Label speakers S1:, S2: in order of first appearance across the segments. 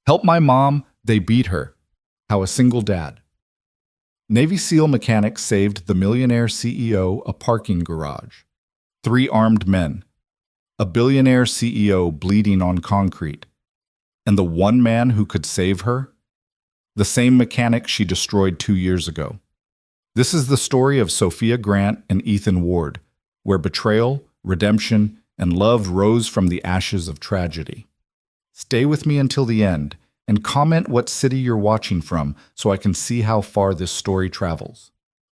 S1: Help my mom, they beat her. How a single dad. Navy SEAL mechanic saved the millionaire CEO a parking garage. 3 armed men. A billionaire CEO bleeding on concrete. And the one man who could save her? The same mechanic she destroyed 2 years ago. This is the story of Sophia Grant and Ethan Ward, where betrayal, redemption, and love rose from the ashes of tragedy. Stay with me until the end, and comment what city you're watching from so I can see how far this story travels.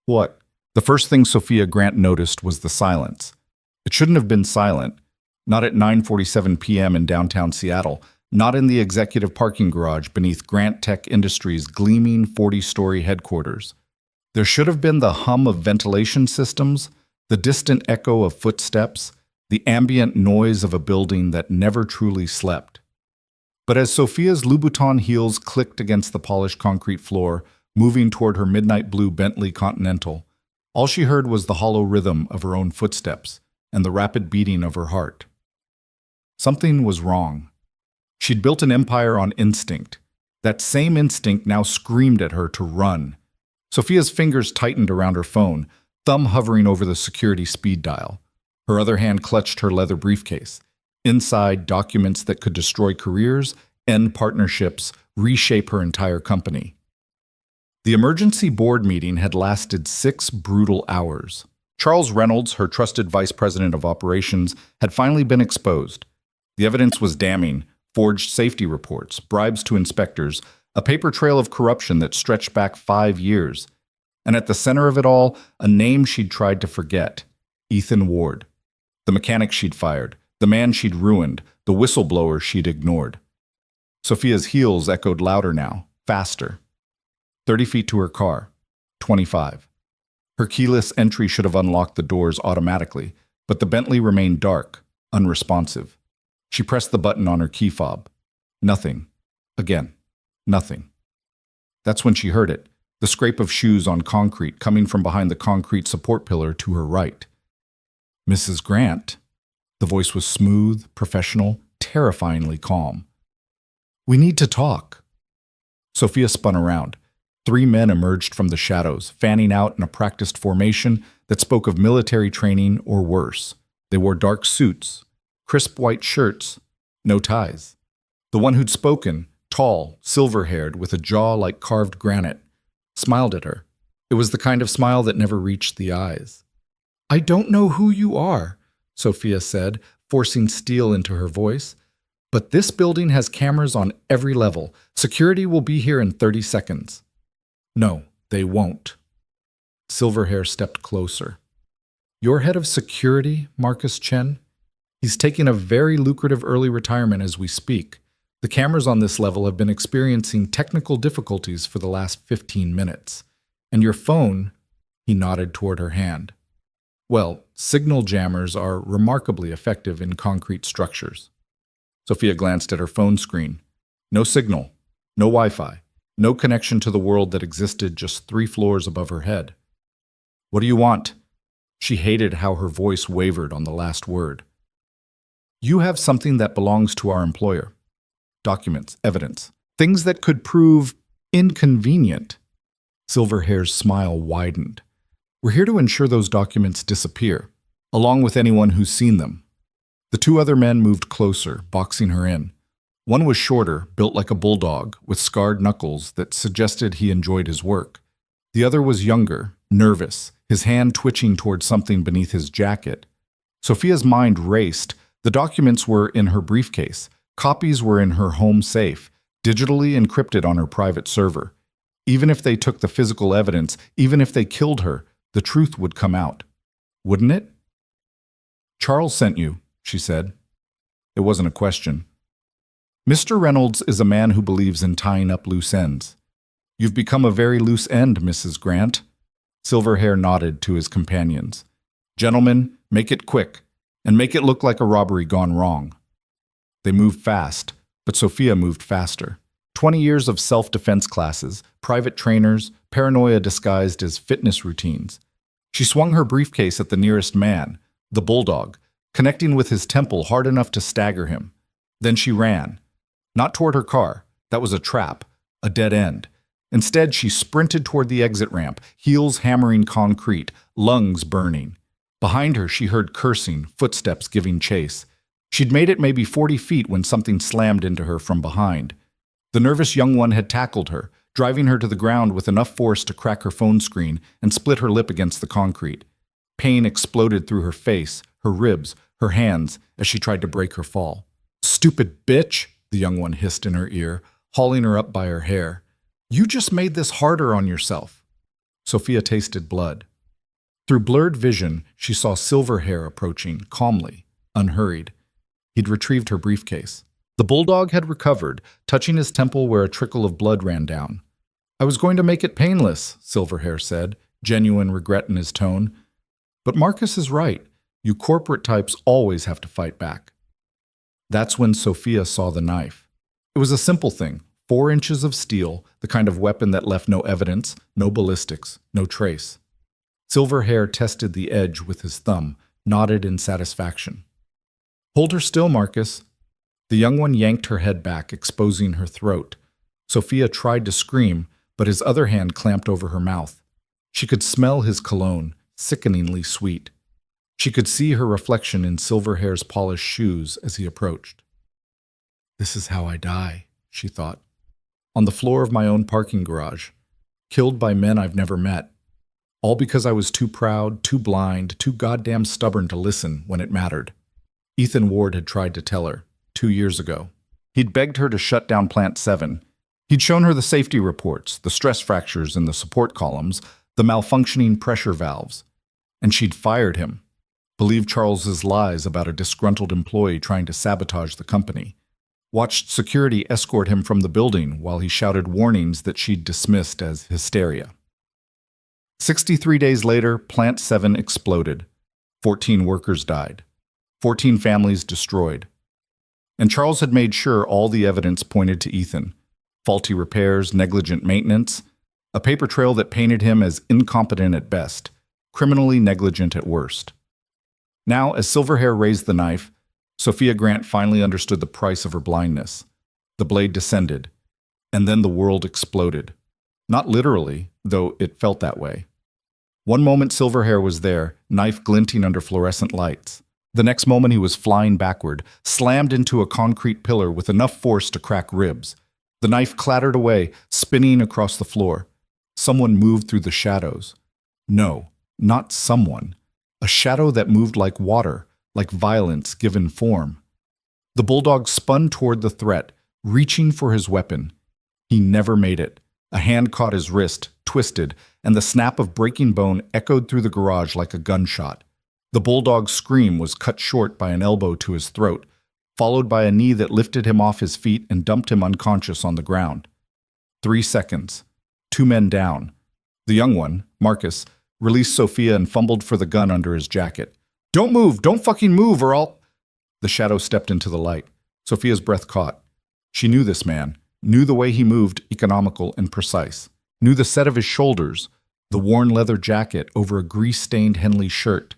S1: What? The first thing Sophia Grant noticed was the silence. It shouldn't have been silent. Not at 9:47 p.m. in downtown Seattle. Not in the executive parking garage beneath Grant Tech Industries' gleaming 40-story headquarters. There should have been the hum of ventilation systems, the distant echo of footsteps, the ambient noise of a building that never truly slept. But as Sophia's Louboutin heels clicked against the polished concrete floor, moving toward her midnight blue Bentley Continental, all she heard was the hollow rhythm of her own footsteps and the rapid beating of her heart. Something was wrong. She'd built an empire on instinct. That same instinct now screamed at her to run. Sophia's fingers tightened around her phone, thumb hovering over the security speed dial. Her other hand clutched her leather briefcase. Inside, documents that could destroy careers, end partnerships, reshape her entire company. The emergency board meeting had lasted 6 brutal hours. Charles Reynolds, her trusted vice president of operations, had finally been exposed. The evidence was damning: forged safety reports, bribes to inspectors, a paper trail of corruption that stretched back 5 years. And at the center of it all, a name she'd tried to forget: Ethan Ward. The mechanic she'd fired, the man she'd ruined, the whistleblower she'd ignored. Sophia's heels echoed louder now, faster. 30 feet to her car. 25. Her keyless entry should have unlocked the doors automatically, but the Bentley remained dark, unresponsive. She pressed the button on her key fob. Nothing. Again. Nothing. That's when she heard it, the scrape of shoes on concrete coming from behind the concrete support pillar to her right. Mrs. Grant. The voice was smooth, professional, terrifyingly calm. We need to talk. Sophia spun around. 3 men emerged from the shadows, fanning out in a practiced formation that spoke of military training or worse. They wore dark suits, crisp white shirts, no ties. The one who'd spoken, tall, silver-haired, with a jaw like carved granite, smiled at her. It was the kind of smile that never reached the eyes. I don't know who you are, Sophia said, forcing steel into her voice, but this building has cameras on every level. Security will be here in 30 seconds. No, they won't. Silverhair stepped closer. Your head of security, Marcus Chen? He's taking a very lucrative early retirement as we speak. The cameras on this level have been experiencing technical difficulties for the last 15 minutes. And your phone, he nodded toward her hand. Well, signal jammers are remarkably effective in concrete structures. Sophia glanced at her phone screen. No signal, no Wi-Fi, no connection to the world that existed just 3 floors above her head. What do you want? She hated how her voice wavered on the last word. You have something that belongs to our employer. Documents, evidence, things that could prove inconvenient. Silverhair's smile widened. We're here to ensure those documents disappear, along with anyone who's seen them. The 2 other men moved closer, boxing her in. One was shorter, built like a bulldog, with scarred knuckles that suggested he enjoyed his work. The other was younger, nervous, his hand twitching toward something beneath his jacket. Sophia's mind raced. The documents were in her briefcase. Copies were in her home safe, digitally encrypted on her private server. Even if they took the physical evidence, even if they killed her, the truth would come out. Wouldn't it? Charles sent you, she said. It wasn't a question. Mr. Reynolds is a man who believes in tying up loose ends. You've become a very loose end, Mrs. Grant. Silverhair nodded to his companions. Gentlemen, make it quick, and make it look like a robbery gone wrong. They moved fast, but Sophia moved faster. 20 years of self-defense classes, private trainers, paranoia disguised as fitness routines. She swung her briefcase at the nearest man, the bulldog, connecting with his temple hard enough to stagger him. Then she ran. Not toward her car, That was a trap, a dead end. Instead, she sprinted toward the exit ramp, heels hammering concrete, lungs burning. Behind her, she heard cursing, footsteps giving chase. She'd made it maybe 40 feet when something slammed into her from behind. The nervous young one had tackled her, driving her to the ground with enough force to crack her phone screen and split her lip against the concrete. Pain exploded through her face, her ribs, her hands as she tried to break her fall. "Stupid bitch," the young one hissed in her ear, hauling her up by her hair. "You just made this harder on yourself." Sophia tasted blood. Through blurred vision, she saw Silverhair approaching, calmly, unhurried. He'd retrieved her briefcase. The bulldog had recovered, touching his temple where a trickle of blood ran down. "I was going to make it painless," Silverhair said, genuine regret in his tone. "But Marcus is right. You corporate types always have to fight back." That's when Sophia saw the knife. It was a simple thing, 4 inches of steel, the kind of weapon that left no evidence, no ballistics, no trace. Silverhair tested the edge with his thumb, nodded in satisfaction. "Hold her still, Marcus." The young one yanked her head back, exposing her throat. Sophia tried to scream, but his other hand clamped over her mouth. She could smell his cologne, sickeningly sweet. She could see her reflection in Silverhair's polished shoes as he approached. "This is how I die," she thought. "On the floor of my own parking garage, killed by men I've never met. All because I was too proud, too blind, too goddamn stubborn to listen when it mattered." Ethan Ward had tried to tell her, 2 years ago. He'd begged her to shut down Plant 7. He'd shown her the safety reports, the stress fractures in the support columns, the malfunctioning pressure valves. And she'd fired him, believed Charles's lies about a disgruntled employee trying to sabotage the company, watched security escort him from the building while he shouted warnings that she'd dismissed as hysteria. 63 days later, Plant 7 exploded. 14 workers died. 14 families destroyed. And Charles had made sure all the evidence pointed to Ethan. Faulty repairs, negligent maintenance, a paper trail that painted him as incompetent at best, criminally negligent at worst. Now, as Silverhair raised the knife, Sophia Grant finally understood the price of her blindness. The blade descended, and then the world exploded. Not literally, though it felt that way. One moment Silverhair was there, knife glinting under fluorescent lights. The next moment he was flying backward, slammed into a concrete pillar with enough force to crack ribs. The knife clattered away, spinning across the floor. Someone moved through the shadows. No, not someone. A shadow that moved like water, like violence given form. The bulldog spun toward the threat, reaching for his weapon. He never made it. A hand caught his wrist, twisted, and the snap of breaking bone echoed through the garage like a gunshot. The bulldog's scream was cut short by an elbow to his throat, followed by a knee that lifted him off his feet and dumped him unconscious on the ground. 3 seconds. 2 men down. The young one, Marcus, released Sophia and fumbled for the gun under his jacket. "Don't move! Don't fucking move or I'll—" The shadow stepped into the light. Sophia's breath caught. She knew this man, knew the way he moved, economical and precise, knew the set of his shoulders, the worn leather jacket over a grease-stained Henley shirt,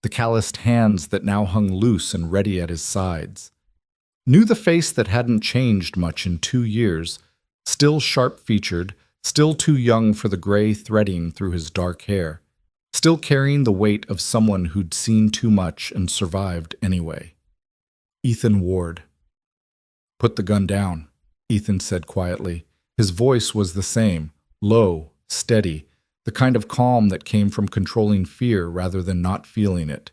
S1: the calloused hands that now hung loose and ready at his sides. Knew the face that hadn't changed much in 2 years, still sharp-featured, still too young for the gray threading through his dark hair, still carrying the weight of someone who'd seen too much and survived anyway. Ethan Ward. "Put the gun down," Ethan said quietly. His voice was the same, low, steady, the kind of calm that came from controlling fear rather than not feeling it.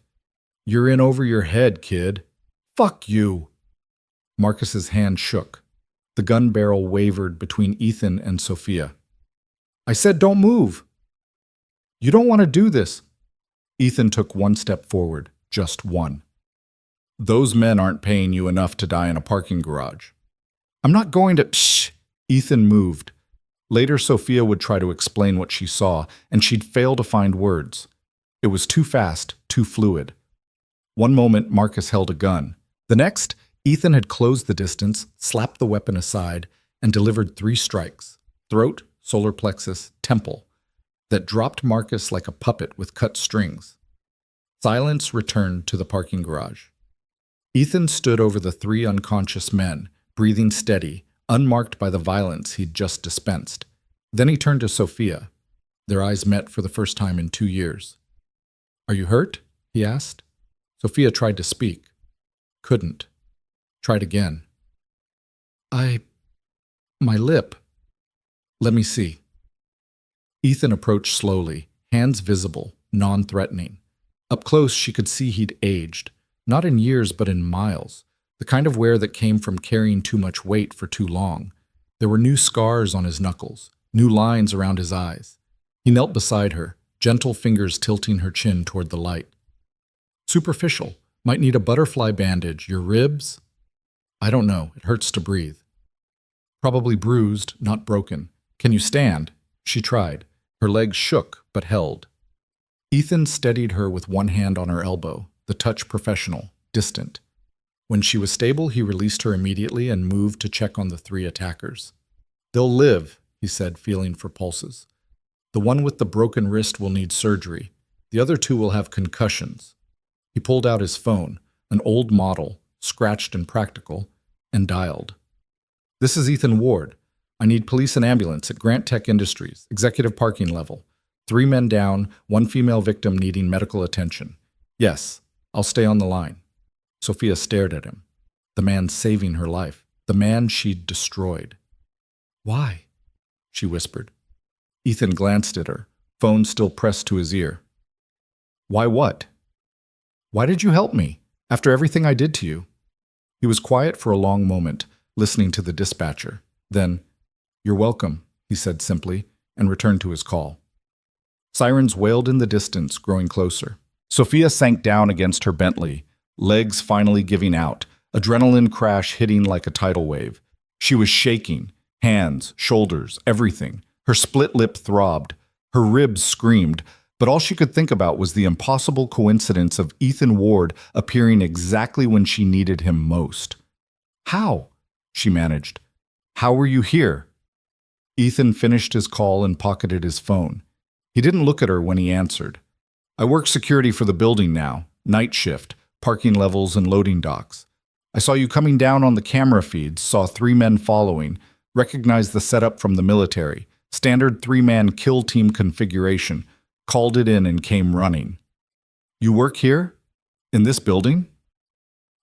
S1: "You're in over your head, kid." "Fuck you." Marcus's hand shook. The gun barrel wavered between Ethan and Sophia. "I said don't move." "You don't want to do this." Ethan took 1 step forward, just one. "Those men aren't paying you enough to die in a parking garage." "I'm not going to—" Shh! Ethan moved. Later, Sophia would try to explain what she saw, and she'd fail to find words. It was too fast, too fluid. One moment, Marcus held a gun. The next, Ethan had closed the distance, slapped the weapon aside, and delivered 3 strikes, throat, solar plexus, temple, that dropped Marcus like a puppet with cut strings. Silence returned to the parking garage. Ethan stood over the 3 unconscious men, breathing steady, unmarked by the violence he'd just dispensed. Then he turned to Sophia. Their eyes met for the first time in 2 years. "Are you hurt?" he asked. Sophia tried to speak. Couldn't. Tried again. My lip. Let me see." Ethan approached slowly, hands visible, non-threatening. Up close, she could see he'd aged, not in years but in miles, the kind of wear that came from carrying too much weight for too long. There were new scars on his knuckles, new lines around his eyes. He knelt beside her, gentle fingers tilting her chin toward the light. "Superficial. Might need a butterfly bandage. Your ribs?" "I don't know. It hurts to breathe." "Probably bruised, not broken. Can you stand?" She tried. Her legs shook, but held. Ethan steadied her with one hand on her elbow, the touch professional, distant. When she was stable, he released her immediately and moved to check on the 3 attackers. "They'll live," he said, feeling for pulses. "The one with the broken wrist will need surgery. The other 2 will have concussions." He pulled out his phone, an old model, scratched and practical, and dialed. "This is Ethan Ward. I need police and ambulance at Grant Tech Industries, executive parking level. 3 men down, 1 female victim needing medical attention. Yes, I'll stay on the line." Sophia stared at him. The man saving her life. The man she'd destroyed. "Why?" she whispered. Ethan glanced at her, phone still pressed to his ear. "Why what?" "Why did you help me, after everything I did to you?" He was quiet for a long moment, listening to the dispatcher. Then, "You're welcome," he said simply, and returned to his call. Sirens wailed in the distance, growing closer. Sophia sank down against her Bentley, legs finally giving out, adrenaline crash hitting like a tidal wave. She was shaking, hands, shoulders, everything. Her split lip throbbed. Her ribs screamed, but all she could think about was the impossible coincidence of Ethan Ward appearing exactly when she needed him most. "How?" she managed. "How were you here?" Ethan finished his call and pocketed his phone. He didn't look at her when he answered. "I work security for the building now, night shift, parking levels and loading docks. I saw you coming down on the camera feeds, saw 3 men following, recognized the setup from the military, standard 3-man kill team configuration, called it in and came running." "You work here? In this building?"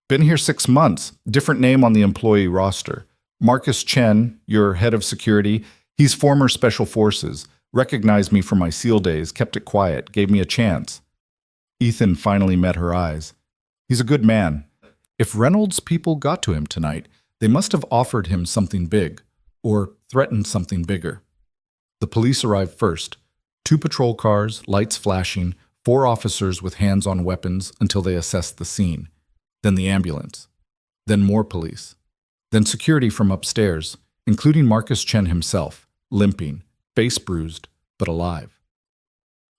S1: "Been here 6 months, different name on the employee roster. Marcus Chen, your head of security, he's former Special Forces, recognized me from my SEAL days, kept it quiet, gave me a chance." Ethan finally met her eyes. "He's a good man. If Reynolds' people got to him tonight, they must have offered him something big, or threatened something bigger." The police arrived first. 2 patrol cars, lights flashing, 4 officers with hands on weapons until they assessed the scene. Then the ambulance. Then more police. Then security from upstairs, including Marcus Chen himself, limping, face bruised, but alive.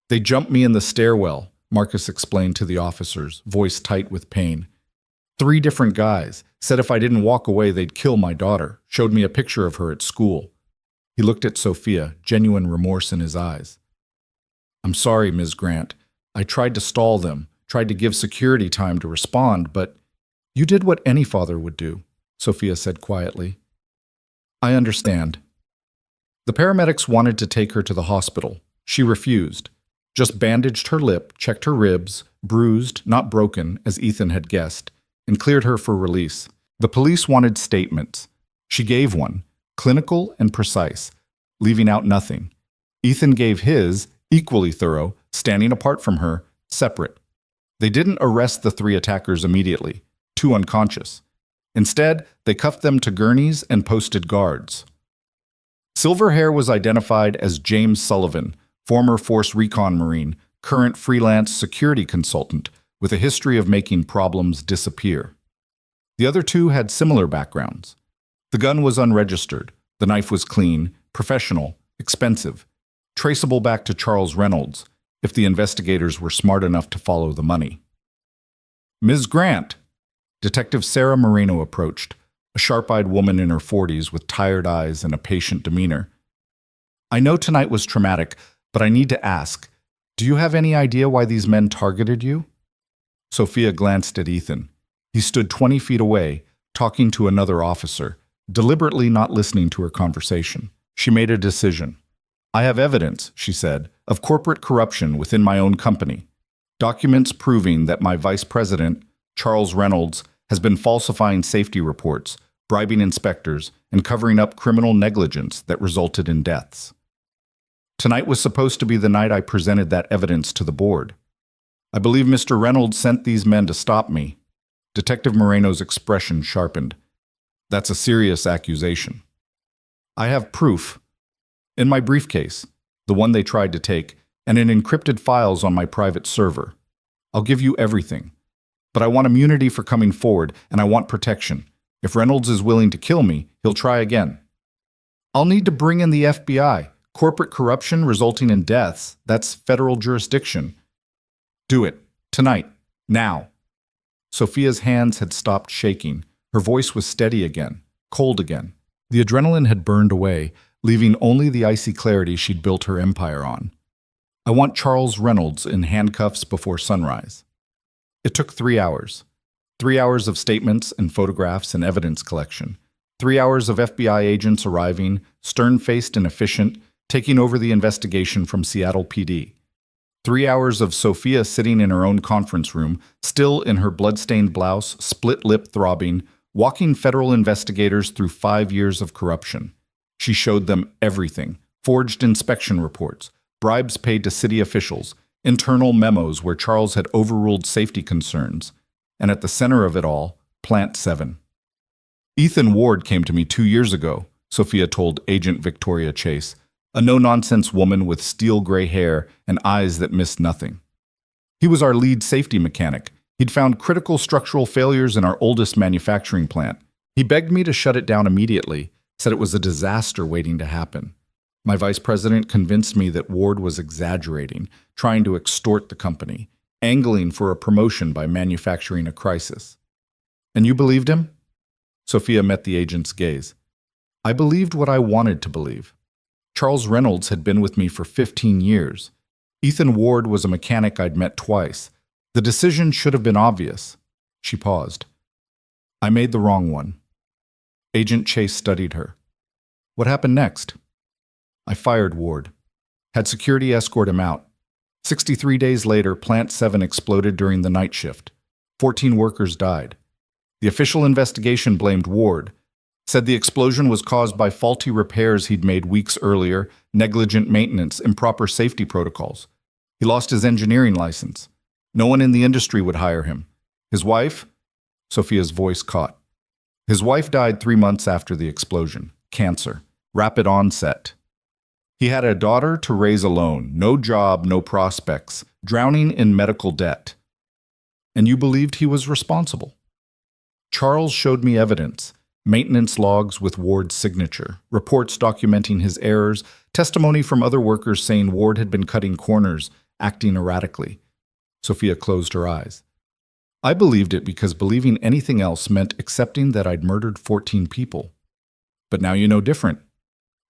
S1: "They jumped me in the stairwell," Marcus explained to the officers, voice tight with pain. 3 different guys, said if I didn't walk away they'd kill my daughter, showed me a picture of her at school. He looked at Sophia, genuine remorse in his eyes. "I'm sorry, Ms. Grant. I tried to stall them, tried to give security time to respond, but you did what any father would do," Sophia said quietly. "I understand." The paramedics wanted to take her to the hospital. She refused. Just bandaged her lip, checked her ribs, bruised, not broken, as Ethan had guessed, and cleared her for release. The police wanted statements. She gave one, clinical and precise, leaving out nothing. Ethan gave his, equally thorough, standing apart from her, separate. They didn't arrest the 3 attackers immediately, 2 unconscious. Instead, they cuffed them to gurneys and posted guards. Silverhair was identified as James Sullivan, former Force Recon Marine, current freelance security consultant, with a history of making problems disappear. The other 2 had similar backgrounds. The gun was unregistered, the knife was clean, professional, expensive, traceable back to Charles Reynolds, if the investigators were smart enough to follow the money. "Ms. Grant!" Detective Sarah Moreno approached, a sharp-eyed woman in her 40s with tired eyes and a patient demeanor. "I know tonight was traumatic, but I need to ask, do you have any idea why these men targeted you?" Sophia glanced at Ethan. He stood 20 feet away, talking to another officer, deliberately not listening to her conversation. She made a decision. I have evidence, she said, of corporate corruption within my own company. Documents proving that my vice president, Charles Reynolds, has been falsifying safety reports, bribing inspectors, and covering up criminal negligence that resulted in deaths. Tonight was supposed to be the night I presented that evidence to the board. I believe Mr. Reynolds sent these men to stop me. Detective Moreno's expression sharpened. That's a serious accusation. I have proof. In my briefcase, the one they tried to take, and in encrypted files on my private server. I'll give you everything. But I want immunity for coming forward, and I want protection. If Reynolds is willing to kill me, he'll try again. I'll need to bring in the FBI. Corporate corruption resulting in deaths, that's federal jurisdiction. Do it. Tonight. Now. Sophia's hands had stopped shaking. Her voice was steady again, cold again. The adrenaline had burned away, leaving only the icy clarity she'd built her empire on. I want Charles Reynolds in handcuffs before sunrise. It took 3 hours. 3 hours of statements and photographs and evidence collection. 3 hours of FBI agents arriving, stern-faced and efficient, taking over the investigation from Seattle PD. 3 hours of Sophia sitting in her own conference room, still in her blood-stained blouse, split lip throbbing, walking federal investigators through 5 years of corruption. She showed them everything: forged inspection reports, bribes paid to city officials, internal memos where Charles had overruled safety concerns, and at the center of it all, Plant 7. Ethan Ward came to me 2 years ago, Sophia told Agent Victoria Chase, a no-nonsense woman with steel-gray hair and eyes that missed nothing. He was our lead safety mechanic. He'd found critical structural failures in our oldest manufacturing plant. He begged me to shut it down immediately, said it was a disaster waiting to happen. My vice president convinced me that Ward was exaggerating, trying to extort the company, angling for a promotion by manufacturing a crisis. And you believed him? Sophia met the agent's gaze. I believed what I wanted to believe. Charles Reynolds had been with me for 15 years. Ethan Ward was a mechanic I'd met twice. The decision should have been obvious. She paused. I made the wrong one. Agent Chase studied her. What happened next? I fired Ward. Had security escort him out. 63 days later, Plant 7 exploded during the night shift. 14 workers died. The official investigation blamed Ward, said the explosion was caused by faulty repairs he'd made weeks earlier, negligent maintenance, improper safety protocols. He lost his engineering license. No one in the industry would hire him. His wife? Sophia's voice caught. His wife died 3 months after the explosion. Cancer. Rapid onset. He had a daughter to raise alone, no job, no prospects, drowning in medical debt. And you believed he was responsible. Charles showed me evidence. Maintenance logs with Ward's signature, reports documenting his errors, testimony from other workers saying Ward had been cutting corners, acting erratically. Sophia closed her eyes. I believed it because believing anything else meant accepting that I'd murdered 14 people. But now you know different.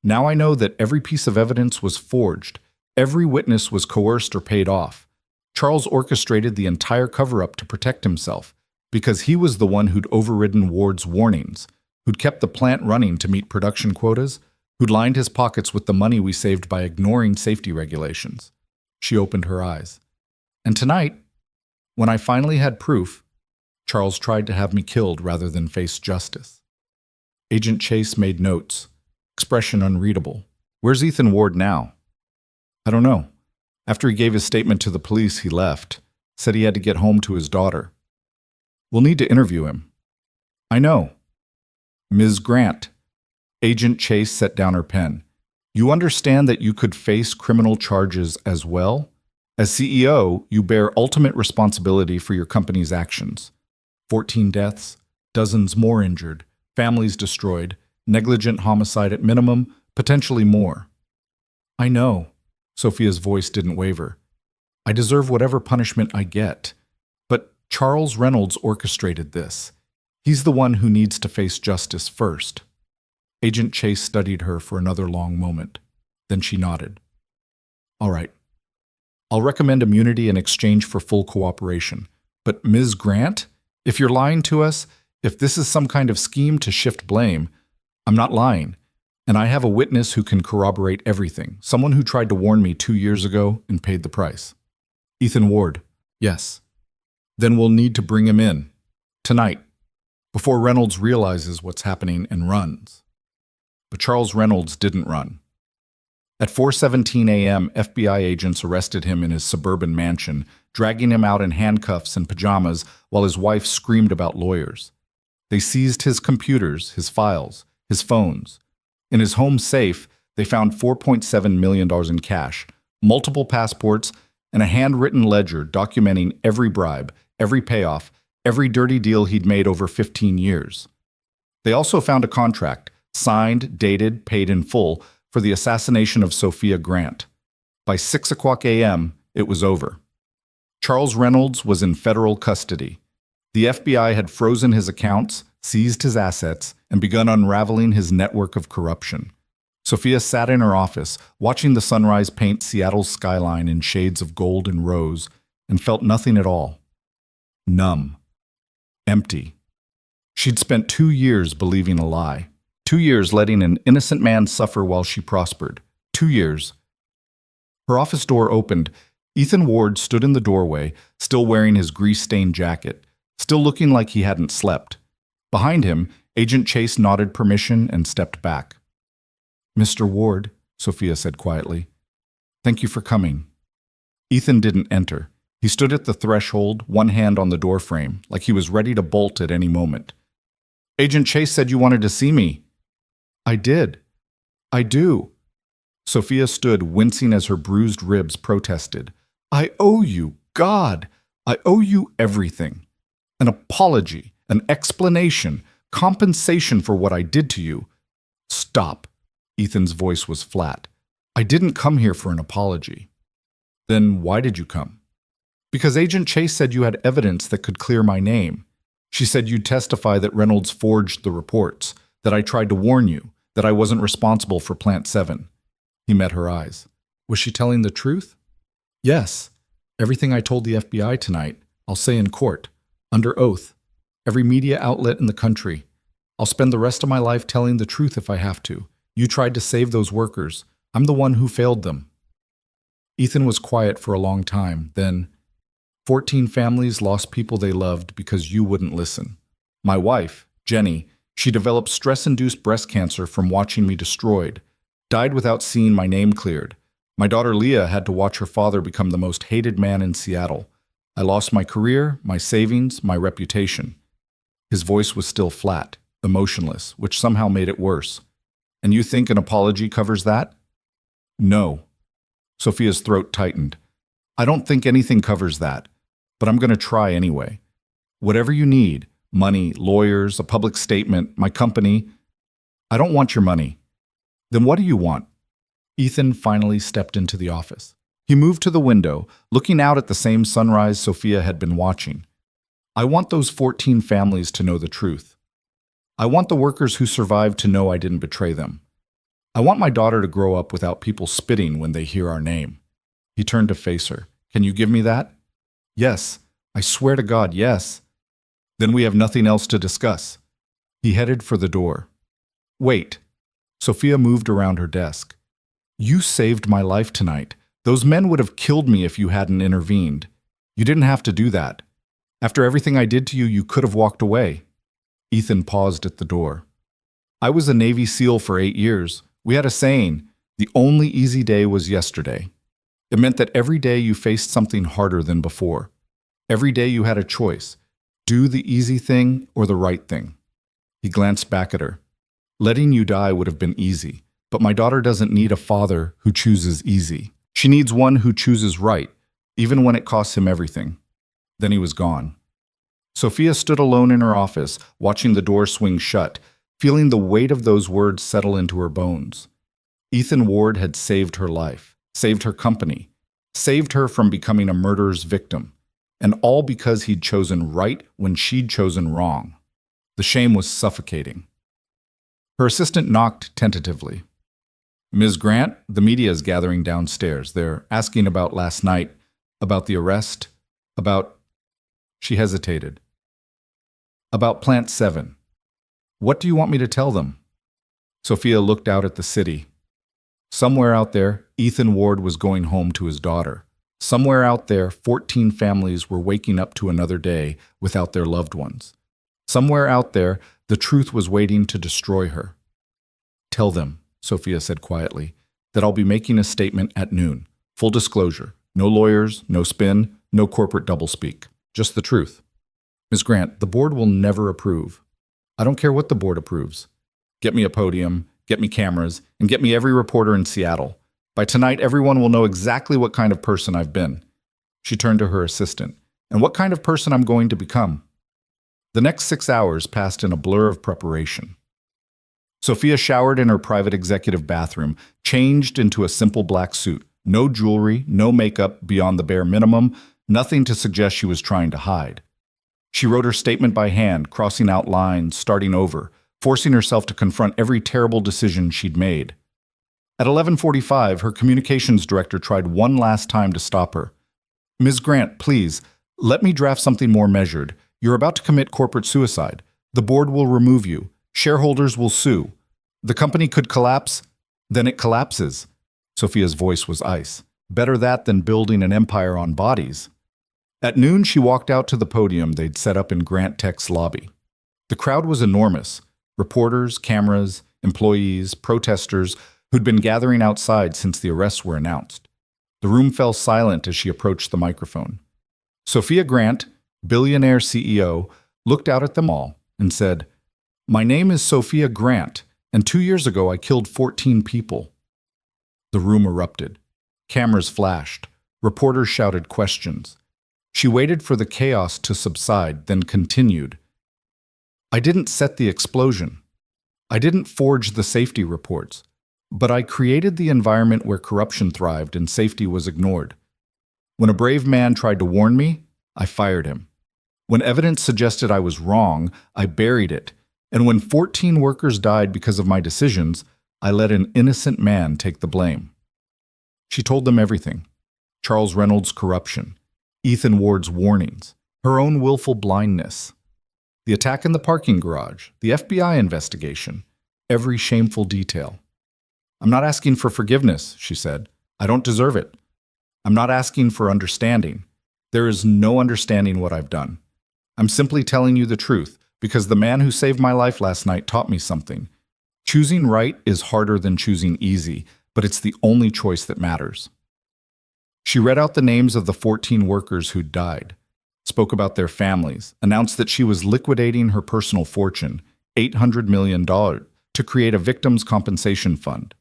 S1: Now I know that every piece of evidence was forged, every witness was coerced or paid off. Charles orchestrated the entire cover-up to protect himself, because he was the one who'd overridden Ward's warnings, who'd kept the plant running to meet production quotas, who'd lined his pockets with the money we saved by ignoring safety regulations. She opened her eyes. And tonight, when I finally had proof, Charles tried to have me killed rather than face justice. Agent Chase made notes, expression unreadable. Where's Ethan Ward now? I don't know. After he gave his statement to the police, he left, said he had to get home to his daughter. We'll need to interview him. I know. Ms. Grant. Agent Chase set down her pen. You understand that you could face criminal charges as well? As CEO, you bear ultimate responsibility for your company's actions. 14 deaths, dozens more injured, families destroyed, negligent homicide at minimum, potentially more. I know. Sophia's voice didn't waver. I deserve whatever punishment I get. But Charles Reynolds orchestrated this. He's the one who needs to face justice first. Agent Chase studied her for another long moment. Then she nodded. All right. I'll recommend immunity in exchange for full cooperation. But Ms. Grant, if you're lying to us, if this is some kind of scheme to shift blame, I'm not lying. And I have a witness who can corroborate everything. Someone who tried to warn me 2 years ago and paid the price. Ethan Ward. Yes. Then we'll need to bring him in. Tonight. Before Reynolds realizes what's happening and runs. But Charles Reynolds didn't run. At 4:17 a.m., FBI agents arrested him in his suburban mansion, dragging him out in handcuffs and pajamas while his wife screamed about lawyers. They seized his computers, his files, his phones. In his home safe, they found $4.7 million in cash, multiple passports, and a handwritten ledger documenting every bribe, every payoff, every dirty deal he'd made over 15 years. They also found a contract, signed, dated, paid in full, for the assassination of Sophia Grant. By 6 o'clock a.m., it was over. Charles Reynolds was in federal custody. The FBI had frozen his accounts, seized his assets, and begun unraveling his network of corruption. Sophia sat in her office, watching the sunrise paint Seattle's skyline in shades of gold and rose, and felt nothing at all. Numb. Empty. She'd spent 2 years believing a lie. 2 years letting an innocent man suffer while she prospered. 2 years. Her office door opened. Ethan Ward stood in the doorway, still wearing his grease-stained jacket, still looking like he hadn't slept. Behind him, Agent Chase nodded permission and stepped back. "Mr. Ward," Sophia said quietly, "thank you for coming." Ethan didn't enter. He stood at the threshold, one hand on the doorframe, like he was ready to bolt at any moment. "Agent Chase said you wanted to see me." "I did. I do." Sophia stood, wincing as her bruised ribs protested. "I owe you, God! I owe you everything. An apology, an explanation, compensation for what I did to you." "Stop." Ethan's voice was flat. "I didn't come here for an apology." "Then why did you come?" "Because Agent Chase said you had evidence that could clear my name. She said you'd testify that Reynolds forged the reports, that I tried to warn you, that I wasn't responsible for Plant 7. He met her eyes. "Was she telling the truth?" "Yes. Everything I told the FBI tonight, I'll say in court, under oath, every media outlet in the country. I'll spend the rest of my life telling the truth if I have to. You tried to save those workers. I'm the one who failed them." Ethan was quiet for a long time. Then, 14 families lost people they loved because you wouldn't listen. My wife, Jenny, she developed stress-induced breast cancer from watching me destroyed, died without seeing my name cleared. My daughter Leah had to watch her father become the most hated man in Seattle. I lost my career, my savings, my reputation. His voice was still flat, emotionless, which somehow made it worse. "And you think an apology covers that?" "No." Sophia's throat tightened. "I don't think anything covers that, but I'm going to try anyway. Whatever you need, money, lawyers, a public statement, my company. I don't want your money." "Then what do you want?" Ethan finally stepped into the office. He moved to the window, looking out at the same sunrise Sophia had been watching. "I want those 14 families to know the truth. I want the workers who survived to know I didn't betray them. I want my daughter to grow up without people spitting when they hear our name." He turned to face her. "Can you give me that?" "Yes. I swear to God, yes." "Then we have nothing else to discuss." He headed for the door. "Wait." Sophia moved around her desk. "You saved my life tonight. Those men would have killed me if you hadn't intervened. You didn't have to do that. After everything I did to you, you could have walked away." Ethan paused at the door. "I was a Navy SEAL for 8 years. We had a saying, the only easy day was yesterday. It meant that every day you faced something harder than before. Every day you had a choice, do the easy thing or the right thing." He glanced back at her. "Letting you die would have been easy, but my daughter doesn't need a father who chooses easy. She needs one who chooses right, even when it costs him everything." Then he was gone. Sophia stood alone in her office, watching the door swing shut, feeling the weight of those words settle into her bones. Ethan Ward had saved her life, saved her company, saved her from becoming a murderer's victim, and all because he'd chosen right when she'd chosen wrong. The shame was suffocating. Her assistant knocked tentatively. "Ms. Grant, the media is gathering downstairs. They're asking about last night, about the arrest, about—" She hesitated. "About Plant 7. What do you want me to tell them?" Sophia looked out at the city. Somewhere out there, Ethan Ward was going home to his daughter. Somewhere out there, 14 families were waking up to another day without their loved ones. Somewhere out there, the truth was waiting to destroy her. "Tell them," Sophia said quietly, "that I'll be making a statement at noon. Full disclosure. No lawyers, no spin, no corporate doublespeak. Just the truth. Ms. Grant, the board will never approve. I don't care what the board approves. Get me a podium, get me cameras, and get me every reporter in Seattle. By tonight, everyone will know exactly what kind of person I've been." She turned to her assistant. "And what kind of person I'm going to become." The next 6 hours passed in a blur of preparation. Sophia showered in her private executive bathroom, changed into a simple black suit. No jewelry, no makeup beyond the bare minimum, nothing to suggest she was trying to hide. She wrote her statement by hand, crossing out lines, starting over, forcing herself to confront every terrible decision she'd made. At 11:45, her communications director tried one last time to stop her. "Ms. Grant, please, let me draft something more measured. You're about to commit corporate suicide. The board will remove you. Shareholders will sue. The company could collapse. Then it collapses." Sophia's voice was ice. Better that than building an empire on bodies. At noon, she walked out to the podium they'd set up in Grant Tech's lobby. The crowd was enormous. Reporters, cameras, employees, protesters who'd been gathering outside since the arrests were announced. The room fell silent as she approached the microphone. Sophia Grant, billionaire CEO, looked out at them all and said, "My name is Sophia Grant, and 2 years ago I killed 14 people." The room erupted. Cameras flashed. Reporters shouted questions. She waited for the chaos to subside, then continued. "I didn't set the explosion. I didn't forge the safety reports. But I created the environment where corruption thrived and safety was ignored. When a brave man tried to warn me, I fired him. When evidence suggested I was wrong, I buried it. And when 14 workers died because of my decisions, I let an innocent man take the blame." She told them everything. Charles Reynolds' corruption, Ethan Ward's warnings, her own willful blindness, the attack in the parking garage, the FBI investigation, every shameful detail. "I'm not asking for forgiveness," she said. "I don't deserve it. I'm not asking for understanding. There is no understanding what I've done. I'm simply telling you the truth, because the man who saved my life last night taught me something. Choosing right is harder than choosing easy, but it's the only choice that matters." She read out the names of the 14 workers who'd died, spoke about their families, announced that she was liquidating her personal fortune, $800 million, to create a victims' compensation fund.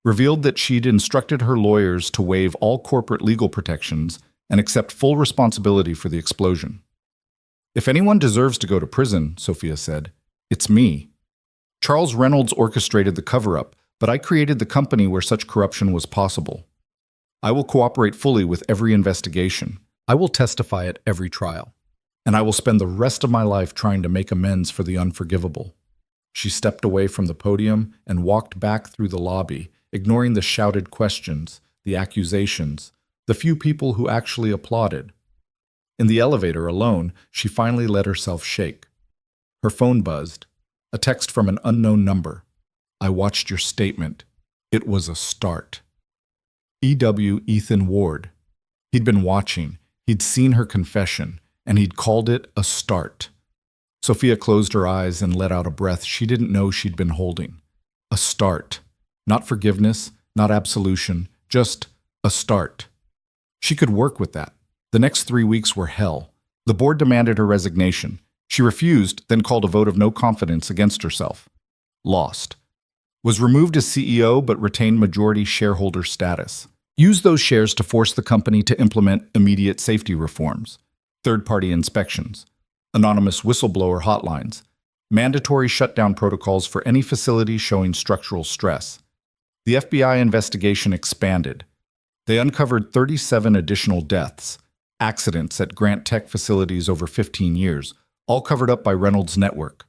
S1: Revealed that she'd instructed her lawyers to waive all corporate legal protections and accept full responsibility for the explosion. "If anyone deserves to go to prison," Sophia said, "it's me. Charles Reynolds orchestrated the cover-up, but I created the company where such corruption was possible. I will cooperate fully with every investigation. I will testify at every trial. And I will spend the rest of my life trying to make amends for the unforgivable." She stepped away from the podium and walked back through the lobby, ignoring the shouted questions, the accusations, the few people who actually applauded. In the elevator alone, she finally let herself shake. Her phone buzzed. A text from an unknown number. "I watched your statement. It was a start." E.W. Ethan Ward. He'd been watching. He'd seen her confession, and he'd called it a start. Sophia closed her eyes and let out a breath she didn't know she'd been holding. A start. Not forgiveness, not absolution, just a start. She could work with that. The next 3 weeks were hell. The board demanded her resignation. She refused, then called a vote of no confidence against herself. Lost. Was removed as CEO but retained majority shareholder status. Used those shares to force the company to implement immediate safety reforms, third-party inspections, anonymous whistleblower hotlines, mandatory shutdown protocols for any facility showing structural stress. The FBI investigation expanded. They uncovered 37 additional deaths, accidents at Grant Tech facilities over 15 years, all covered up by Reynolds' network.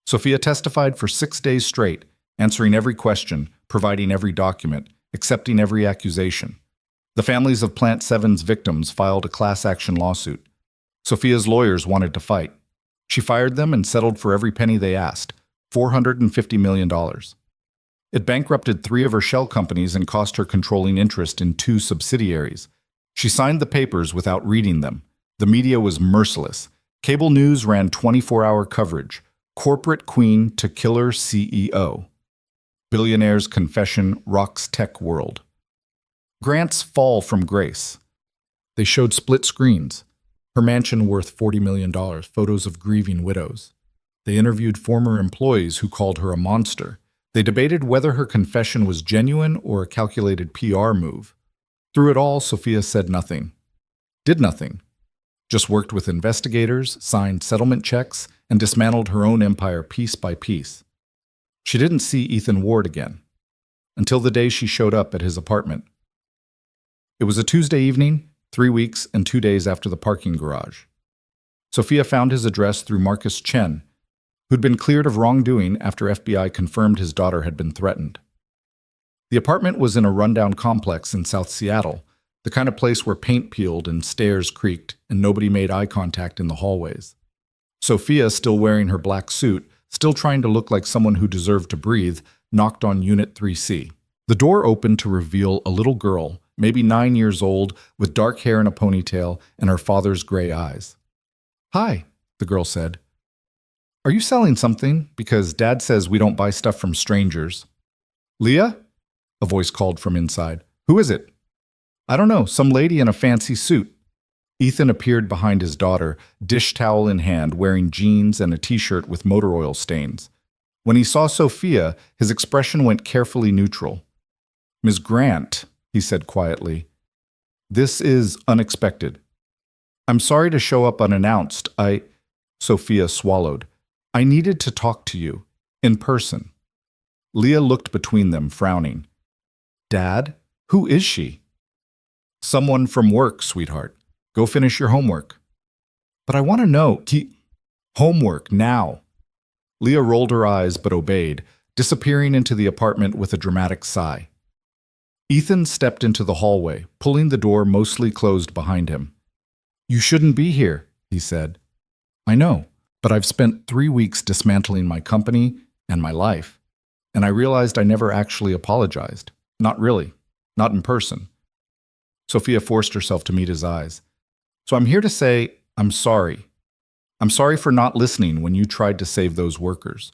S1: Sophia testified for 6 days straight, answering every question, providing every document, accepting every accusation. The families of Plant 7's victims filed a class action lawsuit. Sophia's lawyers wanted to fight. She fired them and settled for every penny they asked, $450 million. It bankrupted 3 of her shell companies and cost her controlling interest in 2 subsidiaries. She signed the papers without reading them. The media was merciless. Cable news ran 24-hour coverage. Corporate queen to killer CEO. Billionaire's confession rocks tech world. Grant's fall from grace. They showed split screens. Her mansion worth $40 million, photos of grieving widows. They interviewed former employees who called her a monster. They debated whether her confession was genuine or a calculated PR move. Through it all, Sophia said nothing. Did nothing. Just worked with investigators, signed settlement checks, and dismantled her own empire piece by piece. She didn't see Ethan Ward again, until the day she showed up at his apartment. It was a Tuesday evening, 3 weeks and 2 days after the parking garage. Sophia found his address through Marcus Chen, who'd been cleared of wrongdoing after FBI confirmed his daughter had been threatened. The apartment was in a rundown complex in South Seattle, the kind of place where paint peeled and stairs creaked and nobody made eye contact in the hallways. Sophia, still wearing her black suit, still trying to look like someone who deserved to breathe, knocked on Unit 3C. The door opened to reveal a little girl, maybe 9 years old, with dark hair in a ponytail and her father's gray eyes. "Hi," the girl said. "Are you selling something? Because Dad says we don't buy stuff from strangers." "Leah?" a voice called from inside. "Who is it?" "I don't know, some lady in a fancy suit." Ethan appeared behind his daughter, dish towel in hand, wearing jeans and a t-shirt with motor oil stains. When he saw Sophia, his expression went carefully neutral. "Ms. Grant," he said quietly, "this is unexpected. I'm sorry to show up unannounced. Sophia swallowed. "I needed to talk to you, in person." Leah looked between them, frowning. "Dad? Who is she?" "Someone from work, sweetheart. Go finish your homework." "But I want to know." "Homework, now." Leah rolled her eyes but obeyed, disappearing into the apartment with a dramatic sigh. Ethan stepped into the hallway, pulling the door mostly closed behind him. "You shouldn't be here," he said. "I know, but I've spent 3 weeks dismantling my company and my life, and I realized I never actually apologized. Not really. Not in person." Sophia forced herself to meet his eyes. "So I'm here to say, I'm sorry. I'm sorry for not listening when you tried to save those workers.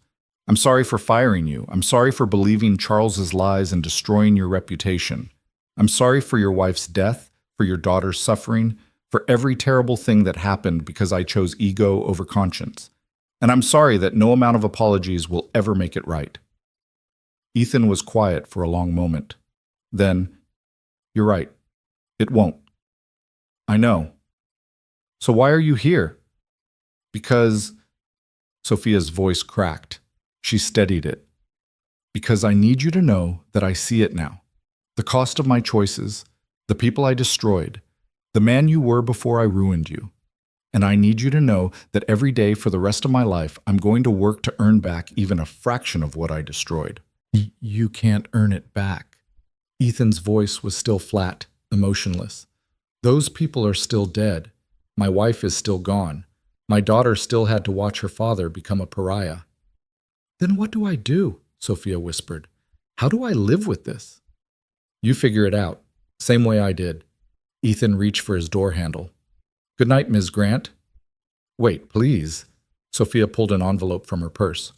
S1: I'm sorry for firing you. I'm sorry for believing Charles's lies and destroying your reputation. I'm sorry for your wife's death, for your daughter's suffering, for every terrible thing that happened because I chose ego over conscience. And I'm sorry that no amount of apologies will ever make it right." Ethan was quiet for a long moment. Then, "You're right. It won't." "I know. So why are you here?" "Because..." Sophia's voice cracked. She steadied it. "Because I need you to know that I see it now. The cost of my choices, the people I destroyed, the man you were before I ruined you. And I need you to know that every day for the rest of my life, I'm going to work to earn back even a fraction of what I destroyed." You can't earn it back." Ethan's voice was still flat, emotionless. "Those people are still dead. My wife is still gone. My daughter still had to watch her father become a pariah." "Then what do I do?" Sophia whispered. "How do I live with this?" "You figure it out. Same way I did." Ethan reached for his door handle. "Good night, Ms. Grant." "Wait, please." Sophia pulled an envelope from her purse.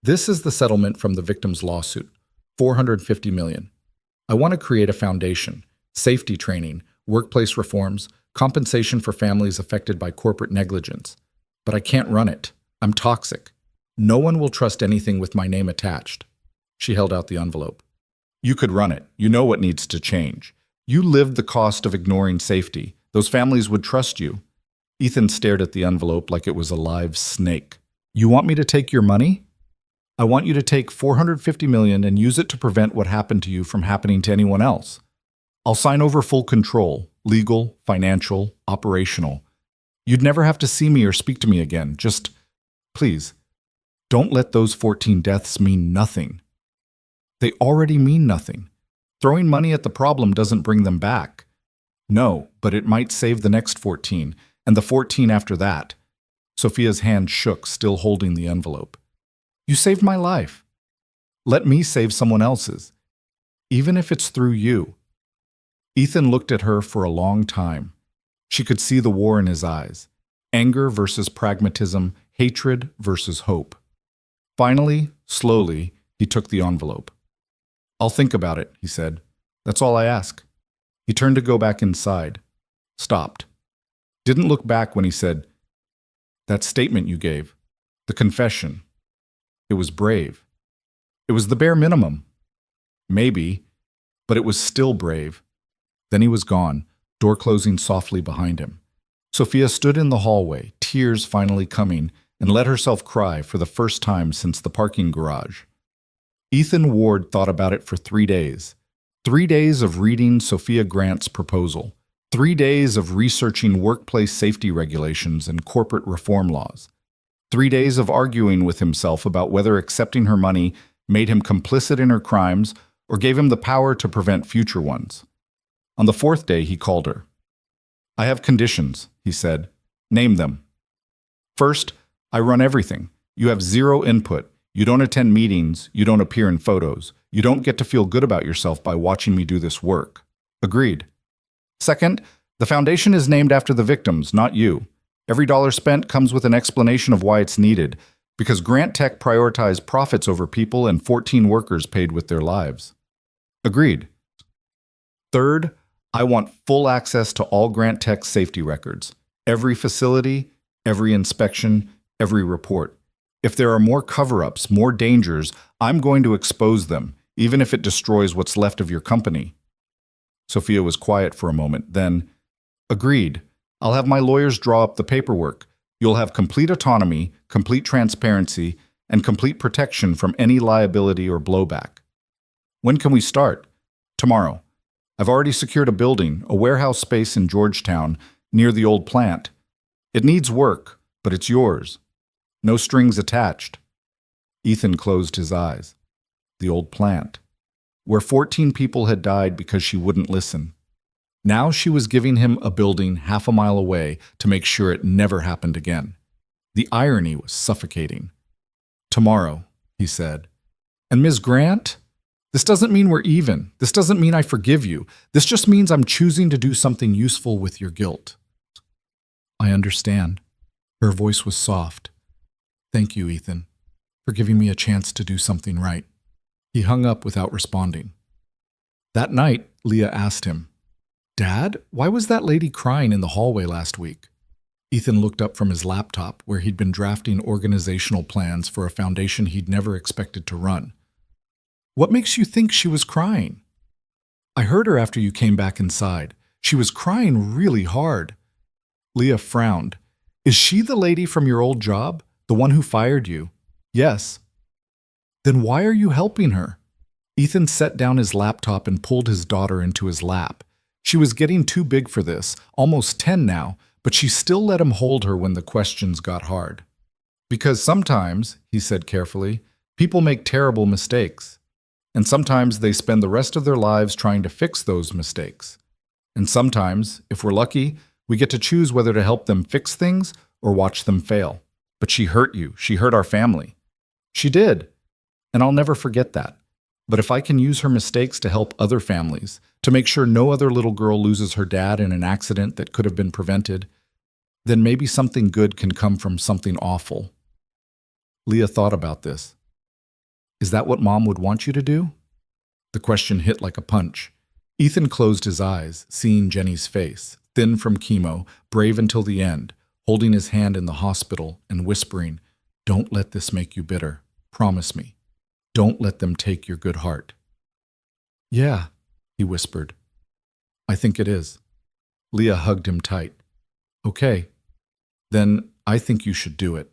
S1: "This is the settlement from the victim's lawsuit. $450 million. I want to create a foundation, safety training, workplace reforms, compensation for families affected by corporate negligence. But I can't run it. I'm toxic. No one will trust anything with my name attached." She held out the envelope. "You could run it. You know what needs to change. You lived the cost of ignoring safety. Those families would trust you." Ethan stared at the envelope like it was a live snake. "You want me to take your money?" "I want you to take $450 million and use it to prevent what happened to you from happening to anyone else. I'll sign over full control, legal, financial, operational. You'd never have to see me or speak to me again. Just, please, don't let those 14 deaths mean nothing. They already mean nothing. Throwing money at the problem doesn't bring them back. No, but it might save the next 14, and the 14 after that." Sophia's hand shook, still holding the envelope. "You saved my life." Let me save someone else's, even if it's through you. Ethan looked at her for a long time. She could see the war in his eyes. Anger versus pragmatism, hatred versus hope. Finally, slowly, he took the envelope. "I'll think about it," he said. "That's all I ask." He turned to go back inside. Stopped. Didn't look back when he said, "That statement you gave, the confession, it was brave. It was the bare minimum. Maybe, but it was still brave." Then he was gone, door closing softly behind him. Sophia stood in the hallway, tears finally coming, and let herself cry for the first time since the parking garage. Ethan Ward thought about it for 3 days. 3 days of reading Sophia Grant's proposal. 3 days of researching workplace safety regulations and corporate reform laws. 3 days of arguing with himself about whether accepting her money made him complicit in her crimes or gave him the power to prevent future ones. On the 4th day, he called her. "I have conditions," he said. "Name them." "First, I run everything. You have zero input. You don't attend meetings. You don't appear in photos. You don't get to feel good about yourself by watching me do this work." Agreed. "Second, the foundation is named after the victims, not you. Every dollar spent comes with an explanation of why it's needed, because Grant Tech prioritized profits over people and 14 workers paid with their lives." Agreed. "Third, I want full access to all Grant Tech safety records. Every facility, every inspection, every report. If there are more cover-ups, more dangers, I'm going to expose them, even if it destroys what's left of your company." Sophia was quiet for a moment, then, "Agreed. I'll have my lawyers draw up the paperwork. You'll have complete autonomy, complete transparency, and complete protection from any liability or blowback." "When can we start?" "Tomorrow. I've already secured a building, a warehouse space in Georgetown, near the old plant. It needs work, but it's yours. No strings attached." Ethan closed his eyes. The old plant, where 14 people had died because she wouldn't listen. Now she was giving him a building half a mile away to make sure it never happened again. The irony was suffocating. "Tomorrow," he said. "And Ms. Grant? This doesn't mean we're even. This doesn't mean I forgive you. This just means I'm choosing to do something useful with your guilt." "I understand." Her voice was soft. "Thank you, Ethan, for giving me a chance to do something right." He hung up without responding. That night, Leah asked him, "Dad, why was that lady crying in the hallway last week?" Ethan looked up from his laptop, where he'd been drafting organizational plans for a foundation he'd never expected to run. "What makes you think she was crying?" "I heard her after you came back inside. She was crying really hard." Leah frowned. "Is she the lady from your old job? The one who fired you?" "Yes." "Then why are you helping her?" Ethan set down his laptop and pulled his daughter into his lap. She was getting too big for this, almost 10 now, but she still let him hold her when the questions got hard. "Because sometimes," he said carefully, "people make terrible mistakes. And sometimes they spend the rest of their lives trying to fix those mistakes. And sometimes, if we're lucky, we get to choose whether to help them fix things or watch them fail. But she hurt you. She hurt our family." "She did. And I'll never forget that. But if I can use her mistakes to help other families, to make sure no other little girl loses her dad in an accident that could have been prevented, then maybe something good can come from something awful." Leah thought about this. "Is that what Mom would want you to do?" The question hit like a punch. Ethan closed his eyes, seeing Jenny's face, thin from chemo, brave until the end, holding his hand in the hospital and whispering, "Don't let this make you bitter. Promise me. Don't let them take your good heart." "Yeah," he whispered. "I think it is." Leah hugged him tight. "Okay. Then I think you should do it."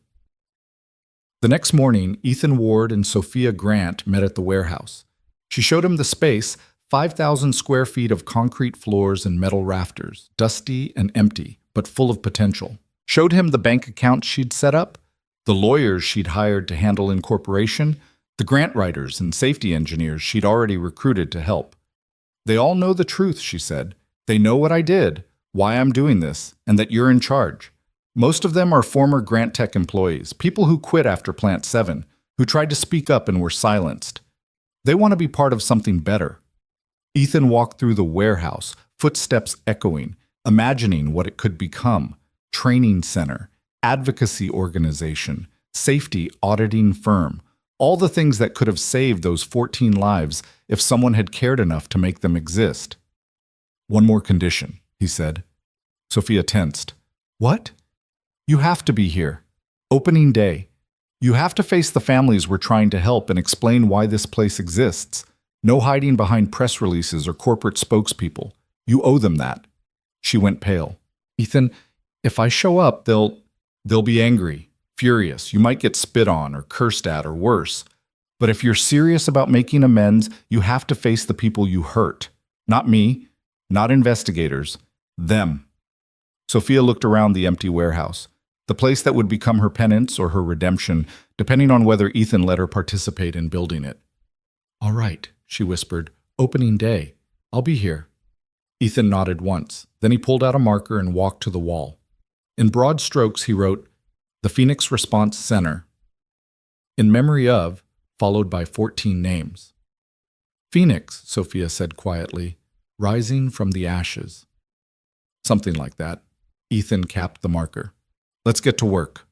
S1: The next morning, Ethan Ward and Sophia Grant met at the warehouse. She showed him the space, 5,000 square feet of concrete floors and metal rafters, dusty and empty, but full of potential. Showed him the bank accounts she'd set up, the lawyers she'd hired to handle incorporation, the grant writers and safety engineers she'd already recruited to help. "They all know the truth," she said. "They know what I did, why I'm doing this, and that you're in charge. Most of them are former Grant Tech employees, people who quit after Plant 7, who tried to speak up and were silenced. They want to be part of something better. Ethan walked through the warehouse, footsteps echoing, imagining what it could become: training center, advocacy organization, safety auditing firm, all the things that could have saved those 14 lives if someone had cared enough to make them exist. One more condition, he said. Sophia tensed. What? You have to be here. Opening day. You have to face the families we're trying to help and explain why this place exists. No hiding behind press releases or corporate spokespeople. You owe them that. She went pale. Ethan, if I show up, they'll be angry, furious. You might get spit on or cursed at or worse. But if you're serious about making amends, you have to face the people you hurt. Not me, not investigators, them. Sophia looked around the empty warehouse, the place that would become her penance or her redemption, depending on whether Ethan let her participate in building it. All right, she whispered. Opening day. I'll be here. Ethan nodded once. Then he pulled out a marker and walked to the wall. In broad strokes, he wrote, "The Phoenix Response Center. In memory of," followed by 14 names. Phoenix, Sophia said quietly, rising from the ashes. Something like that. Ethan capped the marker. Let's get to work.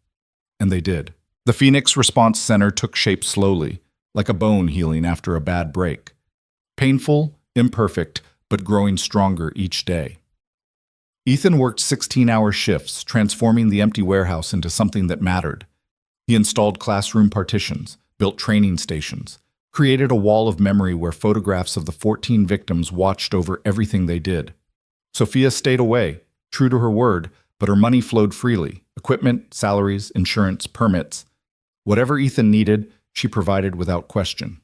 S1: And they did. The Phoenix Response Center took shape slowly, like a bone healing after a bad break. Painful, imperfect, but growing stronger each day. Ethan worked 16-hour shifts, transforming the empty warehouse into something that mattered. He installed classroom partitions, built training stations, created a wall of memory where photographs of the 14 victims watched over everything they did. Sophia stayed away, true to her word, but her money flowed freely: equipment, salaries, insurance, permits. Whatever Ethan needed, she provided without question.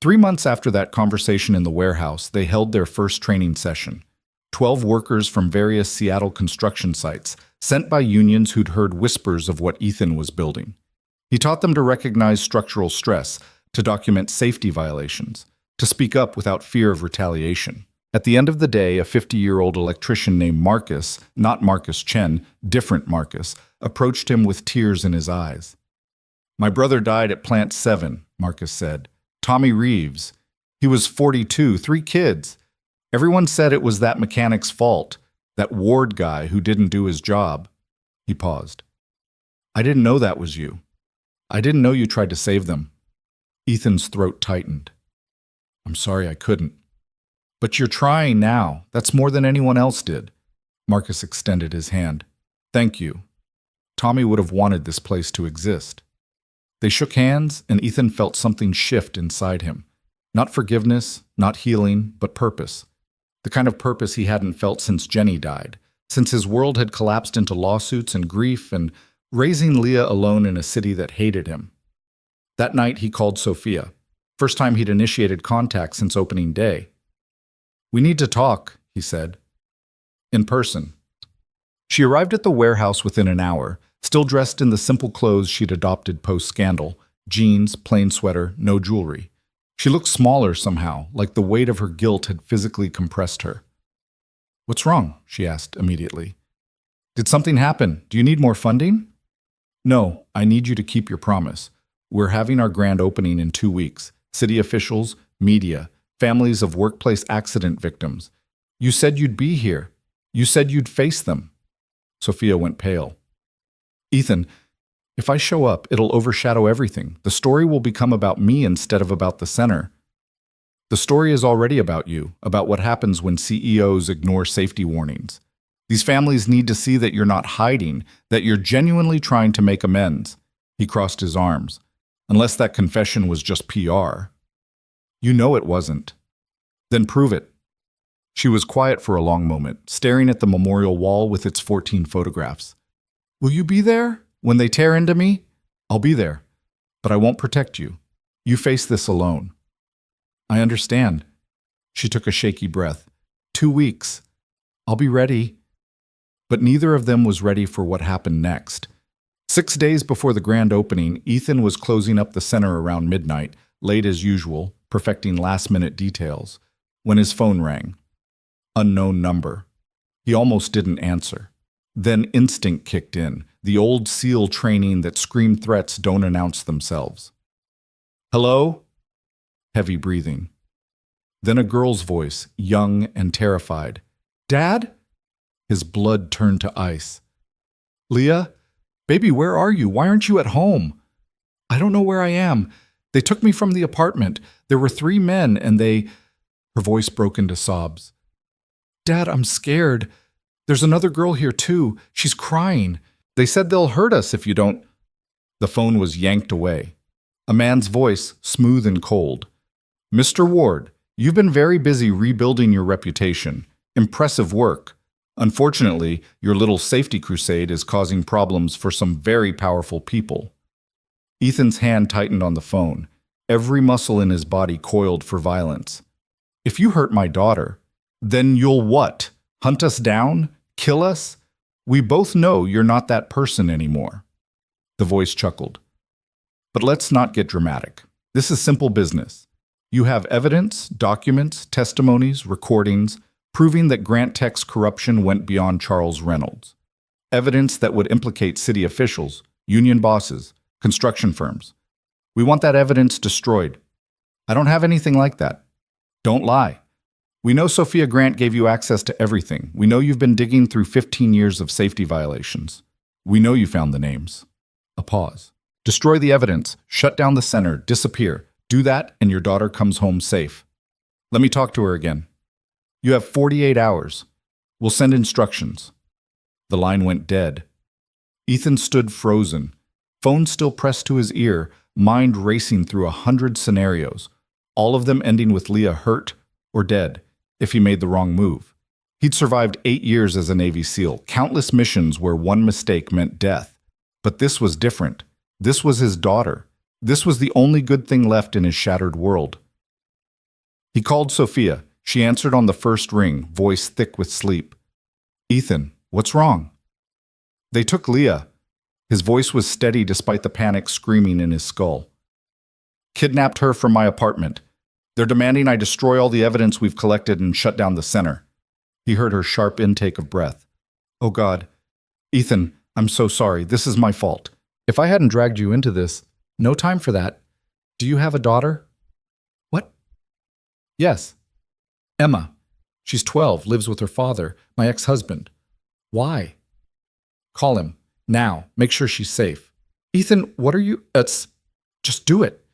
S1: 3 months after that conversation in the warehouse, they held their first training session. 12 workers from various Seattle construction sites, sent by unions who'd heard whispers of what Ethan was building. He taught them to recognize structural stress, to document safety violations, to speak up without fear of retaliation. At the end of the day, a 50-year-old electrician named Marcus, not Marcus Chen, different Marcus, approached him with tears in his eyes. "My brother died at Plant 7, Marcus said. Tommy Reeves. He was 42, 3 kids. Everyone said it was that mechanic's fault, that Ward guy who didn't do his job." He paused. "I didn't know that was you. I didn't know you tried to save them." Ethan's throat tightened. "I'm sorry I couldn't." "But you're trying now. That's more than anyone else did." Marcus extended his hand. "Thank you. Tommy would have wanted this place to exist." They shook hands, and Ethan felt something shift inside him. Not forgiveness, not healing, but purpose. The kind of purpose he hadn't felt since Jenny died, since his world had collapsed into lawsuits and grief and raising Leah alone in a city that hated him. That night he called Sophia. First time he'd initiated contact since opening day. "We need to talk," he said. "In person." She arrived at the warehouse within an hour, still dressed in the simple clothes she'd adopted post-scandal: jeans, plain sweater, no jewelry. She looked smaller somehow, like the weight of her guilt had physically compressed her. "What's wrong?" she asked immediately. "Did something happen? Do you need more funding?" "No, I need you to keep your promise. We're having our grand opening in 2 weeks. City officials, media, families of workplace accident victims. You said you'd be here. You said you'd face them." Sophia went pale. "Ethan, if I show up, it'll overshadow everything. The story will become about me instead of about the center. The story is already about you, about what happens when CEOs ignore safety warnings. These families need to see that you're not hiding, that you're genuinely trying to make amends." He crossed his arms. "Unless that confession was just PR." "You know it wasn't." "Then prove it." She was quiet for a long moment, staring at the memorial wall with its 14 photographs. "Will you be there? When they tear into me?" "I'll be there. But I won't protect you. You face this alone." "I understand." She took a shaky breath. 2 weeks. I'll be ready." But neither of them was ready for what happened next. 6 days before the grand opening, Ethan was closing up the center around midnight, late as usual, perfecting last-minute details, when his phone rang. Unknown number. He almost didn't answer. Then instinct kicked in, the old SEAL training that screamed threats don't announce themselves. "Hello?" heavy breathing. Then a girl's voice, young and terrified. "Dad?" His blood turned to ice. "Leah? Baby, where are you? Why aren't you at home?" "I don't know where I am. They took me from the apartment. There were 3 men and they—" Her voice broke into sobs. "Dad, I'm scared. There's another girl here too. She's crying. They said they'll hurt us if you don't—" The phone was yanked away. A man's voice, smooth and cold. "Mr. Ward, you've been very busy rebuilding your reputation. Impressive work. Unfortunately, your little safety crusade is causing problems for some very powerful people." Ethan's hand tightened on the phone. Every muscle in his body coiled for violence. "If you hurt my daughter, then you'll what? Hunt us down? Kill us? We both know you're not that person anymore." The voice chuckled. "But let's not get dramatic. This is simple business. You have evidence, documents, testimonies, recordings, proving that Grant Tech's corruption went beyond Charles Reynolds. Evidence that would implicate city officials, union bosses, construction firms. We want that evidence destroyed. I don't have anything like that. Don't lie. We know Sophia Grant gave you access to everything. We know you've been digging through 15 years of safety violations. We know you found the names." A pause. "Destroy the evidence. Shut down the center. Disappear. Do that and your daughter comes home safe. Let me talk to her again. You have 48 hours. We'll send instructions." The line went dead. Ethan stood frozen, phone still pressed to his ear, mind racing through 100 scenarios, all of them ending with Leah hurt or dead if he made the wrong move. He'd survived 8 years as a Navy SEAL, countless missions where one mistake meant death. But this was different. This was his daughter. This was the only good thing left in his shattered world. He called Sophia. She answered on the first ring, voice thick with sleep. "Ethan, what's wrong?" "They took Leah." His voice was steady despite the panic screaming in his skull. "Kidnapped her from my apartment. They're demanding I destroy all the evidence we've collected and shut down the center." He heard her sharp intake of breath. "Oh God. Ethan, I'm so sorry. This is my fault. If I hadn't dragged you into this, no time for that. Do you have a daughter?" "What?" "Yes. Emma. She's 12, lives with her father, my ex-husband." "Why?" "Call him. Now. Make sure she's safe." "Ethan, what are you— Just do it."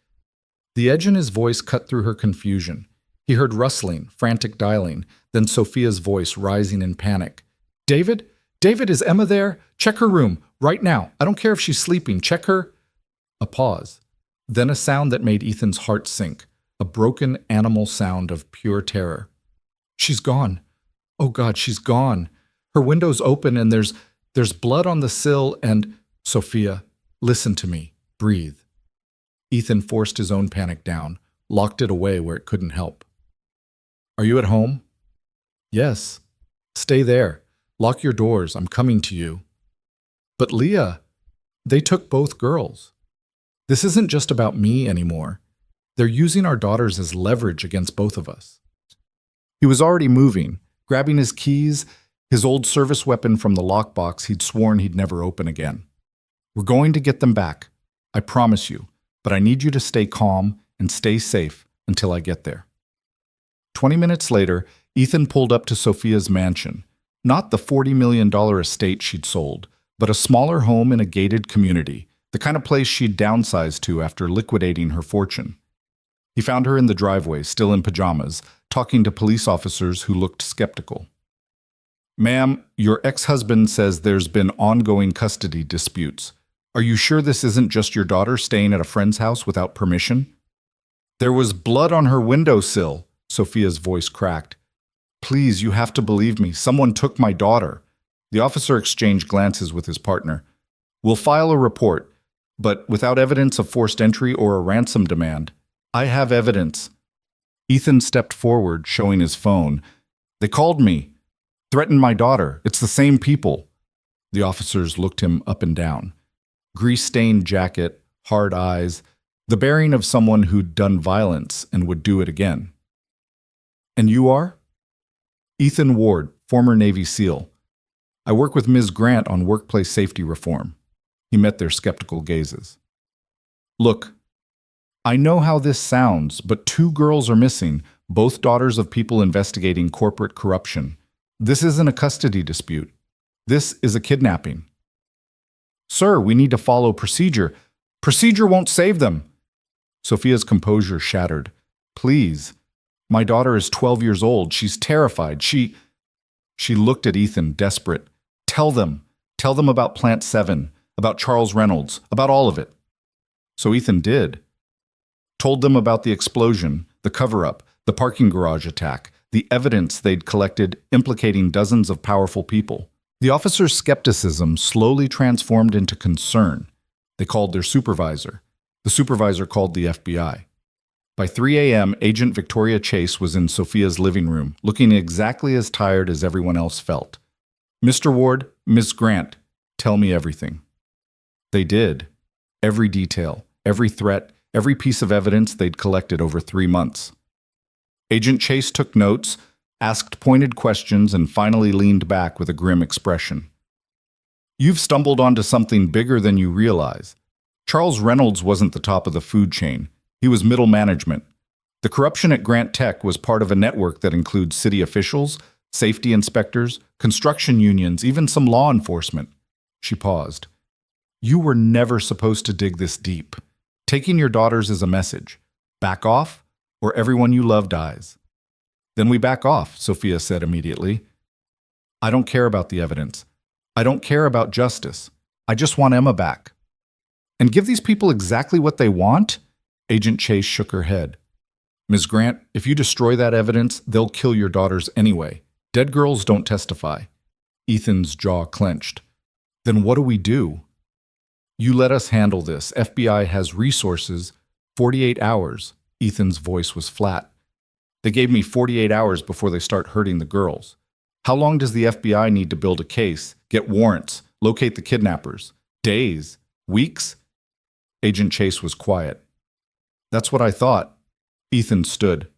S1: The edge in his voice cut through her confusion. He heard rustling, frantic dialing, then Sophia's voice rising in panic. "David? David, is Emma there? Check her room, right now. I don't care if she's sleeping. Check her—" A pause. Then a sound that made Ethan's heart sink, a broken animal sound of pure terror. "She's gone. Oh God, she's gone. Her window's open and there's blood on the sill and—" "Sophia, listen to me. Breathe." Ethan forced his own panic down, locked it away where it couldn't help. "Are you at home?" "Yes." "Stay there. Lock your doors. I'm coming to you." "But Leah, they took both girls. This isn't just about me anymore. They're using our daughters as leverage against both of us." He was already moving, grabbing his keys, his old service weapon from the lockbox he'd sworn he'd never open again. "We're going to get them back. I promise you. But I need you to stay calm and stay safe until I get there." 20 minutes later, Ethan pulled up to Sophia's mansion. Not the $40 million estate she'd sold, but a smaller home in a gated community, the kind of place she'd downsized to after liquidating her fortune. He found her in the driveway, still in pajamas, talking to police officers who looked skeptical. "Ma'am, your ex-husband says there's been ongoing custody disputes. Are you sure this isn't just your daughter staying at a friend's house without permission?" "There was blood on her windowsill," Sophia's voice cracked. "Please, you have to believe me. Someone took my daughter." The officer exchanged glances with his partner. "We'll file a report, but without evidence of forced entry or a ransom demand." "I have evidence." Ethan stepped forward, showing his phone. "They called me. Threatened my daughter. It's the same people." The officers looked him up and down. Grease-stained jacket, hard eyes, the bearing of someone who'd done violence and would do it again. "And you are?" "Ethan Ward, former Navy SEAL. I work with Ms. Grant on workplace safety reform." He met their skeptical gazes. "Look, I know how this sounds, but 2 girls are missing, both daughters of people investigating corporate corruption. This isn't a custody dispute. This is a kidnapping. Sir, we need to follow procedure. Procedure won't save them. Sophia's composure shattered. Please. My daughter is 12 years old. She's terrified. She looked at Ethan, desperate. Tell them. Tell them about Plant 7, about Charles Reynolds, about all of it. So Ethan did. Told them about the explosion, the cover-up, the parking garage attack, the evidence they'd collected implicating dozens of powerful people. The officers' skepticism slowly transformed into concern. They called their supervisor. The supervisor called the FBI. By 3 a.m., Agent Victoria Chase was in Sophia's living room, looking exactly as tired as everyone else felt. Mr. Ward, Miss Grant, tell me everything. They did. Every detail, every threat, every piece of evidence they'd collected over 3 months. Agent Chase took notes, asked pointed questions, and finally leaned back with a grim expression. You've stumbled onto something bigger than you realize. Charles Reynolds wasn't the top of the food chain. He was middle management. The corruption at Grant Tech was part of a network that includes city officials, safety inspectors, construction unions, even some law enforcement. She paused. You were never supposed to dig this deep. Taking your daughters is a message. Back off, or everyone you love dies. Then we back off, Sophia said immediately. I don't care about the evidence. I don't care about justice. I just want Emma back. And give these people exactly what they want? Agent Chase shook her head. Ms. Grant, if you destroy that evidence, they'll kill your daughters anyway. Dead girls don't testify. Ethan's jaw clenched. Then what do we do? You let us handle this. FBI has resources. 48 hours. Ethan's voice was flat. They gave me 48 hours before they start hurting the girls. How long does the FBI need to build a case, get warrants, locate the kidnappers? Days? Weeks? Agent Chase was quiet. That's what I thought. Ethan stood.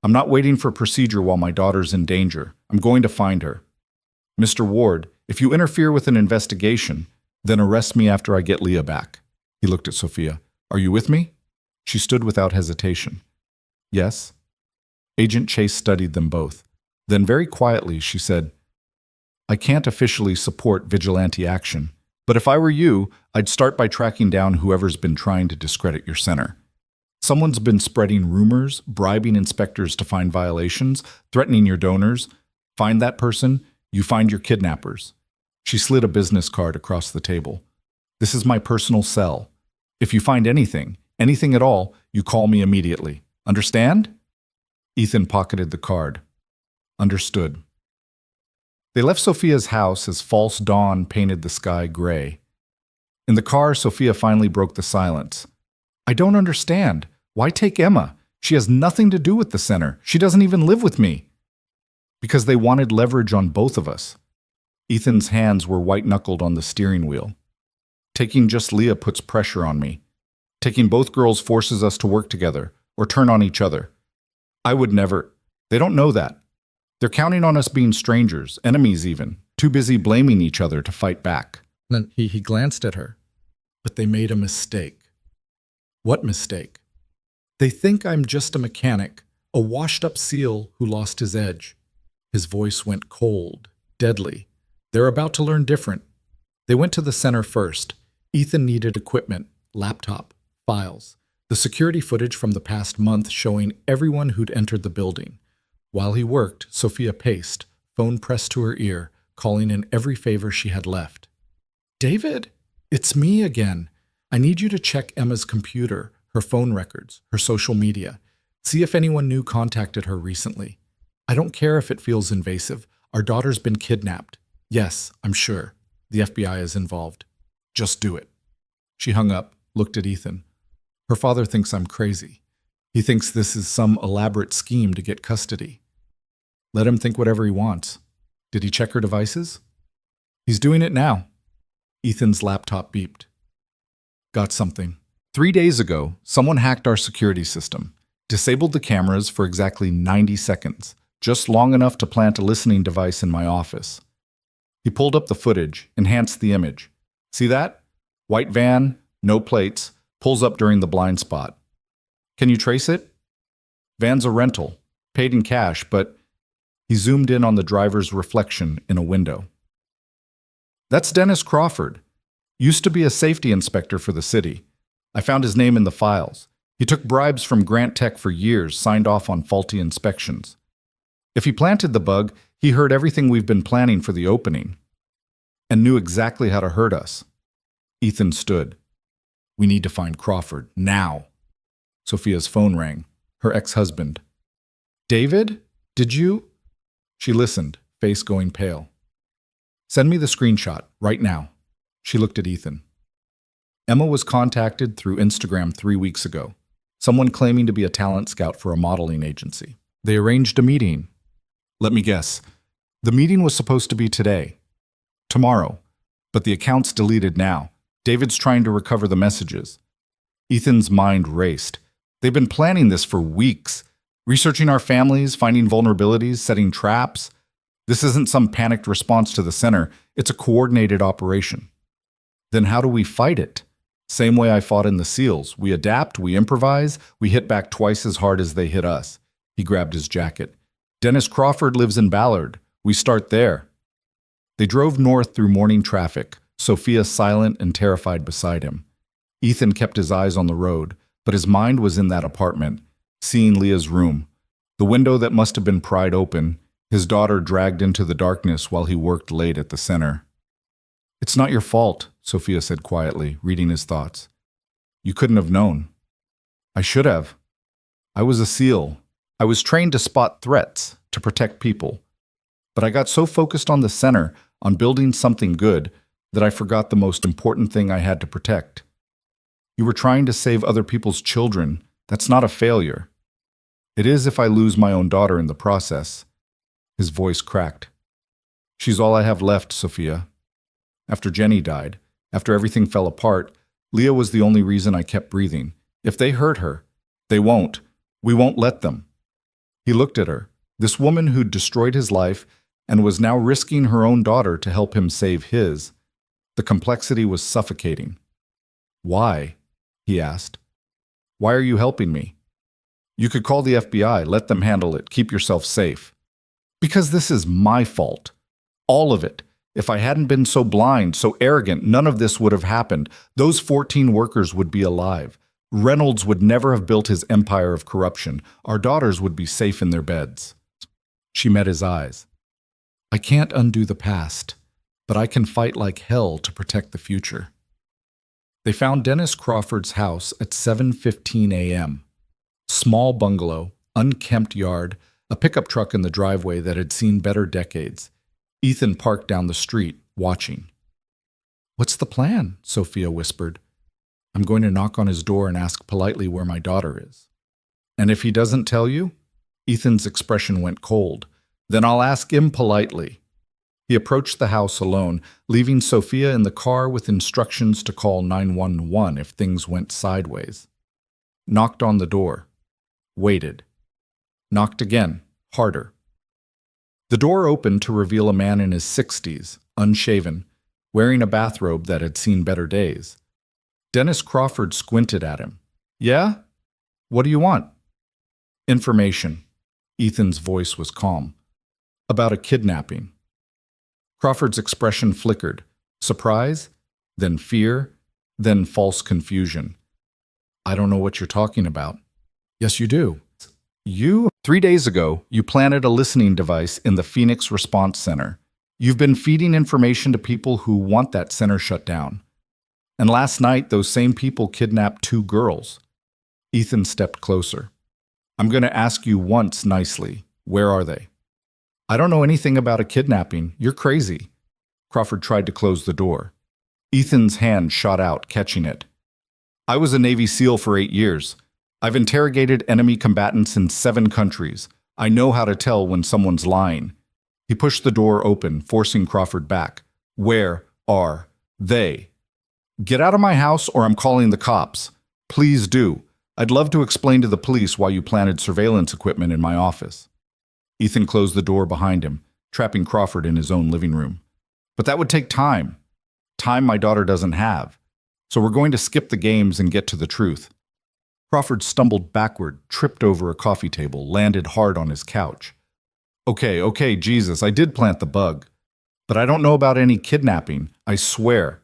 S1: I'm not waiting for procedure while my daughter's in danger. I'm going to find her. Mr. Ward, if you interfere with an investigation, then arrest me after I get Leah back. He looked at Sophia. Are you with me? She stood without hesitation. Yes. Agent Chase studied them both. Then very quietly she said, I can't officially support vigilante action, but if I were you, I'd start by tracking down whoever's been trying to discredit your center. Someone's been spreading rumors, bribing inspectors to find violations, threatening your donors. Find that person, you find your kidnappers. She slid a business card across the table. This is my personal cell. If you find anything at all, you call me immediately. Understand? Ethan pocketed the card. Understood. They left Sophia's house as false dawn painted the sky gray. In the car, Sophia finally broke the silence. I don't understand. Why take Emma? She has nothing to do with the center. She doesn't even live with me. Because they wanted leverage on both of us. Ethan's hands were white-knuckled on the steering wheel. Taking just Leah puts pressure on me. Taking both girls forces us to work together, or turn on each other. I would never. They don't know that. They're counting on us being strangers, enemies even, too busy blaming each other to fight back. Then he glanced at her. But they made a mistake. What mistake? They think I'm just a mechanic, a washed-up SEAL who lost his edge. His voice went cold, deadly. They're about to learn different. They went to the center first. Ethan needed equipment, laptop, files, the security footage from the past month showing everyone who'd entered the building. While he worked, Sophia paced, phone pressed to her ear, calling in every favor she had left. David, it's me again. I need you to check Emma's computer, her phone records, her social media. See if anyone new contacted her recently. I don't care if it feels invasive. Our daughter's been kidnapped. Yes, I'm sure. The FBI is involved. Just do it. She hung up, looked at Ethan. Her father thinks I'm crazy. He thinks this is some elaborate scheme to get custody. Let him think whatever he wants. Did he check her devices? He's doing it now. Ethan's laptop beeped. Got something. 3 days ago, someone hacked our security system, disabled the cameras for exactly 90 seconds, just long enough to plant a listening device in my office. He pulled up the footage, enhanced the image. See that? White van, no plates, pulls up during the blind spot. Can you trace it? Van's a rental, paid in cash, but he zoomed in on the driver's reflection in a window. That's Dennis Crawford. Used to be a safety inspector for the city. I found his name in the files. He took bribes from Grant Tech for years, signed off on faulty inspections. If he planted the bug, he heard everything we've been planning for the opening and knew exactly how to hurt us. Ethan stood. We need to find Crawford, now. Sophia's phone rang. Her ex-husband. David? Did you? She listened, face going pale. Send me the screenshot, right now. She looked at Ethan. Emma was contacted through Instagram 3 weeks ago. Someone claiming to be a talent scout for a modeling agency. They arranged a meeting. Let me guess. The meeting was supposed to be today. Tomorrow. But the account's deleted now. David's trying to recover the messages. Ethan's mind raced. They've been planning this for weeks. Researching our families, finding vulnerabilities, setting traps. This isn't some panicked response to the center. It's a coordinated operation. Then how do we fight it? Same way I fought in the SEALs. We adapt, we improvise, we hit back twice as hard as they hit us. He grabbed his jacket. Dennis Crawford lives in Ballard. We start there. They drove north through morning traffic, Sophia silent and terrified beside him. Ethan kept his eyes on the road, but his mind was in that apartment, seeing Leah's room, the window that must have been pried open, his daughter dragged into the darkness while he worked late at the center. It's not your fault, Sophia said quietly, reading his thoughts. You couldn't have known. I should have. I was a SEAL. I was trained to spot threats, to protect people. But I got so focused on the center, on building something good, that I forgot the most important thing I had to protect. You were trying to save other people's children. That's not a failure. It is if I lose my own daughter in the process. His voice cracked. She's all I have left, Sophia. After Jenny died, after everything fell apart, Leah was the only reason I kept breathing. If they hurt her, they won't. We won't let them. He looked at her, this woman who'd destroyed his life and was now risking her own daughter to help him save his. The complexity was suffocating. Why? He asked. Why are you helping me? You could call the FBI, let them handle it, keep yourself safe. Because this is my fault. All of it. If I hadn't been so blind, so arrogant, none of this would have happened. Those 14 workers would be alive. Reynolds would never have built his empire of corruption. Our daughters would be safe in their beds. She met his eyes. I can't undo the past, but I can fight like hell to protect the future. They found Dennis Crawford's house at 7:15 a.m. Small bungalow, unkempt yard, a pickup truck in the driveway that had seen better decades. Ethan parked down the street, watching. What's the plan? Sophia whispered. I'm going to knock on his door and ask politely where my daughter is. And if he doesn't tell you? Ethan's expression went cold. Then I'll ask him politely. He approached the house alone, leaving Sophia in the car with instructions to call 911 if things went sideways. Knocked on the door. Waited. Knocked again, harder. The door opened to reveal a man in his 60s, unshaven, wearing a bathrobe that had seen better days. Dennis Crawford squinted at him. Yeah? What do you want? Information. Ethan's voice was calm. About a kidnapping. Crawford's expression flickered. Surprise, then fear, then false confusion. I don't know what you're talking about. Yes, you do. 3 days ago, you planted a listening device in the Phoenix Response Center. You've been feeding information to people who want that center shut down. And last night, those same people kidnapped 2 girls. Ethan stepped closer. I'm going to ask you once nicely. Where are they? I don't know anything about a kidnapping. You're crazy. Crawford tried to close the door. Ethan's hand shot out, catching it. I was a Navy SEAL for 8 years. I've interrogated enemy combatants in 7 countries. I know how to tell when someone's lying. He pushed the door open, forcing Crawford back. Where are they? Get out of my house or I'm calling the cops. Please do. I'd love to explain to the police why you planted surveillance equipment in my office. Ethan closed the door behind him, trapping Crawford in his own living room. But that would take time. Time my daughter doesn't have. So we're going to skip the games and get to the truth. Crawford stumbled backward, tripped over a coffee table, landed hard on his couch. Okay, Jesus, I did plant the bug. But I don't know about any kidnapping, I swear.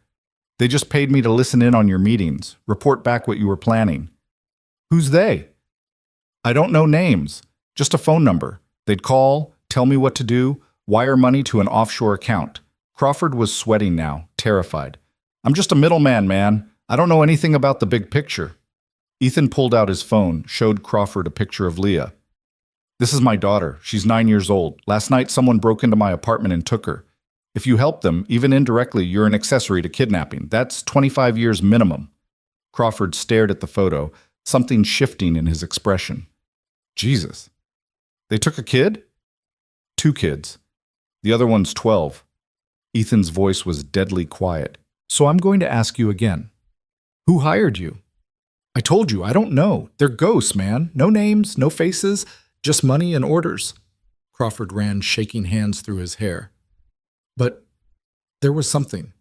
S1: They just paid me to listen in on your meetings, report back what you were planning. Who's they? I don't know names, just a phone number. They'd call, tell me what to do, wire money to an offshore account. Crawford was sweating now, terrified. I'm just a middleman, man. I don't know anything about the big picture. Ethan pulled out his phone, showed Crawford a picture of Leah. This is my daughter. She's 9 years old. Last night someone broke into my apartment and took her. If you help them, even indirectly, you're an accessory to kidnapping. That's 25 years minimum. Crawford stared at the photo, something shifting in his expression. Jesus. They took a kid? 2 kids. The other one's 12. Ethan's voice was deadly quiet. So I'm going to ask you again. Who hired you? I told you, I don't know. They're ghosts, man. No names, no faces, just money and orders. Crawford ran shaking hands through his hair. But there was something.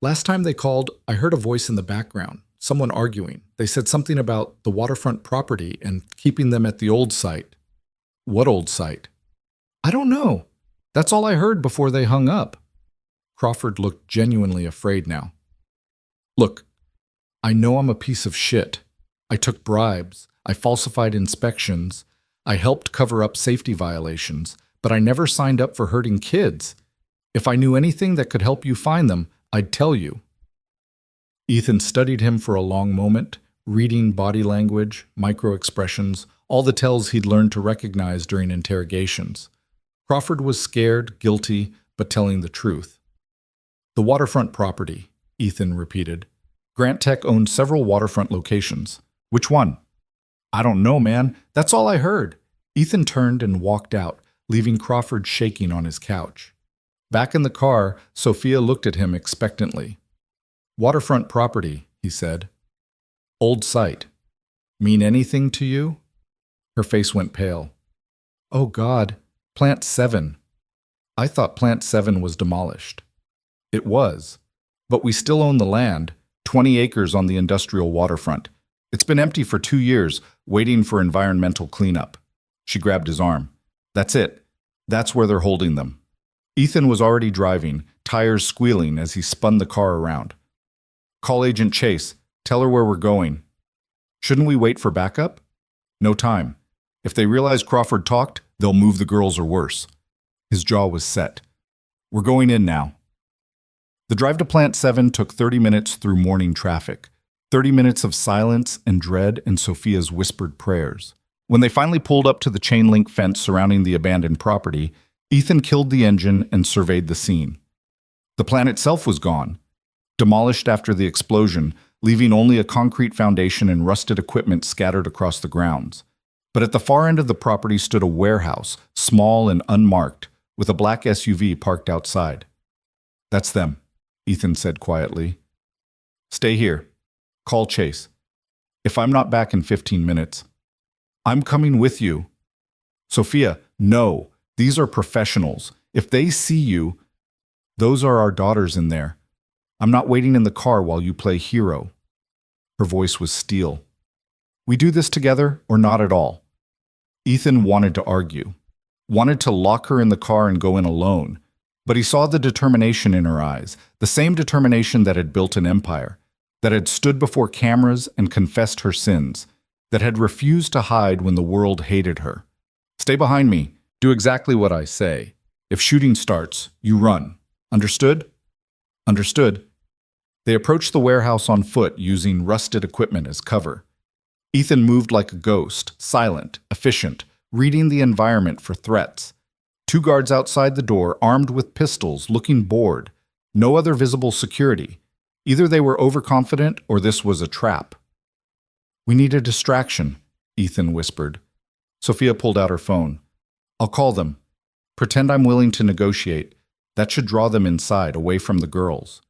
S1: Last time they called, I heard a voice in the background, someone arguing. They said something about the waterfront property and keeping them at the old site. What old site? I don't know. That's all I heard before they hung up. Crawford looked genuinely afraid now. Look, I know I'm a piece of shit. I took bribes. I falsified inspections. I helped cover up safety violations, but I never signed up for hurting kids. If I knew anything that could help you find them, I'd tell you. Ethan studied him for a long moment, reading body language, micro-expressions, all the tells he'd learned to recognize during interrogations. Crawford was scared, guilty, but telling the truth. The waterfront property, Ethan repeated. Grant Tech owned several waterfront locations. Which one? I don't know, man. That's all I heard. Ethan turned and walked out, leaving Crawford shaking on his couch. Back in the car, Sophia looked at him expectantly. Waterfront property, he said. Old site. Mean anything to you? Her face went pale. Oh God, Plant 7. I thought Plant 7 was demolished. It was. But we still own the land, 20 acres on the industrial waterfront. It's been empty for 2 years, waiting for environmental cleanup. She grabbed his arm. That's it. That's where they're holding them. Ethan was already driving, tires squealing as he spun the car around. Call Agent Chase. Tell her where we're going. Shouldn't we wait for backup? No time. If they realize Crawford talked, they'll move the girls or worse. His jaw was set. We're going in now. The drive to Plant 7 took 30 minutes through morning traffic. 30 minutes of silence and dread and Sophia's whispered prayers. When they finally pulled up to the chain-link fence surrounding the abandoned property, Ethan killed the engine and surveyed the scene. The plant itself was gone, demolished after the explosion, leaving only a concrete foundation and rusted equipment scattered across the grounds. But at the far end of the property stood a warehouse, small and unmarked, with a black SUV parked outside. That's them, Ethan said quietly. Stay here. Call Chase. If I'm not back in 15 minutes, I'm coming with you. Sophia, no. These are professionals. If they see you, those are our daughters in there. I'm not waiting in the car while you play hero. Her voice was steel. We do this together or not at all. Ethan wanted to argue, wanted to lock her in the car and go in alone, but he saw the determination in her eyes, the same determination that had built an empire, that had stood before cameras and confessed her sins, that had refused to hide when the world hated her. Stay behind me. Do exactly what I say. If shooting starts, you run. Understood? Understood. They approached the warehouse on foot using rusted equipment as cover. Ethan moved like a ghost, silent, efficient, reading the environment for threats. 2 guards outside the door, armed with pistols, looking bored. No other visible security. Either they were overconfident or this was a trap. We need a distraction, Ethan whispered. Sophia pulled out her phone. I'll call them. Pretend I'm willing to negotiate. That should draw them inside, away from the girls.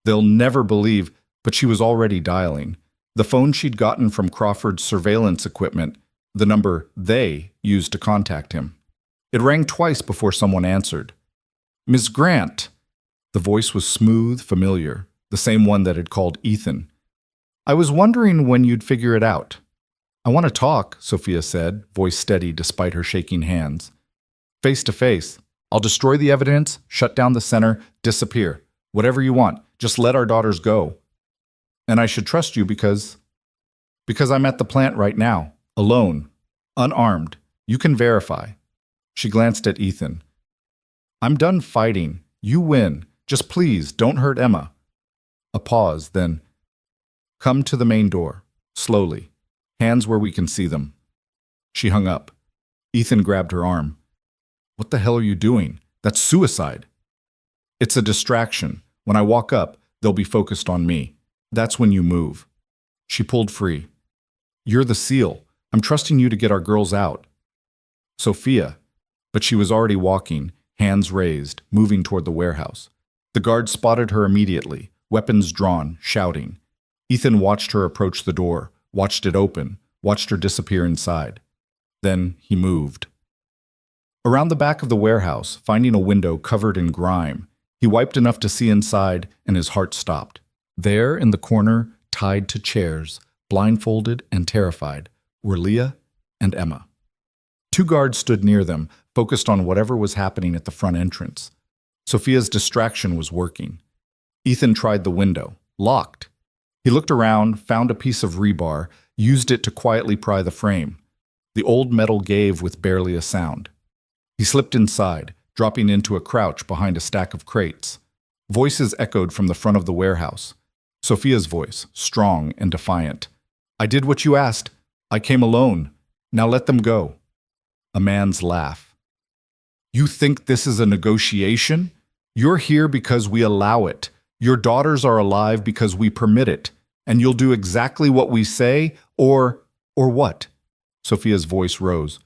S1: They'll never believe, but she was already dialing. The phone she'd gotten from Crawford's surveillance equipment, the number they used to contact him. It rang twice before someone answered. Miss Grant. The voice was smooth, familiar, the same one that had called Ethan. I was wondering when you'd figure it out. I want to talk, Sophia said, voice steady despite her shaking hands. Face to face. I'll destroy the evidence, shut down the center, disappear. Whatever you want. Just let our daughters go. And I should trust you because I'm at the plant right now, alone, unarmed. You can verify. She glanced at Ethan. I'm done fighting. You win. Just please, don't hurt Emma. A pause, then, come to the main door, slowly, hands where we can see them. She hung up. Ethan grabbed her arm. What the hell are you doing? That's suicide. It's a distraction. When I walk up, they'll be focused on me. That's when you move. She pulled free. You're the SEAL. I'm trusting you to get our girls out. Sophia. But she was already walking, hands raised, moving toward the warehouse. The guards spotted her immediately, weapons drawn, shouting. Ethan watched her approach the door, watched it open, watched her disappear inside. Then he moved. Around the back of the warehouse, finding a window covered in grime, he wiped enough to see inside, and his heart stopped. There, in the corner, tied to chairs, blindfolded and terrified, were Leah and Emma. Two guards stood near them, focused on whatever was happening at the front entrance. Sophia's distraction was working. Ethan tried the window, locked. He looked around, found a piece of rebar, used it to quietly pry the frame. The old metal gave with barely a sound. He slipped inside, dropping into a crouch behind a stack of crates. Voices echoed from the front of the warehouse. Sophia's voice, strong and defiant. I did what you asked. I came alone. Now let them go. A man's laugh. You think this is a negotiation? You're here because we allow it. Your daughters are alive because we permit it. And you'll do exactly what we say, or what? Sophia's voice rose.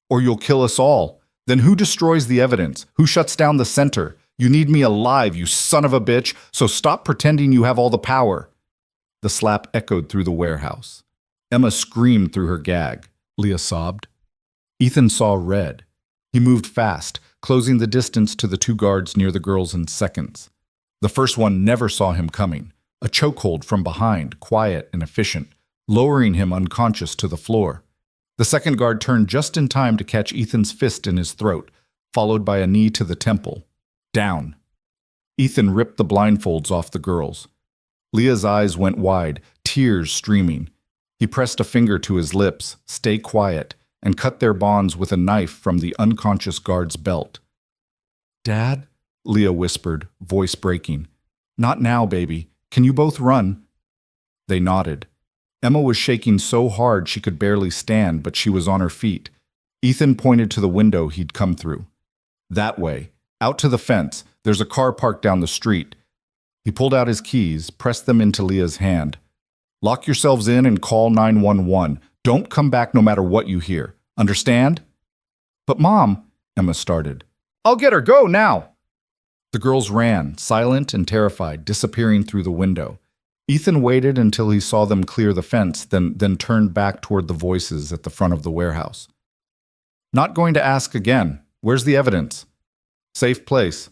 S1: Or you'll kill us all. Then who destroys the evidence? Who shuts down the center? You need me alive, you son of a bitch, so stop pretending you have all the power. The slap echoed through the warehouse. Emma screamed through her gag. Leah sobbed. Ethan saw red. He moved fast, closing the distance to the two guards near the girls in seconds. The first one never saw him coming. A chokehold from behind, quiet and efficient, lowering him unconscious to the floor. The second guard turned just in time to catch Ethan's fist in his throat, followed by a knee to the temple. Down. Ethan ripped the blindfolds off the girls. Leah's eyes went wide, tears streaming. He pressed a finger to his lips, stay quiet, and cut their bonds with a knife from the unconscious guard's belt. Dad? Leah whispered, voice breaking. Not now, baby. Can you both run? They nodded. Emma was shaking so hard she could barely stand, but she was on her feet. Ethan pointed to the window he'd come through. That way. Out to the fence. There's a car parked down the street. He pulled out his keys, pressed them into Leah's hand. Lock yourselves in and call 911. Don't come back no matter what you hear. Understand? But Mom, Emma started. I'll get her. Go now. The girls ran, silent and terrified, disappearing through the window. Ethan waited until he saw them clear the fence, then turned back toward the voices at the front of the warehouse. Not going to ask again. Where's the evidence? Safe place.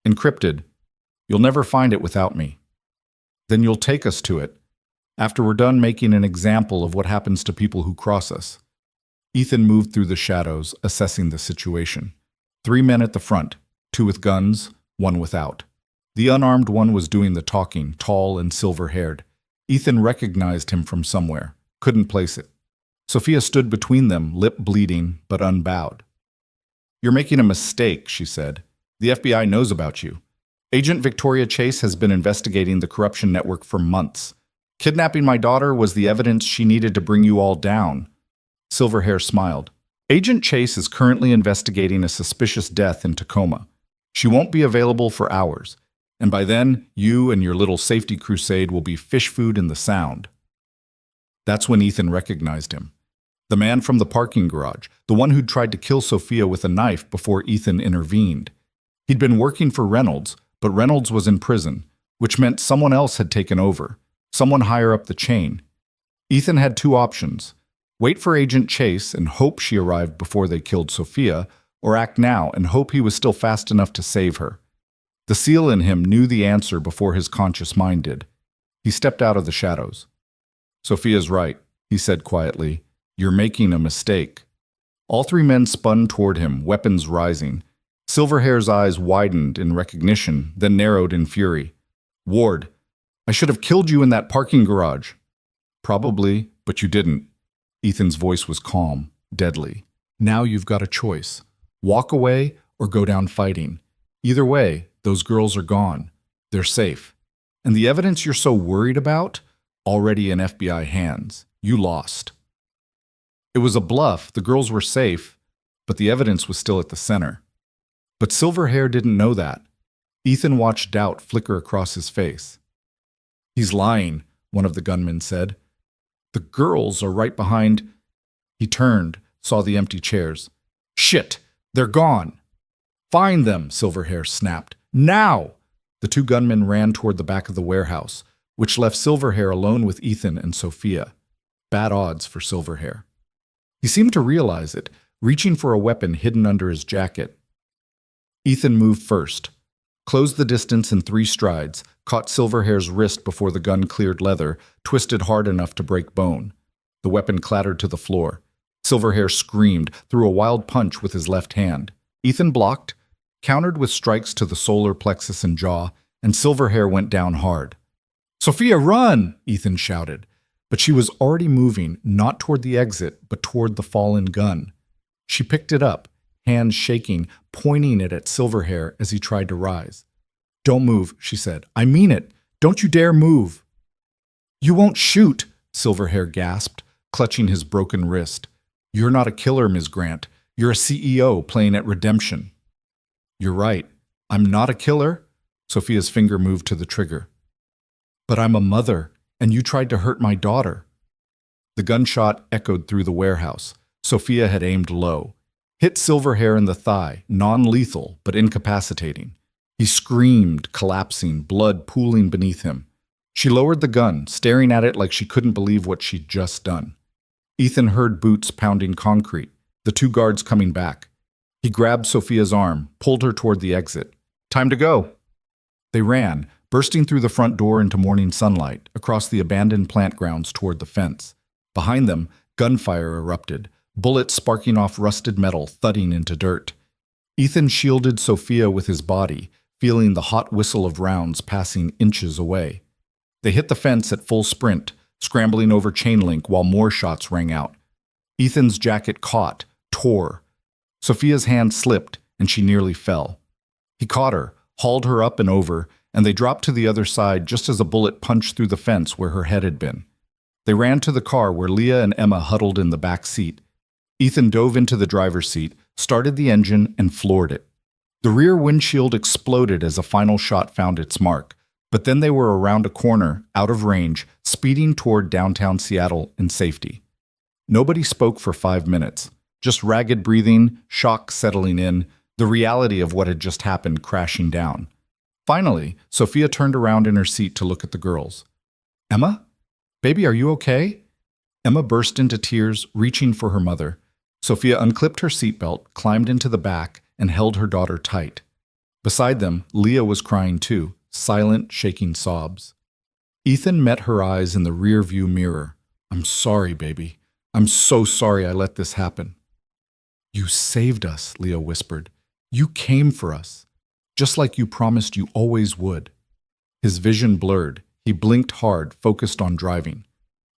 S1: Encrypted. You'll never find it without me. Then you'll take us to it. After we're done making an example of what happens to people who cross us. Ethan moved through the shadows, assessing the situation. 3 men at the front, 2 with guns, 1 without. The unarmed one was doing the talking, tall and silver-haired. Ethan recognized him from somewhere, couldn't place it. Sophia stood between them, lip bleeding, but unbowed. You're making a mistake, she said. The FBI knows about you. Agent Victoria Chase has been investigating the corruption network for months. Kidnapping my daughter was the evidence she needed to bring you all down. Silverhair smiled. Agent Chase is currently investigating a suspicious death in Tacoma. She won't be available for hours, and by then, you and your little safety crusade will be fish food in the Sound. That's when Ethan recognized him. The man from the parking garage, the one who'd tried to kill Sophia with a knife before Ethan intervened. He'd been working for Reynolds, but Reynolds was in prison, which meant someone else had taken over, someone higher up the chain. Ethan had 2 options. Wait for Agent Chase and hope she arrived before they killed Sophia, or act now and hope he was still fast enough to save her. The SEAL in him knew the answer before his conscious mind did. He stepped out of the shadows. Sophia's right, he said quietly. You're making a mistake." All three men spun toward him, weapons rising. Silverhair's eyes widened in recognition, then narrowed in fury. "Ward, I should have killed you in that parking garage." "Probably, but you didn't." Ethan's voice was calm, deadly. "Now you've got a choice. Walk away or go down fighting. Either way, those girls are gone. They're safe. And the evidence you're so worried about, already in FBI hands. You lost." It was a bluff, the girls were safe, but the evidence was still at the center. But Silverhair didn't know that. Ethan watched doubt flicker across his face. "He's lying," one of the gunmen said. "The girls are right behind." He turned, saw the empty chairs. "Shit! They're gone!" "Find them!" Silverhair snapped. "Now!" The two gunmen ran toward the back of the warehouse, which left Silverhair alone with Ethan and Sophia. Bad odds for Silverhair. He seemed to realize it, reaching for a weapon hidden under his jacket. Ethan moved first, closed the distance in 3 strides, caught Silverhair's wrist before the gun cleared leather, twisted hard enough to break bone. The weapon clattered to the floor. Silverhair screamed, threw a wild punch with his left hand. Ethan blocked, countered with strikes to the solar plexus and jaw, and Silverhair went down hard. "Sophia, run!" Ethan shouted. But she was already moving, not toward the exit, but toward the fallen gun. She picked it up, hands shaking, pointing it at Silverhair as he tried to rise. "Don't move," she said. "I mean it. Don't you dare move." "You won't shoot," Silverhair gasped, clutching his broken wrist. "You're not a killer, Ms. Grant. You're a CEO playing at redemption." "You're right. I'm not a killer." Sophia's finger moved to the trigger. "But I'm a mother, and you tried to hurt my daughter." The gunshot echoed through the warehouse. Sophia had aimed low. Hit Silverhair in the thigh, non-lethal, but incapacitating. He screamed, collapsing, blood pooling beneath him. She lowered the gun, staring at it like she couldn't believe what she'd just done. Ethan heard boots pounding concrete, the 2 guards coming back. He grabbed Sophia's arm, pulled her toward the exit. "Time to go." They ran, bursting through the front door into morning sunlight, across the abandoned plant grounds toward the fence. Behind them, gunfire erupted, bullets sparking off rusted metal, thudding into dirt. Ethan shielded Sophia with his body, feeling the hot whistle of rounds passing inches away. They hit the fence at full sprint, scrambling over chain link while more shots rang out. Ethan's jacket caught, tore. Sophia's hand slipped, and she nearly fell. He caught her, hauled her up and over, and they dropped to the other side just as a bullet punched through the fence where her head had been. They ran to the car where Leah and Emma huddled in the back seat. Ethan dove into the driver's seat, started the engine, and floored it. The rear windshield exploded as a final shot found its mark, but then they were around a corner, out of range, speeding toward downtown Seattle in safety. Nobody spoke for 5 minutes, just ragged breathing, shock settling in, the reality of what had just happened crashing down. Finally, Sophia turned around in her seat to look at the girls. "Emma? Baby, are you okay?" Emma burst into tears, reaching for her mother. Sophia unclipped her seatbelt, climbed into the back, and held her daughter tight. Beside them, Leah was crying too, silent, shaking sobs. Ethan met her eyes in the rear-view mirror. "I'm sorry, baby. I'm so sorry I let this happen." "You saved us," Leah whispered. "You came for us, just like you promised you always would." His vision blurred. He blinked hard, focused on driving.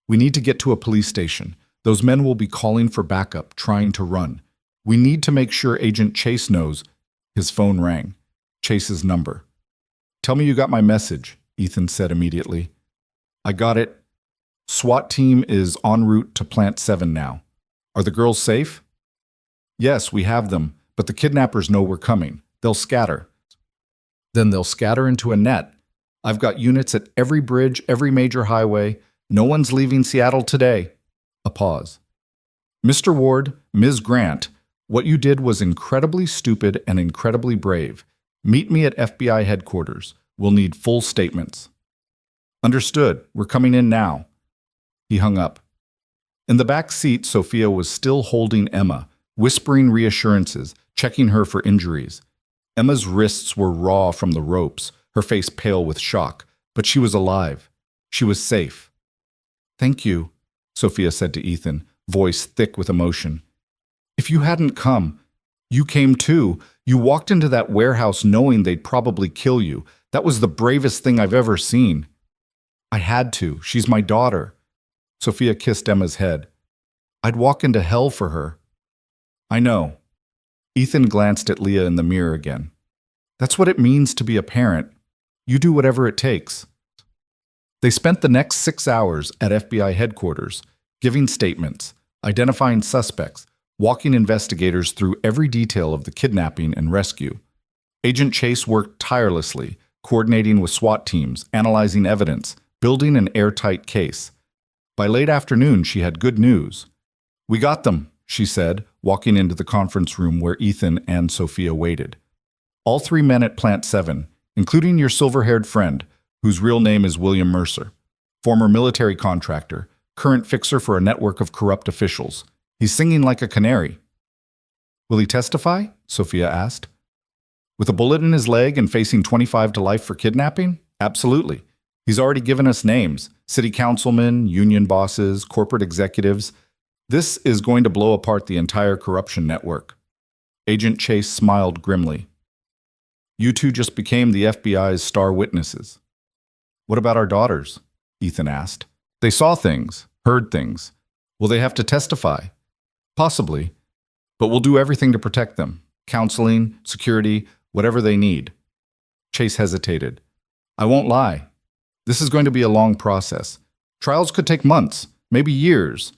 S1: "We need to get to a police station. Those men will be calling for backup, trying to run. We need to make sure Agent Chase knows." His phone rang. Chase's number. "Tell me you got my message," Ethan said immediately. "I got it. SWAT team is en route to Plant 7 now. Are the girls safe?" "Yes, we have them, but the kidnappers know we're coming. They'll scatter." "Then they'll scatter into a net. I've got units at every bridge, every major highway. No one's leaving Seattle today." A pause. "Mr. Ward, Ms. Grant, what you did was incredibly stupid and incredibly brave. Meet me at FBI headquarters. We'll need full statements." "Understood. We're coming in now." He hung up. In the back seat, Sophia was still holding Emma, whispering reassurances, checking her for injuries. Emma's wrists were raw from the ropes, her face pale with shock, but she was alive. She was safe. "Thank you," Sophia said to Ethan, voice thick with emotion. If you hadn't come, you came too. You walked into that warehouse knowing they'd probably kill you. That was the bravest thing I've ever seen. I had to. She's my daughter. Sophia kissed Emma's head. I'd walk into hell for her. I know. Ethan glanced at Leah in the mirror again. That's what it means to be a parent. You do whatever it takes. They spent the next 6 hours at FBI headquarters, giving statements, identifying suspects, walking investigators through every detail of the kidnapping and rescue. Agent Chase worked tirelessly, coordinating with SWAT teams, analyzing evidence, building an airtight case. By late afternoon, she had good news. We got them, she said, walking into the conference room where Ethan and Sophia waited. All 3 men at Plant 7, including your silver-haired friend, whose real name is William Mercer, former military contractor, current fixer for a network of corrupt officials. He's singing like a canary. Will he testify? Sophia asked. With a bullet in his leg and facing 25 to life for kidnapping? Absolutely. He's already given us names, city councilmen, union bosses, corporate executives. This is going to blow apart the entire corruption network. Agent Chase smiled grimly. You two just became the FBI's star witnesses. What about our daughters? Ethan asked. They saw things, heard things. Will they have to testify? Possibly, but we'll do everything to protect them. Counseling, security, whatever they need. Chase hesitated. I won't lie. This is going to be a long process. Trials could take months, maybe years.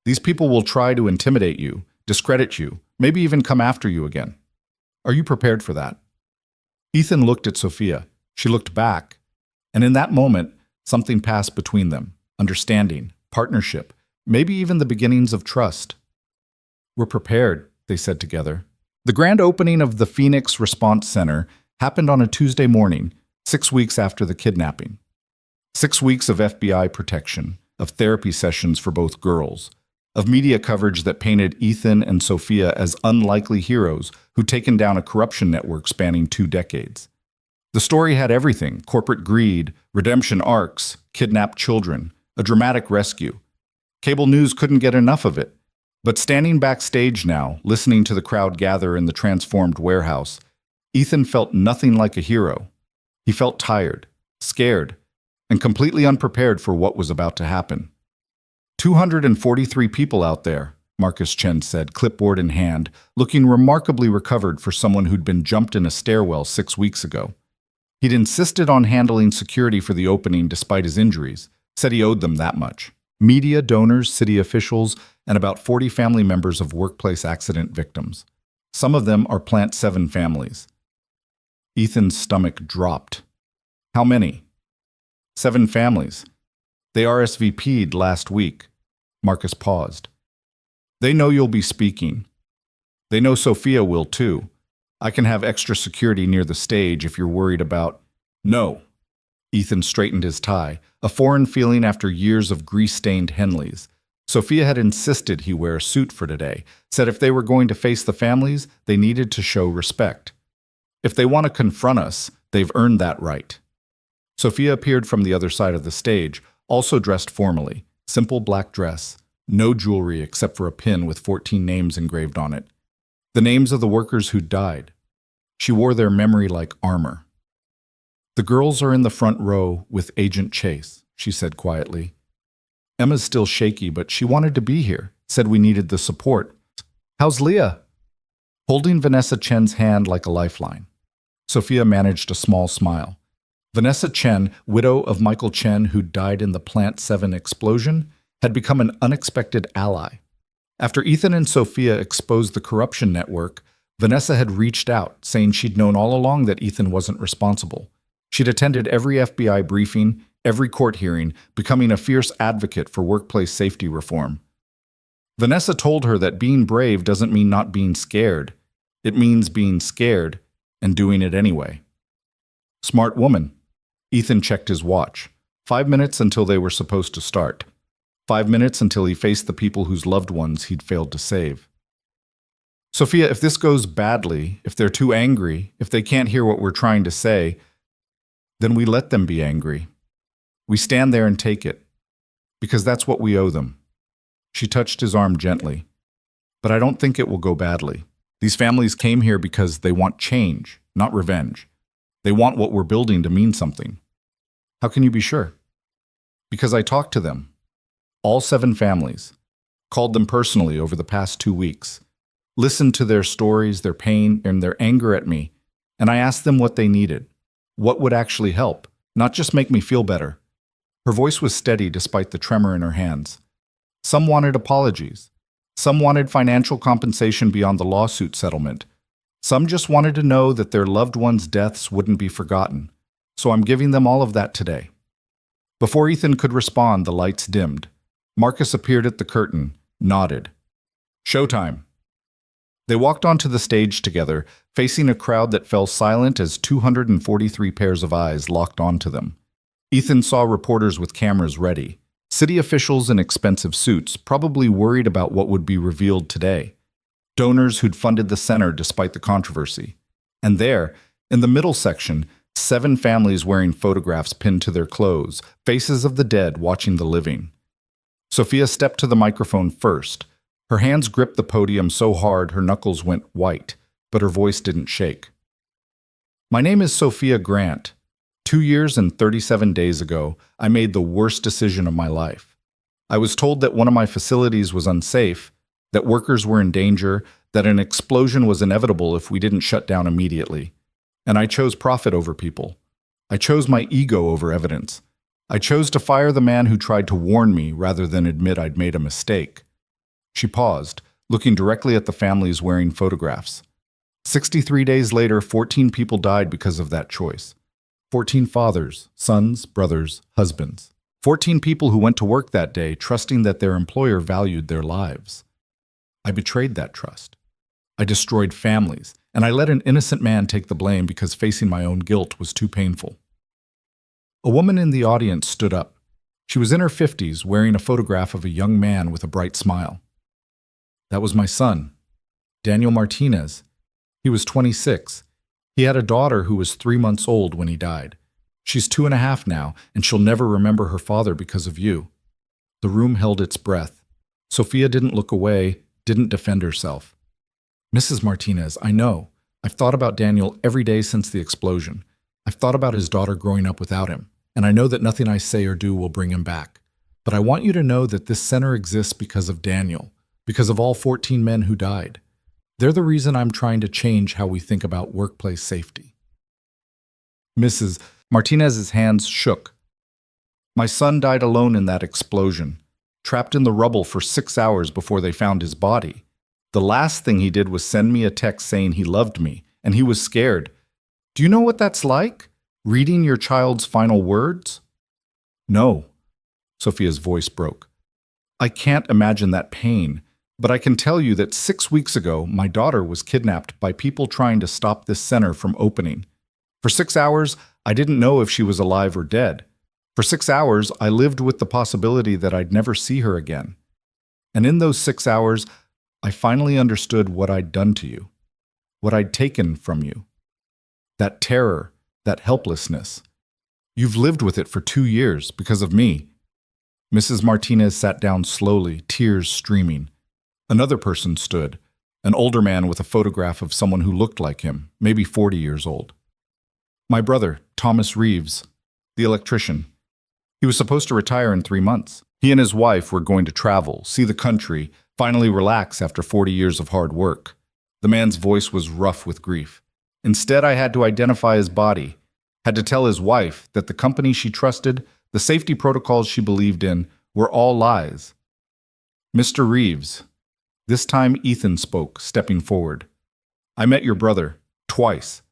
S1: These people will try to intimidate you, discredit you, maybe even come after you again. Are you prepared for that? Ethan looked at Sophia. She looked back. And in that moment, something passed between them. Understanding, partnership, maybe even the beginnings of trust. We're prepared, they said together. The grand opening of the Phoenix Response Center happened on a Tuesday morning, 6 weeks after the kidnapping. 6 weeks of FBI protection, of therapy sessions for both girls, of media coverage that painted Ethan and Sophia as unlikely heroes who'd taken down a corruption network spanning 2 decades. The story had everything: corporate greed, redemption arcs, kidnapped children, a dramatic rescue. Cable news couldn't get enough of it. But standing backstage now, listening to the crowd gather in the transformed warehouse, Ethan felt nothing like a hero. He felt tired, scared, and completely unprepared for what was about to happen. 243 people out there, Marcus Chen said, clipboard in hand, looking remarkably recovered for someone who'd been jumped in a stairwell 6 weeks ago. He'd insisted on handling security for the opening despite his injuries, said he owed them that much. Media, donors, city officials, and about 40 family members of workplace accident victims. Some of them are Plant 7 families. Ethan's stomach dropped. How many? 7 families. They RSVP'd last week. Marcus paused. They know you'll be speaking. They know Sophia will too. I can have extra security near the stage if you're worried about... No. Ethan straightened his tie, a foreign feeling after years of grease-stained Henleys. Sophia had insisted he wear a suit for today, said if they were going to face the families, they needed to show respect. If they want to confront us, they've earned that right. Sophia appeared from the other side of the stage, also dressed formally, simple black dress, no jewelry except for a pin with 14 names engraved on it. The names of the workers who died. She wore their memory like armor. The girls are in the front row with Agent Chase, she said quietly. Emma's still shaky, but she wanted to be here, said we needed the support. How's Leah? Holding Vanessa Chen's hand like a lifeline. Sophia managed a small smile. Vanessa Chen, widow of Michael Chen who died in the Plant 7 explosion, had become an unexpected ally. After Ethan and Sophia exposed the corruption network, Vanessa had reached out, saying she'd known all along that Ethan wasn't responsible. She'd attended every FBI briefing, every court hearing, becoming a fierce advocate for workplace safety reform. Vanessa told her that being brave doesn't mean not being scared. It means being scared and doing it anyway. Smart woman. Ethan checked his watch. 5 minutes until they were supposed to start. 5 minutes until he faced the people whose loved ones he'd failed to save. Sophia, if this goes badly, if they're too angry, if they can't hear what we're trying to say, then we let them be angry. We stand there and take it, because that's what we owe them. She touched his arm gently. But I don't think it will go badly. These families came here because they want change, not revenge. They want what we're building to mean something. How can you be sure? Because I talked to them. All 7 families. Called them personally over the past 2 weeks. Listened to their stories, their pain, and their anger at me. And I asked them what they needed. What would actually help, not just make me feel better. Her voice was steady despite the tremor in her hands. Some wanted apologies. Some wanted financial compensation beyond the lawsuit settlement. Some just wanted to know that their loved ones' deaths wouldn't be forgotten. So I'm giving them all of that today. Before Ethan could respond, the lights dimmed. Marcus appeared at the curtain, nodded. Showtime. They walked onto the stage together, facing a crowd that fell silent as 243 pairs of eyes locked onto them. Ethan saw reporters with cameras ready. City officials in expensive suits, probably worried about what would be revealed today. Donors who'd funded the center despite the controversy. And there, in the middle section, 7 families wearing photographs pinned to their clothes, faces of the dead watching the living. Sophia stepped to the microphone first. Her hands gripped the podium so hard her knuckles went white, but her voice didn't shake. My name is Sophia Grant. 2 years and 37 days ago, I made the worst decision of my life. I was told that one of my facilities was unsafe, that workers were in danger, that an explosion was inevitable if we didn't shut down immediately. And I chose profit over people. I chose my ego over evidence. I chose to fire the man who tried to warn me rather than admit I'd made a mistake. She paused, looking directly at the families wearing photographs. 63 days later, 14 people died because of that choice. 14 fathers, sons, brothers, husbands. 14 people who went to work that day trusting that their employer valued their lives. I betrayed that trust. I destroyed families, and I let an innocent man take the blame because facing my own guilt was too painful. A woman in the audience stood up. She was in her 50s, wearing a photograph of a young man with a bright smile. That was my son, Daniel Martinez. He was 26. He had a daughter who was 3 months old when he died. She's 2.5 now, and she'll never remember her father because of you. The room held its breath. Sophia didn't look away, didn't defend herself. Mrs. Martinez, I know. I've thought about Daniel every day since the explosion. I've thought about his daughter growing up without him, and I know that nothing I say or do will bring him back. But I want you to know that this center exists because of Daniel, because of all 14 men who died. They're the reason I'm trying to change how we think about workplace safety. Mrs. Martinez's hands shook. My son died alone in that explosion, trapped in the rubble for 6 hours before they found his body. The last thing he did was send me a text saying he loved me, and he was scared. Do you know what that's like? Reading your child's final words? No. Sophia's voice broke. I can't imagine that pain. But I can tell you that 6 weeks ago, my daughter was kidnapped by people trying to stop this center from opening. For 6 hours, I didn't know if she was alive or dead. For 6 hours, I lived with the possibility that I'd never see her again. And in those 6 hours, I finally understood what I'd done to you, what I'd taken from you. That terror, that helplessness. You've lived with it for 2 years because of me. Mrs. Martinez sat down slowly, tears streaming. Another person stood, an older man with a photograph of someone who looked like him, maybe 40 years old. My brother, Thomas Reeves, the electrician. He was supposed to retire in 3 months. He and his wife were going to travel, see the country, finally relax after 40 years of hard work. The man's voice was rough with grief. Instead, I had to identify his body, had to tell his wife that the company she trusted, the safety protocols she believed in, were all lies. Mr. Reeves. This time Ethan spoke, stepping forward. I met your brother, twice.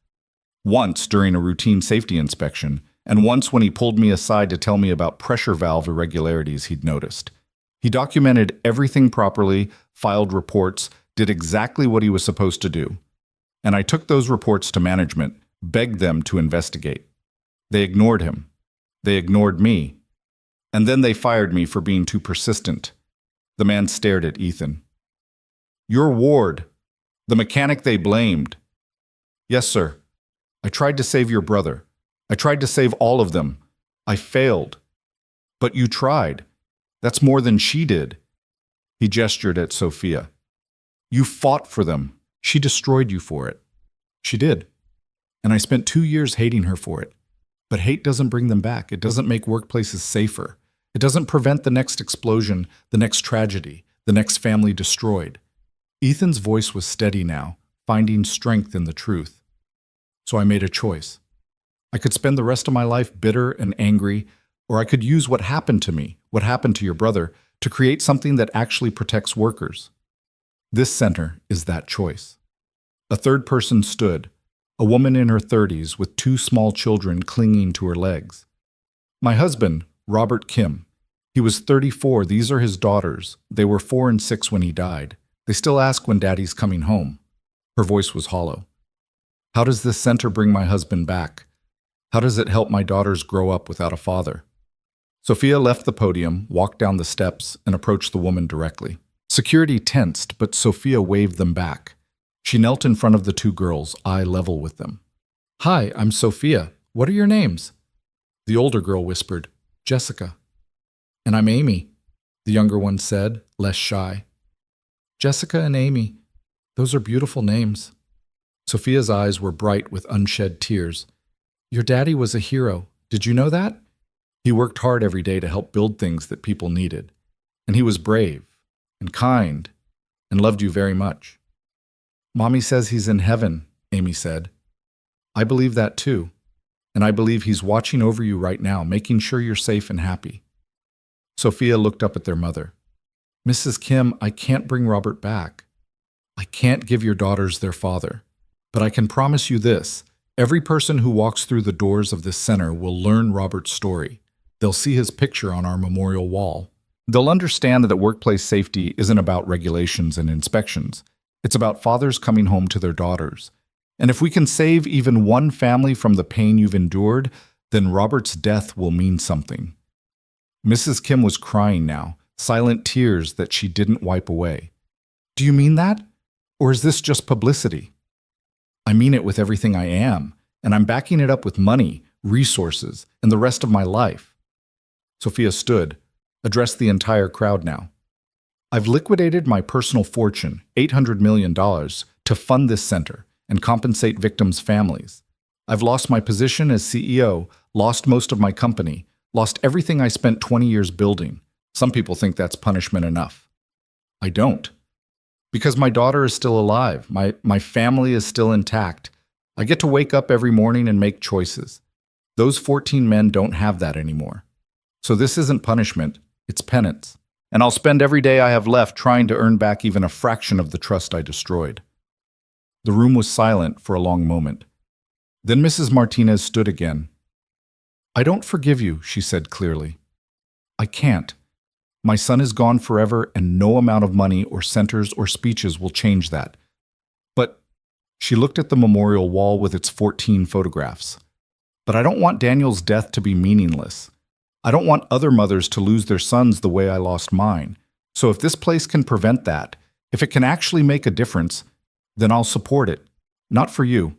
S1: Once during a routine safety inspection, and once when he pulled me aside to tell me about pressure valve irregularities he'd noticed. He documented everything properly, filed reports, did exactly what he was supposed to do. And I took those reports to management, begged them to investigate. They ignored him. They ignored me. And then they fired me for being too persistent. The man stared at Ethan. Your ward, the mechanic they blamed. Yes, sir. I tried to save your brother. I tried to save all of them. I failed. But you tried. That's more than she did. He gestured at Sophia. You fought for them. She destroyed you for it. She did. And I spent 2 years hating her for it. But hate doesn't bring them back. It doesn't make workplaces safer. It doesn't prevent the next explosion, the next tragedy, the next family destroyed. Ethan's voice was steady now, finding strength in the truth. So I made a choice. I could spend the rest of my life bitter and angry, or I could use what happened to me, what happened to your brother, to create something that actually protects workers. This center is that choice. A third person stood, a woman in her 30s with 2 small children clinging to her legs. My husband, Robert Kim. He was 34. These are his daughters. They were 4 and 6 when he died. They still ask when Daddy's coming home. Her voice was hollow. How does this center bring my husband back? How does it help my daughters grow up without a father? Sophia left the podium, walked down the steps, and approached the woman directly. Security tensed, but Sophia waved them back. She knelt in front of the 2 girls, eye level with them. Hi, I'm Sophia. What are your names? The older girl whispered, Jessica. And I'm Amy, the younger one said, less shy. Jessica and Amy. Those are beautiful names. Sophia's eyes were bright with unshed tears. Your daddy was a hero. Did you know that? He worked hard every day to help build things that people needed. And he was brave and kind and loved you very much. Mommy says he's in heaven, Amy said. I believe that too. And I believe he's watching over you right now, making sure you're safe and happy. Sophia looked up at their mother. Mrs. Kim, I can't bring Robert back. I can't give your daughters their father. But I can promise you this. Every person who walks through the doors of this center will learn Robert's story. They'll see his picture on our memorial wall. They'll understand that workplace safety isn't about regulations and inspections. It's about fathers coming home to their daughters. And if we can save even one family from the pain you've endured, then Robert's death will mean something. Mrs. Kim was crying now, silent tears that she didn't wipe away. Do you mean that? Or is this just publicity? I mean it with everything I am, and I'm backing it up with money, resources, and the rest of my life. Sophia stood, addressed the entire crowd now. I've liquidated my personal fortune, $800 million, to fund this center and compensate victims' families. I've lost my position as CEO, lost most of my company, lost everything I spent 20 years building. Some people think that's punishment enough. I don't. Because my daughter is still alive, my family is still intact. I get to wake up every morning and make choices. Those 14 men don't have that anymore. So this isn't punishment, it's penance. And I'll spend every day I have left trying to earn back even a fraction of the trust I destroyed. The room was silent for a long moment. Then Mrs. Martinez stood again. I don't forgive you, she said clearly. I can't. My son is gone forever, and no amount of money or centers or speeches will change that. But she looked at the memorial wall with its 14 photographs. But I don't want Daniel's death to be meaningless. I don't want other mothers to lose their sons the way I lost mine. So if this place can prevent that, if it can actually make a difference, then I'll support it. Not for you,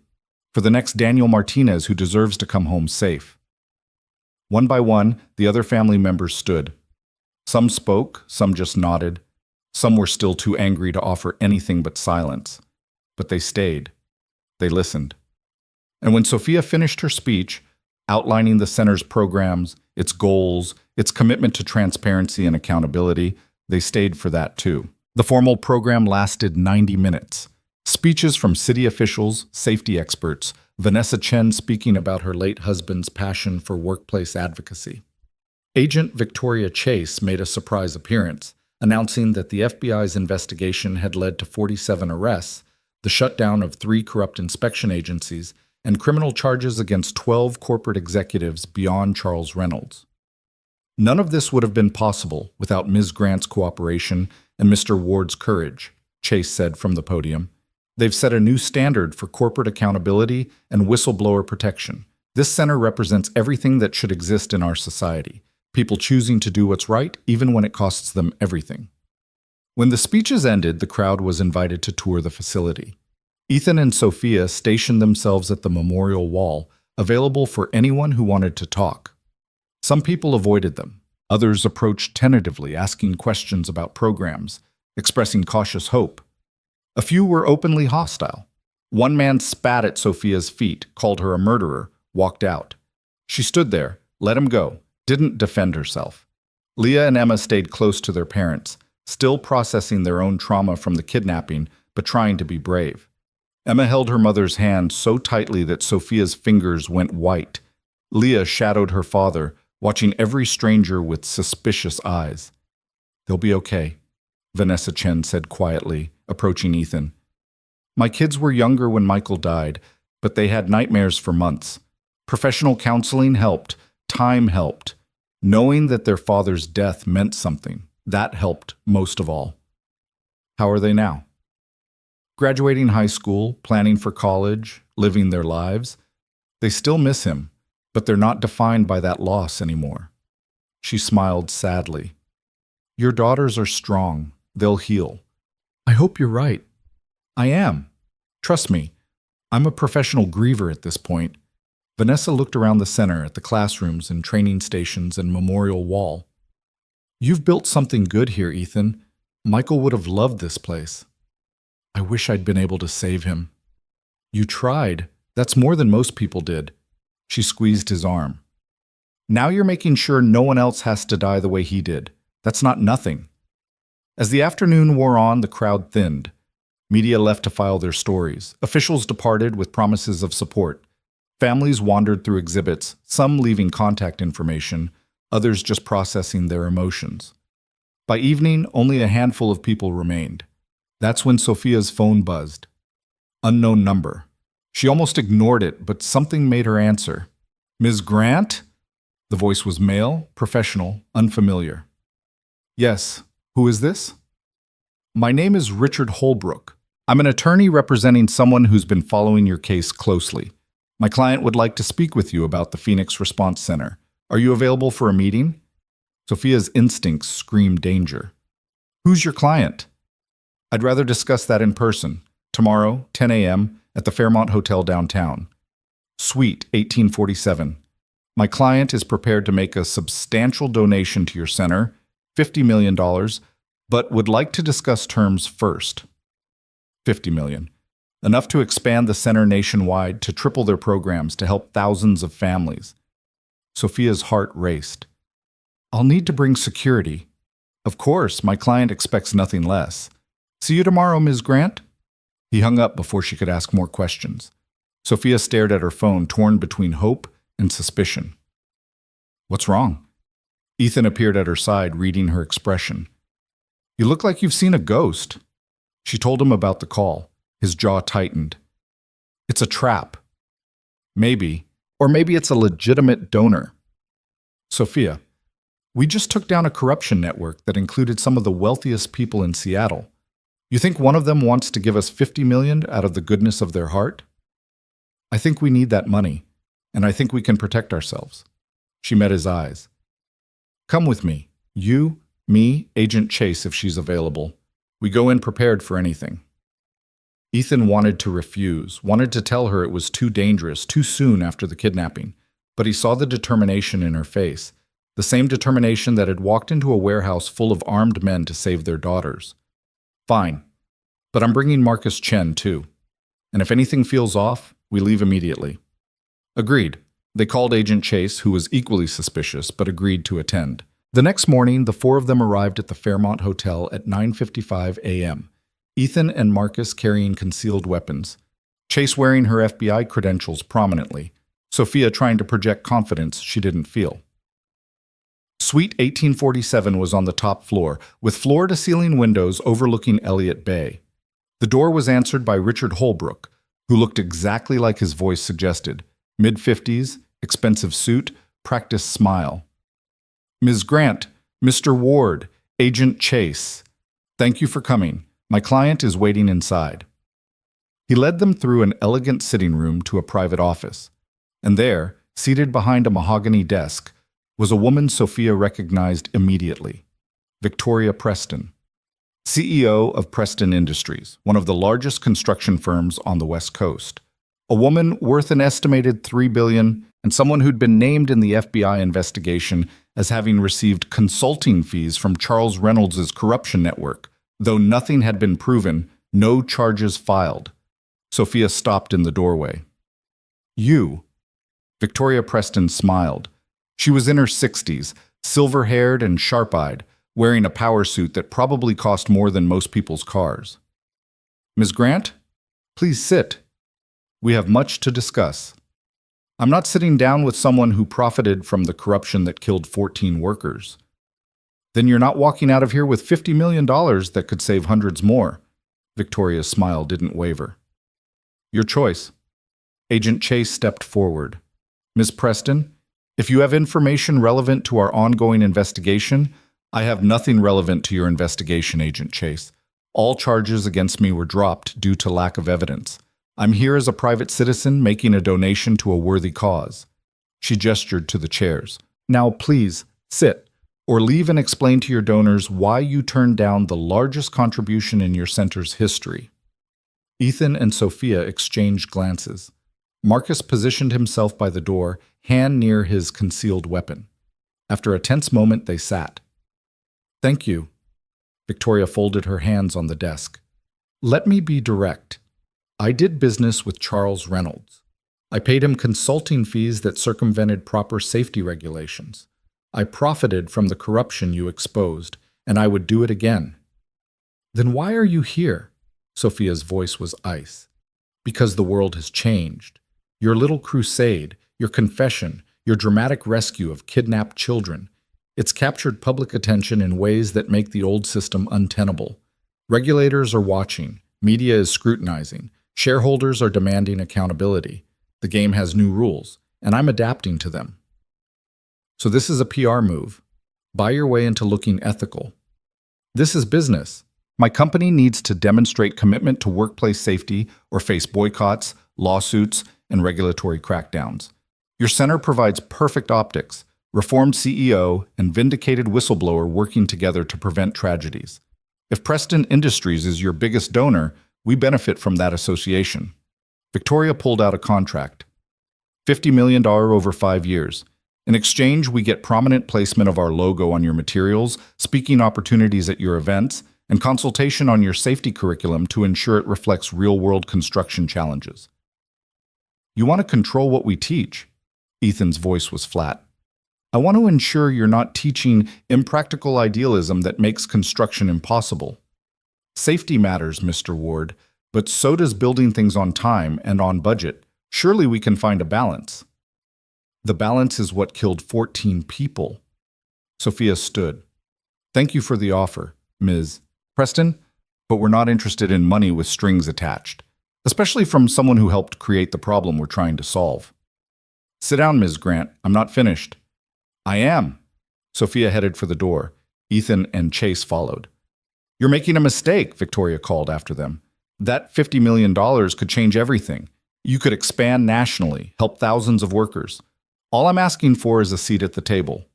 S1: for the next Daniel Martinez who deserves to come home safe. One by one, the other family members stood. Some spoke, some just nodded. Some were still too angry to offer anything but silence. But they stayed. They listened. And when Sophia finished her speech, outlining the center's programs, its goals, its commitment to transparency and accountability, they stayed for that too. The formal program lasted 90 minutes. Speeches from city officials, safety experts, Vanessa Chen speaking about her late husband's passion for workplace advocacy. Agent Victoria Chase made a surprise appearance, announcing that the FBI's investigation had led to 47 arrests, the shutdown of 3 corrupt inspection agencies, and criminal charges against 12 corporate executives beyond Charles Reynolds. None of this would have been possible without Ms. Grant's cooperation and Mr. Ward's courage, Chase said from the podium. They've set a new standard for corporate accountability and whistleblower protection. This center represents everything that should exist in our society. People choosing to do what's right, even when it costs them everything. When the speeches ended, the crowd was invited to tour the facility. Ethan and Sophia stationed themselves at the memorial wall, available for anyone who wanted to talk. Some people avoided them. Others approached tentatively, asking questions about programs. expressing cautious hope. A few were openly hostile. One man spat at Sophia's feet, called her a murderer, walked out. She stood there, let him go, didn't defend herself. Leah and Emma stayed close to their parents, still processing their own trauma from the kidnapping, but trying to be brave. Emma held her mother's hand so tightly that Sophia's fingers went white. Leah shadowed her father, watching every stranger with suspicious eyes. "They'll be okay," Vanessa Chen said quietly, approaching Ethan. "My kids were younger when Michael died, but they had nightmares for months. Professional counseling helped. Time helped. Knowing that their father's death meant something, that helped most of all." "How are they now?" "Graduating high school, planning for college, living their lives. They still miss him, but they're not defined by that loss anymore." She smiled sadly. "Your daughters are strong. They'll heal." "I hope you're right." "I am. Trust me. I'm a professional griever at this point." Vanessa looked around the center at the classrooms and training stations and memorial wall. "You've built something good here, Ethan. Michael would have loved this place." "I wish I'd been able to save him." "You tried. That's more than most people did." She squeezed his arm. "Now you're making sure no one else has to die the way he did. That's not nothing." As the afternoon wore on, the crowd thinned. Media left to file their stories. Officials departed with promises of support. Families wandered through exhibits, some leaving contact information, others just processing their emotions. By evening, only a handful of people remained. That's when Sophia's phone buzzed. Unknown number. She almost ignored it, but something made her answer. "Ms. Grant?" The voice was male, professional, unfamiliar. "Yes. Who is this?" "My name is Richard Holbrook. I'm an attorney representing someone who's been following your case closely. My client would like to speak with you about the Phoenix Response Center. Are you available for a meeting?" Sophia's instincts screamed danger. "Who's your client?" "I'd rather discuss that in person. Tomorrow, 10 a.m., at the Fairmont Hotel downtown. Suite 1847. My client is prepared to make a substantial donation to your center, $50 million, but would like to discuss terms first." $50 million. Enough to expand the center nationwide, to triple their programs to help thousands of families. Sophia's heart raced. "I'll need to bring security." "Of course, my client expects nothing less. See you tomorrow, Ms. Grant." He hung up before she could ask more questions. Sophia stared at her phone, torn between hope and suspicion. "What's wrong?" Ethan appeared at her side, reading her expression. "You look like you've seen a ghost." She told him about the call. His jaw tightened. "It's a trap." "Maybe. Or maybe it's a legitimate donor." "Sophia, we just took down a corruption network that included some of the wealthiest people in Seattle. You think one of them wants to give us $50 million out of the goodness of their heart?" "I think we need that money, and I think we can protect ourselves." She met his eyes. "Come with me. You, me, Agent Chase if she's available. We go in prepared for anything." Ethan wanted to refuse, wanted to tell her it was too dangerous, too soon after the kidnapping, but he saw the determination in her face, the same determination that had walked into a warehouse full of armed men to save their daughters. "Fine, but I'm bringing Marcus Chen too. And if anything feels off, we leave immediately." Agreed. They called Agent Chase, who was equally suspicious, but agreed to attend. The next morning, the four of them arrived at the Fairmont Hotel at 9:55 a.m., Ethan and Marcus carrying concealed weapons, Chase wearing her FBI credentials prominently, Sophia trying to project confidence she didn't feel. Suite 1847 was on the top floor, with floor-to-ceiling windows overlooking Elliott Bay. The door was answered by Richard Holbrook, who looked exactly like his voice suggested, mid-50s, expensive suit, practiced smile. "Ms. Grant, Mr. Ward, Agent Chase. Thank you for coming. My client is waiting inside." He led them through an elegant sitting room to a private office, and there, seated behind a mahogany desk, was a woman Sophia recognized immediately, Victoria Preston, CEO of Preston Industries, one of the largest construction firms on the West Coast. A woman worth an estimated $3 billion, and someone who'd been named in the FBI investigation as having received consulting fees from Charles Reynolds' corruption network, Though nothing had been proven, no charges filed. Sophia stopped in the doorway. You. Victoria Preston smiled. She was in her 60s, silver-haired and sharp-eyed, wearing a power suit that probably cost more than most people's cars. Ms. Grant, please sit. We have much to discuss. I'm not sitting down with someone who profited from the corruption that killed 14 workers. Then you're not walking out of here with $50 million that could save hundreds more. Victoria's smile didn't waver. Your choice. Agent Chase stepped forward. Ms. Preston, if you have information relevant to our ongoing investigation, I have nothing relevant to your investigation, Agent Chase. All charges against me were dropped due to lack of evidence. I'm here as a private citizen making a donation to a worthy cause. She gestured to the chairs. Now please, sit, or leave and explain to your donors why you turned down the largest contribution in your center's history. Ethan and Sophia exchanged glances. Marcus positioned himself by the door, hand near his concealed weapon. After a tense moment, they sat. Thank you. Victoria folded her hands on the desk. Let me be direct. I did business with Charles Reynolds. I paid him consulting fees that circumvented proper safety regulations. I profited from the corruption you exposed, and I would do it again. Then why are you here? Sophia's voice was ice. Because the world has changed. Your little crusade, your confession, your dramatic rescue of kidnapped children. It's captured public attention in ways that make the old system untenable. Regulators are watching. Media is scrutinizing. Shareholders are demanding accountability. The game has new rules, and I'm adapting to them. So this is a PR move. Buy your way into looking ethical. This is business. My company needs to demonstrate commitment to workplace safety or face boycotts, lawsuits, and regulatory crackdowns. Your center provides perfect optics, reformed CEO, and vindicated whistleblower working together to prevent tragedies. If Preston Industries is your biggest donor, we benefit from that association. Victoria pulled out a contract. $50 million over 5 years. In exchange, we get prominent placement of our logo on your materials, speaking opportunities at your events, and consultation on your safety curriculum to ensure it reflects real-world construction challenges. You want to control what we teach? Ethan's voice was flat. I want to ensure you're not teaching impractical idealism that makes construction impossible. Safety matters, Mr. Ward, but so does building things on time and on budget. Surely we can find a balance. The balance is what killed 14 people. Sophia stood. Thank you for the offer, Ms. Preston, but we're not interested in money with strings attached, especially from someone who helped create the problem we're trying to solve. Sit down, Ms. Grant. I'm not finished. I am. Sophia headed for the door. Ethan and Chase followed. You're making a mistake, Victoria called after them. That $50 million could change everything. You could expand nationally, help thousands of workers. All I'm asking for is a seat at the table.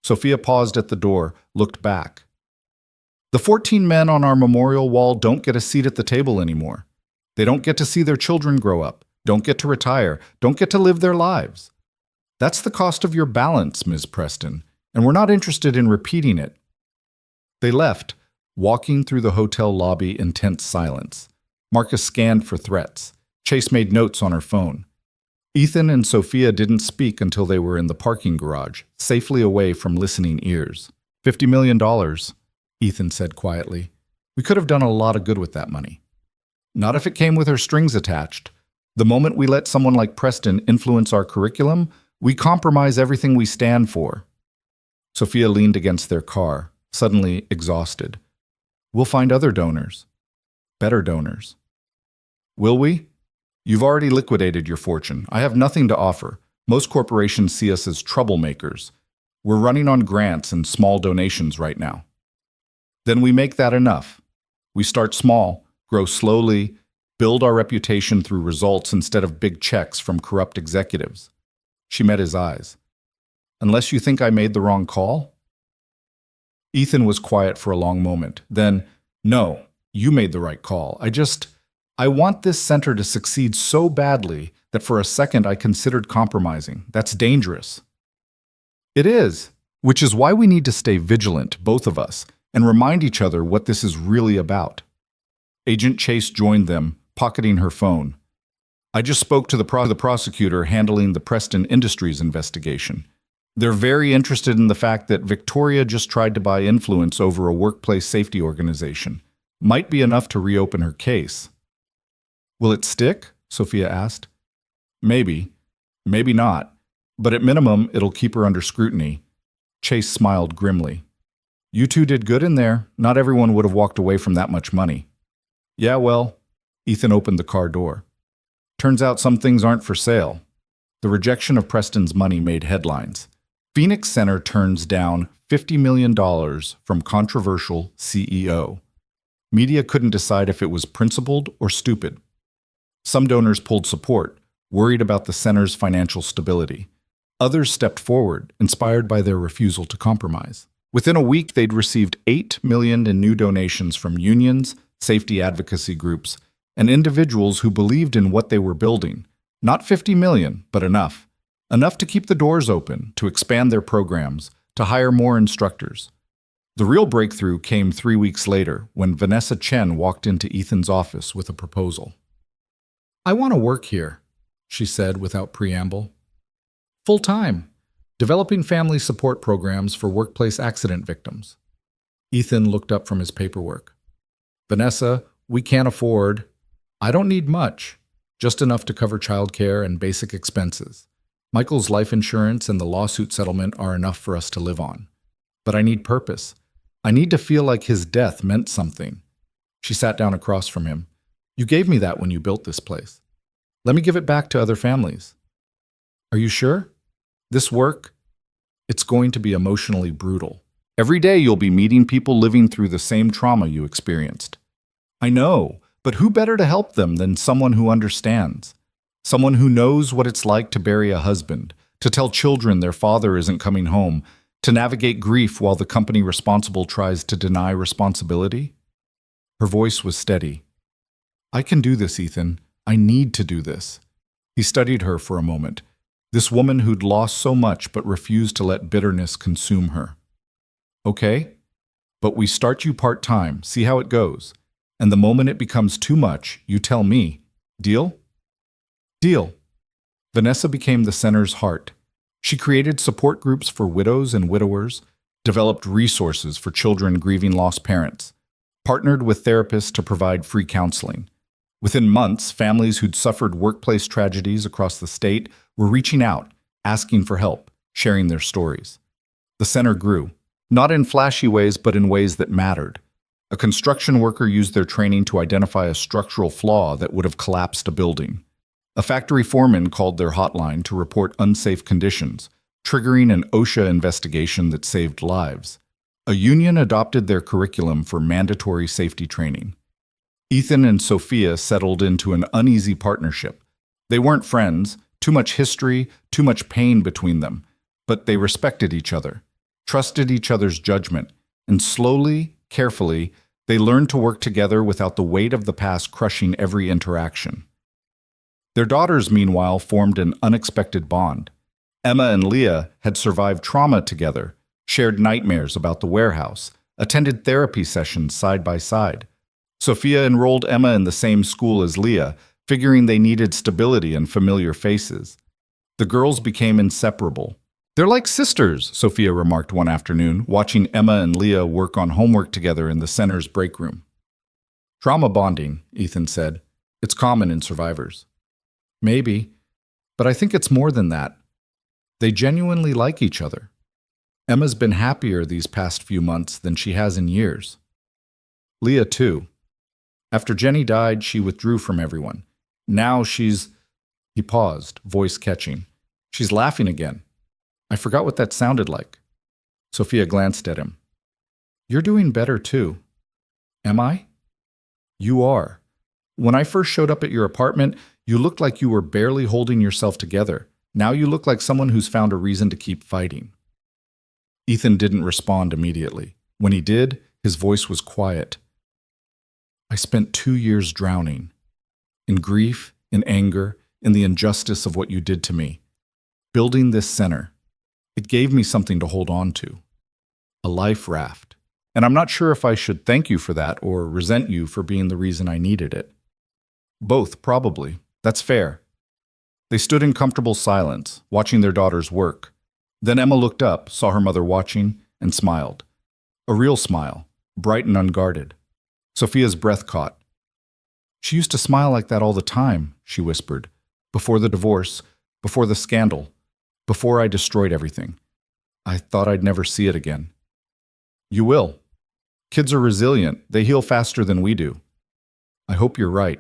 S1: Sophia paused at the door, looked back. The 14 men on our memorial wall don't get a seat at the table anymore. They don't get to see their children grow up, don't get to retire, don't get to live their lives. That's the cost of your balance, Ms. Preston, and we're not interested in repeating it. They left, walking through the hotel lobby in tense silence. Marcus scanned for threats. Chase made notes on her phone. Ethan and Sophia didn't speak until they were in the parking garage, safely away from listening ears. $50 million, Ethan said quietly. We could have done a lot of good with that money. Not if it came with her strings attached. The moment we let someone like Preston influence our curriculum, we compromise everything we stand for. Sophia leaned against their car, suddenly exhausted. We'll find other donors. Better donors. Will we? You've already liquidated your fortune. I have nothing to offer. Most corporations see us as troublemakers. We're running on grants and small donations right now. Then we make that enough. We start small, grow slowly, build our reputation through results instead of big checks from corrupt executives. She met his eyes. Unless you think I made the wrong call? Ethan was quiet for a long moment. Then, no, you made the right call. I want this center to succeed so badly that for a second I considered compromising. That's dangerous. It is, which is why we need to stay vigilant, both of us, and remind each other what this is really about. Agent Chase joined them, pocketing her phone. I just spoke to the prosecutor handling the Preston Industries investigation. They're very interested in the fact that Victoria just tried to buy influence over a workplace safety organization. Might be enough to reopen her case. Will it stick? Sophia asked. Maybe. Maybe not. But at minimum, it'll keep her under scrutiny. Chase smiled grimly. You two did good in there. Not everyone would have walked away from that much money. Yeah, well, Ethan opened the car door. Turns out some things aren't for sale. The rejection of Preston's money made headlines. Phoenix Center turns down $50 million from controversial CEO. Media couldn't decide if it was principled or stupid. Some donors pulled support, worried about the center's financial stability. Others stepped forward, inspired by their refusal to compromise. Within a week, they'd received $8 million in new donations from unions, safety advocacy groups, and individuals who believed in what they were building. Not $50 million, but enough. Enough to keep the doors open, to expand their programs, to hire more instructors. The real breakthrough came 3 weeks later, when Vanessa Chen walked into Ethan's office with a proposal. I want to work here, she said without preamble. Full-time, developing family support programs for workplace accident victims. Ethan looked up from his paperwork. Vanessa, we can't afford. I don't need much, just enough to cover childcare and basic expenses. Michael's life insurance and the lawsuit settlement are enough for us to live on. But I need purpose. I need to feel like his death meant something. She sat down across from him. You gave me that when you built this place. Let me give it back to other families. Are you sure? This work, it's going to be emotionally brutal. Every day you'll be meeting people living through the same trauma you experienced. I know, but who better to help them than someone who understands? Someone who knows what it's like to bury a husband, to tell children their father isn't coming home, to navigate grief while the company responsible tries to deny responsibility? Her voice was steady. I can do this, Ethan. I need to do this. He studied her for a moment, this woman who'd lost so much but refused to let bitterness consume her. Okay, but we start you part-time, see how it goes. And the moment it becomes too much, you tell me. Deal? Deal. Vanessa became the center's heart. She created support groups for widows and widowers, developed resources for children grieving lost parents, partnered with therapists to provide free counseling. Within months, families who'd suffered workplace tragedies across the state were reaching out, asking for help, sharing their stories. The center grew, not in flashy ways, but in ways that mattered. A construction worker used their training to identify a structural flaw that would have collapsed a building. A factory foreman called their hotline to report unsafe conditions, triggering an OSHA investigation that saved lives. A union adopted their curriculum for mandatory safety training. Ethan and Sophia settled into an uneasy partnership. They weren't friends, too much history, too much pain between them, but they respected each other, trusted each other's judgment, and slowly, carefully, they learned to work together without the weight of the past crushing every interaction. Their daughters, meanwhile, formed an unexpected bond. Emma and Leah had survived trauma together, shared nightmares about the warehouse, attended therapy sessions side by side. Sophia enrolled Emma in the same school as Leah, figuring they needed stability and familiar faces. The girls became inseparable. They're like sisters, Sophia remarked one afternoon, watching Emma and Leah work on homework together in the center's break room. Trauma bonding, Ethan said. It's common in survivors. Maybe, but I think it's more than that. They genuinely like each other. Emma's been happier these past few months than she has in years. Leah, too. After Jenny died, she withdrew from everyone. Now she's... He paused, voice catching. She's laughing again. I forgot what that sounded like. Sophia glanced at him. You're doing better, too. Am I? You are. When I first showed up at your apartment, you looked like you were barely holding yourself together. Now you look like someone who's found a reason to keep fighting. Ethan didn't respond immediately. When he did, his voice was quiet. I spent 2 years drowning. In grief, in anger, in the injustice of what you did to me. Building this center. It gave me something to hold on to. A life raft. And I'm not sure if I should thank you for that or resent you for being the reason I needed it. Both, probably. That's fair. They stood in comfortable silence, watching their daughter's work. Then Emma looked up, saw her mother watching, and smiled. A real smile, bright and unguarded. Sophia's breath caught. She used to smile like that all the time, she whispered. Before the divorce, before the scandal, before I destroyed everything. I thought I'd never see it again. You will. Kids are resilient. They heal faster than we do. I hope you're right.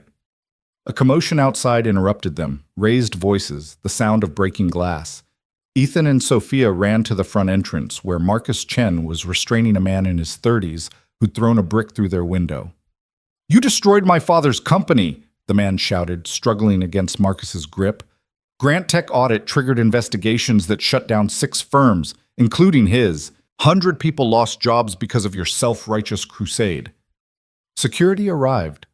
S1: A commotion outside interrupted them, raised voices, the sound of breaking glass. Ethan and Sophia ran to the front entrance, where Marcus Chen was restraining a man in his 30s who'd thrown a brick through their window. "You destroyed my father's company," the man shouted, struggling against Marcus's grip. "Grant Tech audit triggered investigations that shut down 6 firms, including his. 100 people lost jobs because of your self-righteous crusade." Security arrived.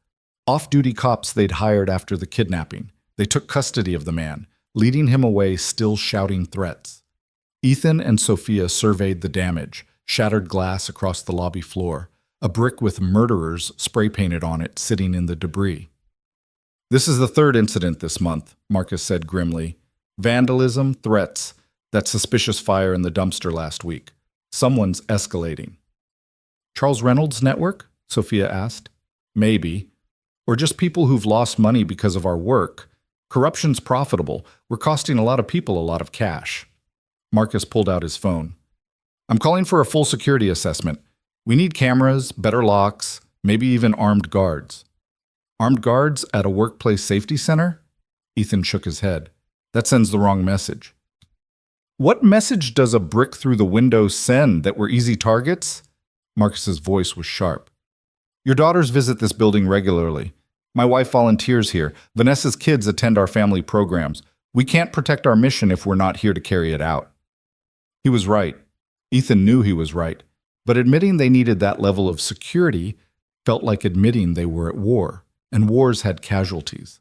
S1: Off-duty cops they'd hired after the kidnapping. They took custody of the man, leading him away still shouting threats. Ethan and Sophia surveyed the damage, shattered glass across the lobby floor, a brick with "murderers" spray-painted on it sitting in the debris. "This is the 3rd incident this month," Marcus said grimly. "Vandalism, threats, that suspicious fire in the dumpster last week. Someone's escalating." "Charles Reynolds' network?" Sophia asked. "Maybe. Or just people who've lost money because of our work. Corruption's profitable. We're costing a lot of people a lot of cash." Marcus pulled out his phone. "I'm calling for a full security assessment. We need cameras, better locks, maybe even armed guards." "Armed guards at a workplace safety center?" Ethan shook his head. "That sends the wrong message." "What message does a brick through the window send, that we're easy targets?" Marcus's voice was sharp. "Your daughters visit this building regularly. My wife volunteers here. Vanessa's kids attend our family programs. We can't protect our mission if we're not here to carry it out." He was right. Ethan knew he was right. But admitting they needed that level of security felt like admitting they were at war, and wars had casualties.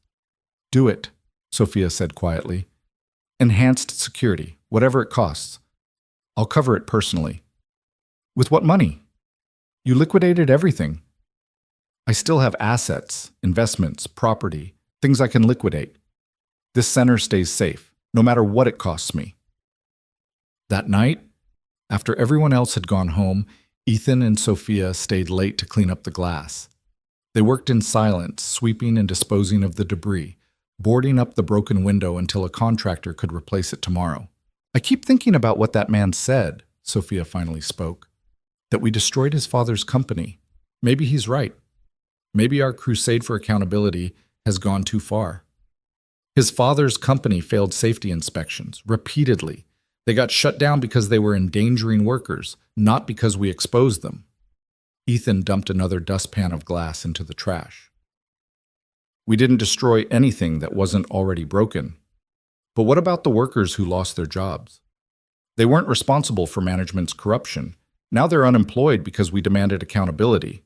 S1: "Do it," Sophia said quietly. "Enhanced security, whatever it costs. I'll cover it personally." "With what money?" "You liquidated everything." "I still have assets, investments, property, things I can liquidate. This center stays safe, no matter what it costs me." That night, after everyone else had gone home, Ethan and Sophia stayed late to clean up the glass. They worked in silence, sweeping and disposing of the debris, boarding up the broken window until a contractor could replace it tomorrow. "I keep thinking about what that man said," Sophia finally spoke. "That we destroyed his father's company. Maybe he's right. Maybe our crusade for accountability has gone too far. His father's company failed safety inspections repeatedly. They got shut down because they were endangering workers, not because we exposed them." Ethan dumped another dustpan of glass into the trash. "We didn't destroy anything that wasn't already broken. But what about the workers who lost their jobs? They weren't responsible for management's corruption. Now they're unemployed because we demanded accountability.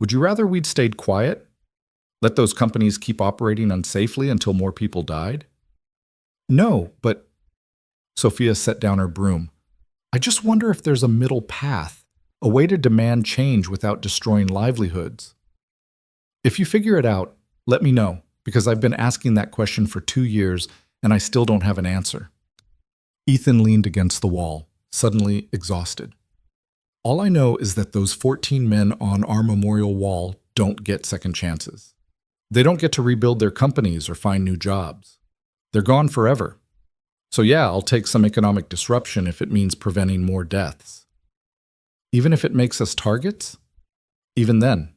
S1: Would you rather we'd stayed quiet? Let those companies keep operating unsafely until more people died?" "No, but..." Sophia set down her broom. "I just wonder if there's a middle path, a way to demand change without destroying livelihoods. If you figure it out, let me know, because I've been asking that question for 2 years and I still don't have an answer." Ethan leaned against the wall, suddenly exhausted. "All I know is that those 14 men on our memorial wall don't get second chances. They don't get to rebuild their companies or find new jobs. They're gone forever. So yeah, I'll take some economic disruption if it means preventing more deaths. Even if it makes us targets? Even then."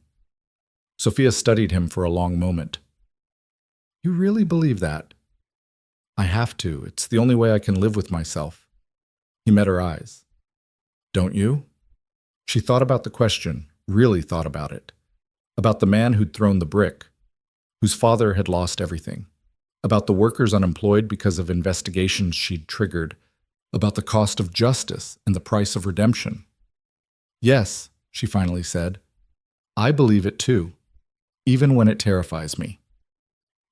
S1: Sophia studied him for a long moment. "You really believe that?" "I have to. It's the only way I can live with myself." He met her eyes. "Don't you?" She thought about the question, really thought about it. About the man who'd thrown the brick, whose father had lost everything. About the workers unemployed because of investigations she'd triggered. About the cost of justice and the price of redemption. "Yes," she finally said. "I believe it too, even when it terrifies me."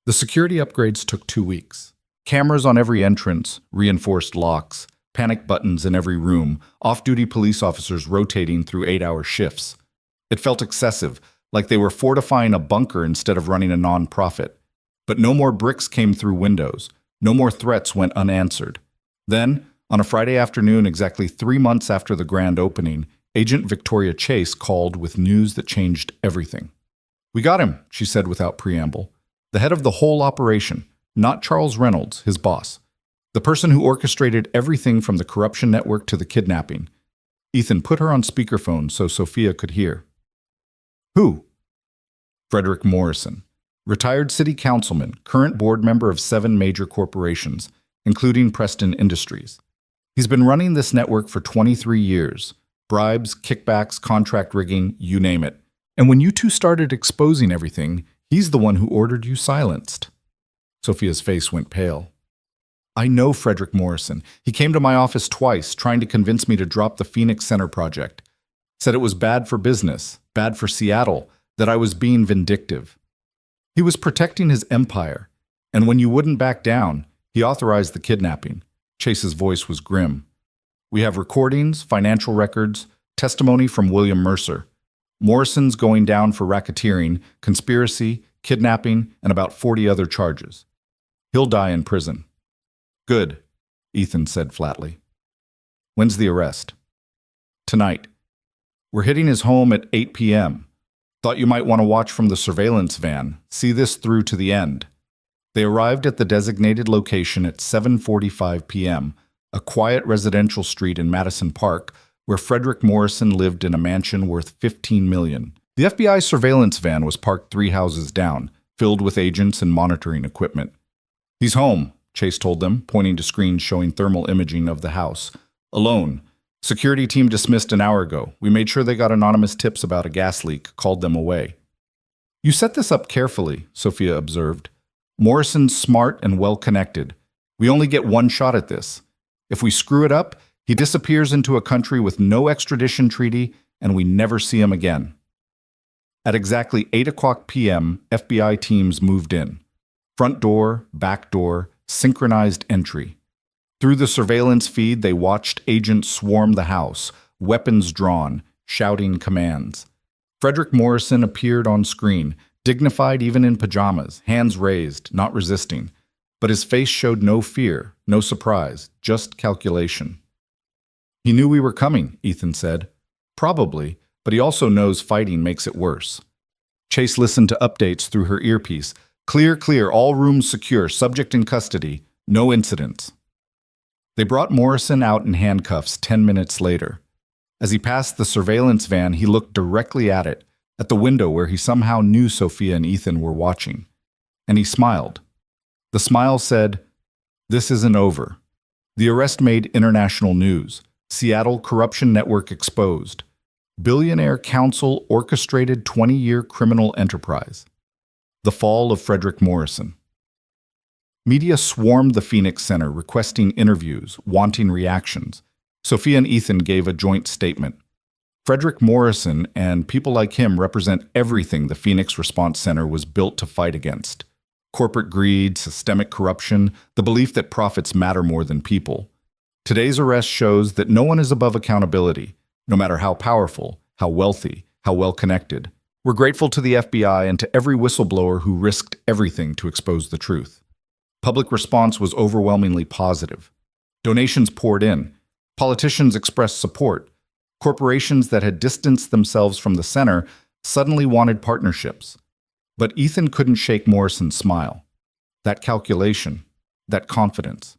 S1: The security upgrades took 2 weeks. Cameras on every entrance, reinforced locks, panic buttons in every room, off-duty police officers rotating through 8-hour shifts. It felt excessive, like they were fortifying a bunker instead of running a non-profit. But no more bricks came through windows. No more threats went unanswered. Then, on a Friday afternoon exactly 3 months after the grand opening, Agent Victoria Chase called with news that changed everything. "We got him," she said without preamble. "The head of the whole operation, not Charles Reynolds, his boss. The person who orchestrated everything from the corruption network to the kidnapping." Ethan put her on speakerphone so Sophia could hear. "Who?" "Frederick Morrison, retired city councilman, current board member of 7 major corporations, including Preston Industries. He's been running this network for 23 years. Bribes, kickbacks, contract rigging, you name it. And when you two started exposing everything, he's the one who ordered you silenced." Sophia's face went pale. "I know Frederick Morrison. He came to my office twice, trying to convince me to drop the Phoenix Center project. Said it was bad for business, bad for Seattle, that I was being vindictive. He was protecting his empire, and when you wouldn't back down, he authorized the kidnapping." Chase's voice was grim. "We have recordings, financial records, testimony from William Mercer. Morrison's going down for racketeering, conspiracy, kidnapping, and about 40 other charges. He'll die in prison." "Good," Ethan said flatly. "When's the arrest?" "Tonight. We're hitting his home at 8 p.m. Thought you might want to watch from the surveillance van, see this through to the end." They arrived at the designated location at 7:45 p.m., a quiet residential street in Madison Park, where Frederick Morrison lived in a mansion worth $15 million. The FBI surveillance van was parked 3 houses down, filled with agents and monitoring equipment. "He's home," Chase told them, pointing to screens showing thermal imaging of the house. "Alone. Security team dismissed an hour ago. We made sure they got anonymous tips about a gas leak, called them away." "You set this up carefully," Sophia observed. "Morrison's smart and well-connected. We only get one shot at this. If we screw it up, he disappears into a country with no extradition treaty, and we never see him again." At exactly 8 p.m., FBI teams moved in. Front door, back door, synchronized entry. Through the surveillance feed, they watched agents swarm the house, weapons drawn, shouting commands. Frederick Morrison appeared on screen, dignified even in pajamas, hands raised, not resisting. But his face showed no fear, no surprise, just calculation. "He knew we were coming," Ethan said. "Probably, but he also knows fighting makes it worse." Chase listened to updates through her earpiece. Clear, all rooms secure, subject in custody, no incidents." They brought Morrison out in handcuffs 10 minutes later. As he passed the surveillance van, he looked directly at it, at the window where he somehow knew Sophia and Ethan were watching. And he smiled. The smile said, "This isn't over." The arrest made international news. Seattle corruption network exposed. Billionaire council orchestrated 20-year criminal enterprise. The fall of Frederick Morrison. Media swarmed the Phoenix Center, requesting interviews, wanting reactions. Sophia and Ethan gave a joint statement. Frederick Morrison and people like him represent everything the Phoenix Response Center was built to fight against. Corporate greed, systemic corruption, the belief that profits matter more than people. Today's arrest shows that no one is above accountability, no matter how powerful, how wealthy, how well-connected. We're grateful to the FBI and to every whistleblower who risked everything to expose the truth. Public response was overwhelmingly positive. Donations poured in. Politicians expressed support. Corporations that had distanced themselves from the center suddenly wanted partnerships. But Ethan couldn't shake Morrison's smile. That calculation, that confidence.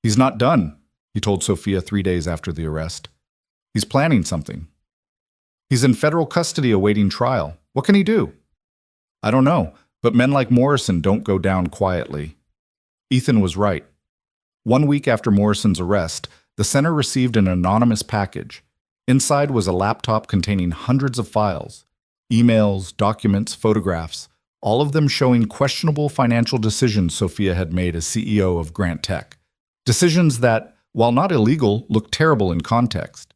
S1: "He's not done," he told Sophia 3 days after the arrest. "He's planning something. He's in federal custody awaiting trial. What can he do?" "I don't know, but men like Morrison don't go down quietly." Ethan was right. 1 week after Morrison's arrest, the center received an anonymous package. Inside was a laptop containing hundreds of files. Emails, documents, photographs, all of them showing questionable financial decisions Sophia had made as CEO of Grant Tech. Decisions that, while not illegal, looked terrible in context.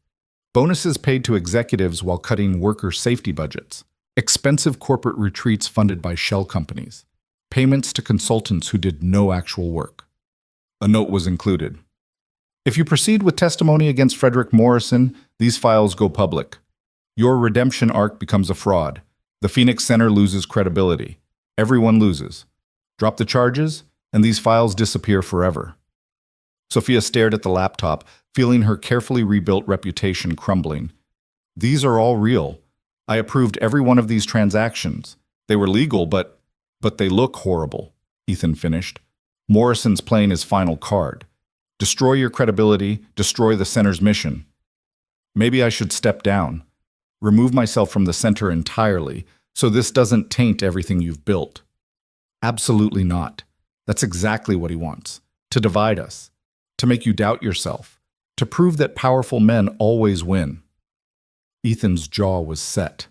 S1: Bonuses paid to executives while cutting worker safety budgets. Expensive corporate retreats funded by shell companies. Payments to consultants who did no actual work. A note was included. If you proceed with testimony against Frederick Morrison, these files go public. Your redemption arc becomes a fraud. The Phoenix Center loses credibility. Everyone loses. Drop the charges, and these files disappear forever. Sophia stared at the laptop, feeling her carefully rebuilt reputation crumbling. These are all real. I approved every one of these transactions. They were legal, but they look horrible, Ethan finished. Morrison's playing his final card. Destroy your credibility, destroy the center's mission. Maybe I should step down. Remove myself from the center entirely, so this doesn't taint everything you've built. Absolutely not. That's exactly what he wants. To divide us. To make you doubt yourself. To prove that powerful men always win. Ethan's jaw was set.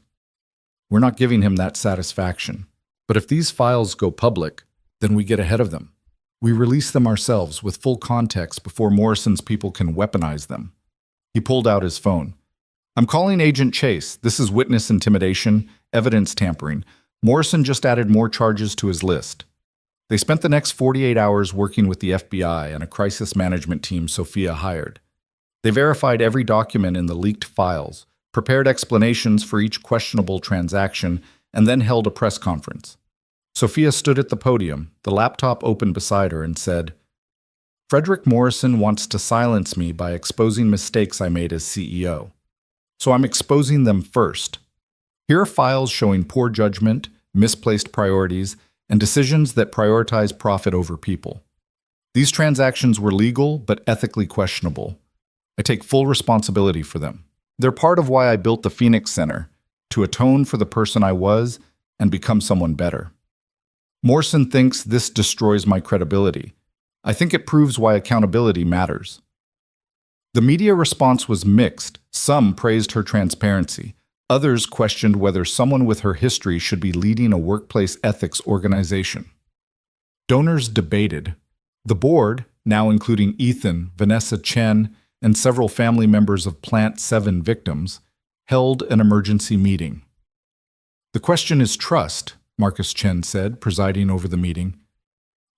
S1: We're not giving him that satisfaction. But if these files go public, then we get ahead of them. We release them ourselves with full context before Morrison's people can weaponize them. He pulled out his phone. I'm calling Agent Chase. This is witness intimidation, evidence tampering. Morrison just added more charges to his list. They spent the next 48 hours working with the FBI and a crisis management team Sophia hired. They verified every document in the leaked files, prepared explanations for each questionable transaction, and then held a press conference. Sophia stood at the podium, the laptop open beside her, and said, Frederick Morrison wants to silence me by exposing mistakes I made as CEO. So I'm exposing them first. Here are files showing poor judgment, misplaced priorities, and decisions that prioritize profit over people. These transactions were legal but ethically questionable. I take full responsibility for them. They're part of why I built the Phoenix Center, to atone for the person I was and become someone better. Morrison thinks this destroys my credibility. I think it proves why accountability matters. The media response was mixed. Some praised her transparency. Others questioned whether someone with her history should be leading a workplace ethics organization. Donors debated. The board, now including Ethan, Vanessa Chen, and several family members of Plant 7 victims, held an emergency meeting. The question is trust, Marcus Chen said, presiding over the meeting.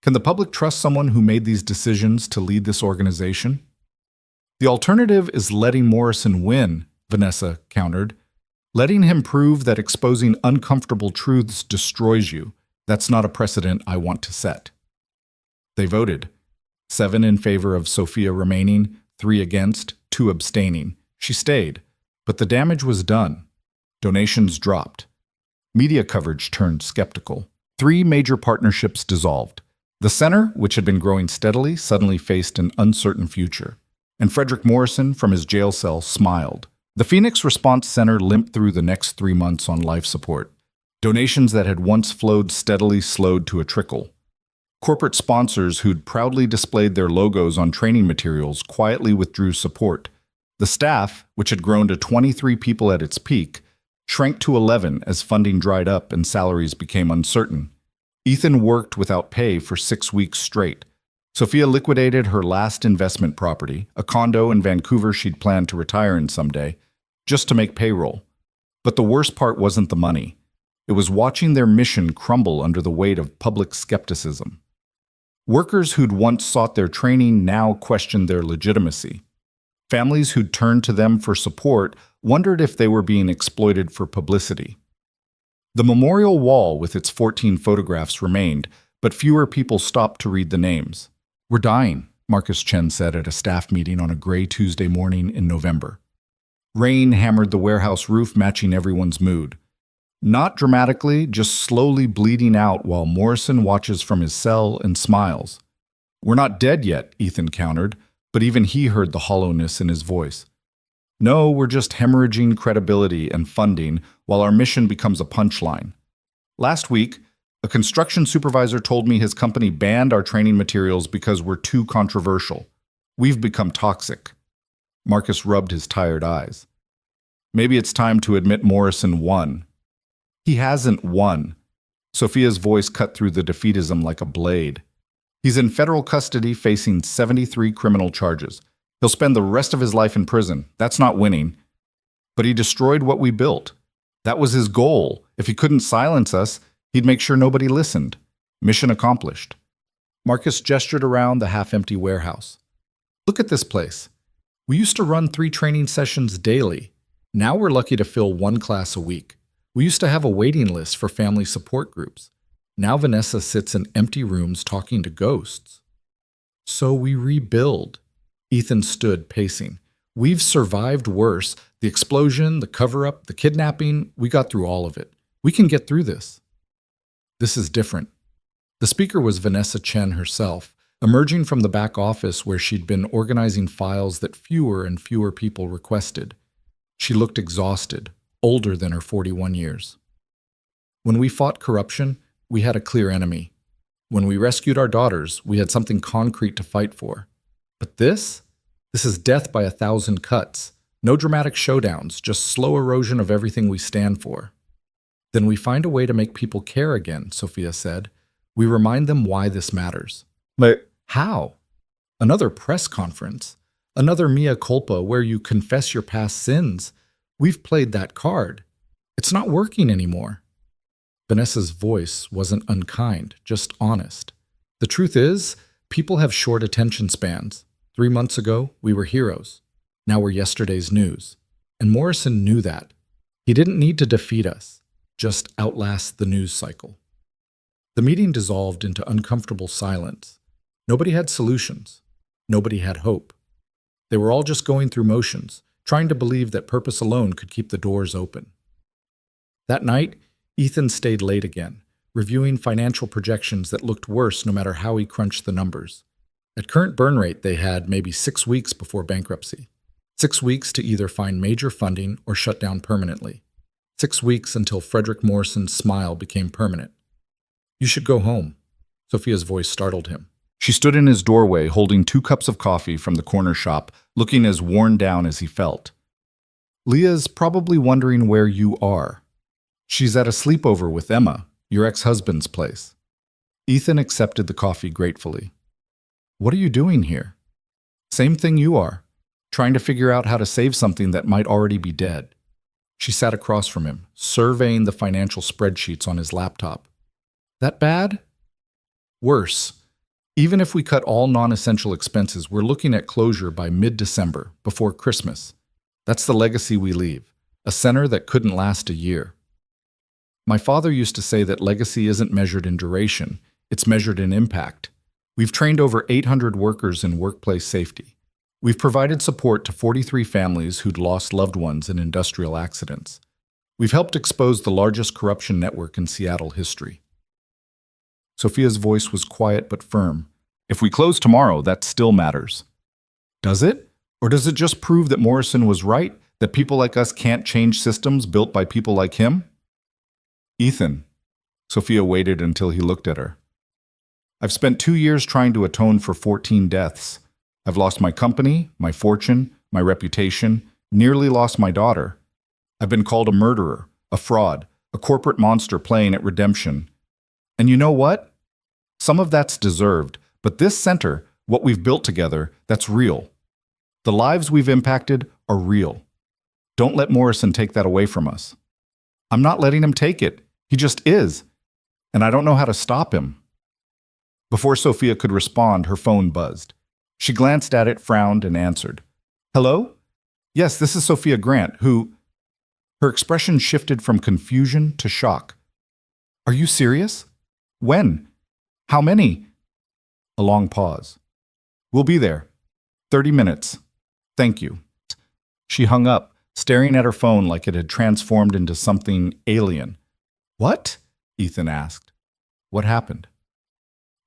S1: Can the public trust someone who made these decisions to lead this organization? The alternative is letting Morrison win, Vanessa countered. Letting him prove that exposing uncomfortable truths destroys you. That's not a precedent I want to set. They voted. 7 in favor of Sophia remaining, 3 against, 2 abstaining. She stayed, but the damage was done. Donations dropped. Media coverage turned skeptical. 3 major partnerships dissolved. The center, which had been growing steadily, suddenly faced an uncertain future. And Frederick Morrison, from his jail cell, smiled. The Phoenix Response Center limped through the next 3 months on life support. Donations that had once flowed steadily slowed to a trickle. Corporate sponsors who'd proudly displayed their logos on training materials quietly withdrew support. The staff, which had grown to 23 people at its peak, shrank to 11 as funding dried up and salaries became uncertain. Ethan worked without pay for 6 weeks straight. Sophia liquidated her last investment property, a condo in Vancouver she'd planned to retire in someday, just to make payroll. But the worst part wasn't the money. It was watching their mission crumble under the weight of public skepticism. Workers who'd once sought their training now questioned their legitimacy. Families who'd turned to them for support wondered if they were being exploited for publicity. The memorial wall with its 14 photographs remained, but fewer people stopped to read the names. We're dying, Marcus Chen said at a staff meeting on a gray Tuesday morning in November. Rain hammered the warehouse roof, matching everyone's mood. Not dramatically, just slowly bleeding out while Morrison watches from his cell and smiles. We're not dead yet, Ethan countered, but even he heard the hollowness in his voice. No, we're just hemorrhaging credibility and funding while our mission becomes a punchline. Last week, a construction supervisor told me his company banned our training materials because we're too controversial. We've become toxic. Marcus rubbed his tired eyes. Maybe it's time to admit Morrison won. He hasn't won. Sophia's voice cut through the defeatism like a blade. He's in federal custody facing 73 criminal charges. He'll spend the rest of his life in prison. That's not winning. But he destroyed what we built. That was his goal. If he couldn't silence us, he'd make sure nobody listened. Mission accomplished. Marcus gestured around the half-empty warehouse. Look at this place. We used to run 3 training sessions daily. Now we're lucky to fill 1 class a week. We used to have a waiting list for family support groups. Now Vanessa sits in empty rooms talking to ghosts. So we rebuild. Ethan stood, pacing. We've survived worse. The explosion, the cover-up, the kidnapping, we got through all of it. We can get through this. This is different. The speaker was Vanessa Chen herself, emerging from the back office where she'd been organizing files that fewer and fewer people requested. She looked exhausted, older than her 41 years. When we fought corruption, we had a clear enemy. When we rescued our daughters, we had something concrete to fight for. But this is death by 1,000 cuts. No dramatic showdowns, just slow erosion of everything we stand for. Then we find a way to make people care again, Sophia said. We remind them why this matters. But how? Another press conference. Another mea culpa where you confess your past sins. We've played that card. It's not working anymore. Vanessa's voice wasn't unkind, just honest. The truth is, people have short attention spans. 3 months ago, we were heroes. Now we're yesterday's news. And Morrison knew that. He didn't need to defeat us, just outlast the news cycle. The meeting dissolved into uncomfortable silence. Nobody had solutions. Nobody had hope. They were all just going through motions, trying to believe that purpose alone could keep the doors open. That night, Ethan stayed late again, reviewing financial projections that looked worse no matter how he crunched the numbers. At current burn rate, they had maybe 6 weeks before bankruptcy. 6 weeks to either find major funding or shut down permanently. 6 weeks until Frederick Morrison's smile became permanent. You should go home. Sophia's voice startled him. She stood in his doorway holding 2 cups of coffee from the corner shop, looking as worn down as he felt. Leah's probably wondering where you are. She's at a sleepover with Emma, your ex-husband's place. Ethan accepted the coffee gratefully. What are you doing here? Same thing you are, trying to figure out how to save something that might already be dead. She sat across from him, surveying the financial spreadsheets on his laptop. That bad? Worse. Even if we cut all non-essential expenses, we're looking at closure by mid-December, before Christmas. That's the legacy we leave, a center that couldn't last a year. My father used to say that legacy isn't measured in duration, it's measured in impact. We've trained over 800 workers in workplace safety. We've provided support to 43 families who'd lost loved ones in industrial accidents. We've helped expose the largest corruption network in Seattle history. Sophia's voice was quiet but firm. If we close tomorrow, that still matters. Does it? Or does it just prove that Morrison was right, that people like us can't change systems built by people like him? Ethan. Sophia waited until he looked at her. I've spent 2 years trying to atone for 14 deaths. I've lost my company, my fortune, my reputation, nearly lost my daughter. I've been called a murderer, a fraud, a corporate monster playing at redemption. And you know what? Some of that's deserved, but this center, what we've built together, that's real. The lives we've impacted are real. Don't let Morrison take that away from us. I'm not letting him take it. He just is. And I don't know how to stop him. Before Sophia could respond, her phone buzzed. She glanced at it, frowned, and answered. Hello? Yes, this is Sophia Grant, who... Her expression shifted from confusion to shock. Are you serious? When? How many? A long pause. We'll be there. 30 minutes. Thank you. She hung up, staring at her phone like it had transformed into something alien. What? Ethan asked. What happened?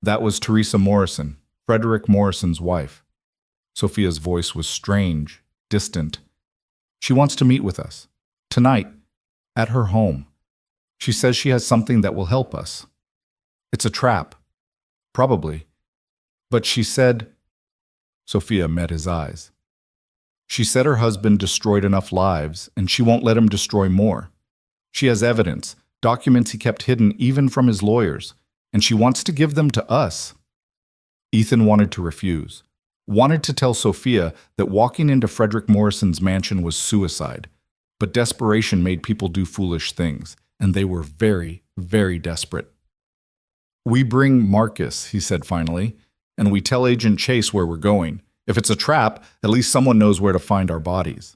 S1: That was Teresa Morrison, Frederick Morrison's wife. Sophia's voice was strange, distant. She wants to meet with us. Tonight, at her home. She says she has something that will help us. It's a trap. Probably. But she said... Sophia met his eyes. She said her husband destroyed enough lives, and she won't let him destroy more. She has evidence, documents he kept hidden even from his lawyers, and she wants to give them to us. Ethan wanted to refuse, wanted to tell Sophia that walking into Frederick Morrison's mansion was suicide, but desperation made people do foolish things, and they were very, very desperate. We bring Marcus, he said finally, and we tell Agent Chase where we're going. If it's a trap, at least someone knows where to find our bodies.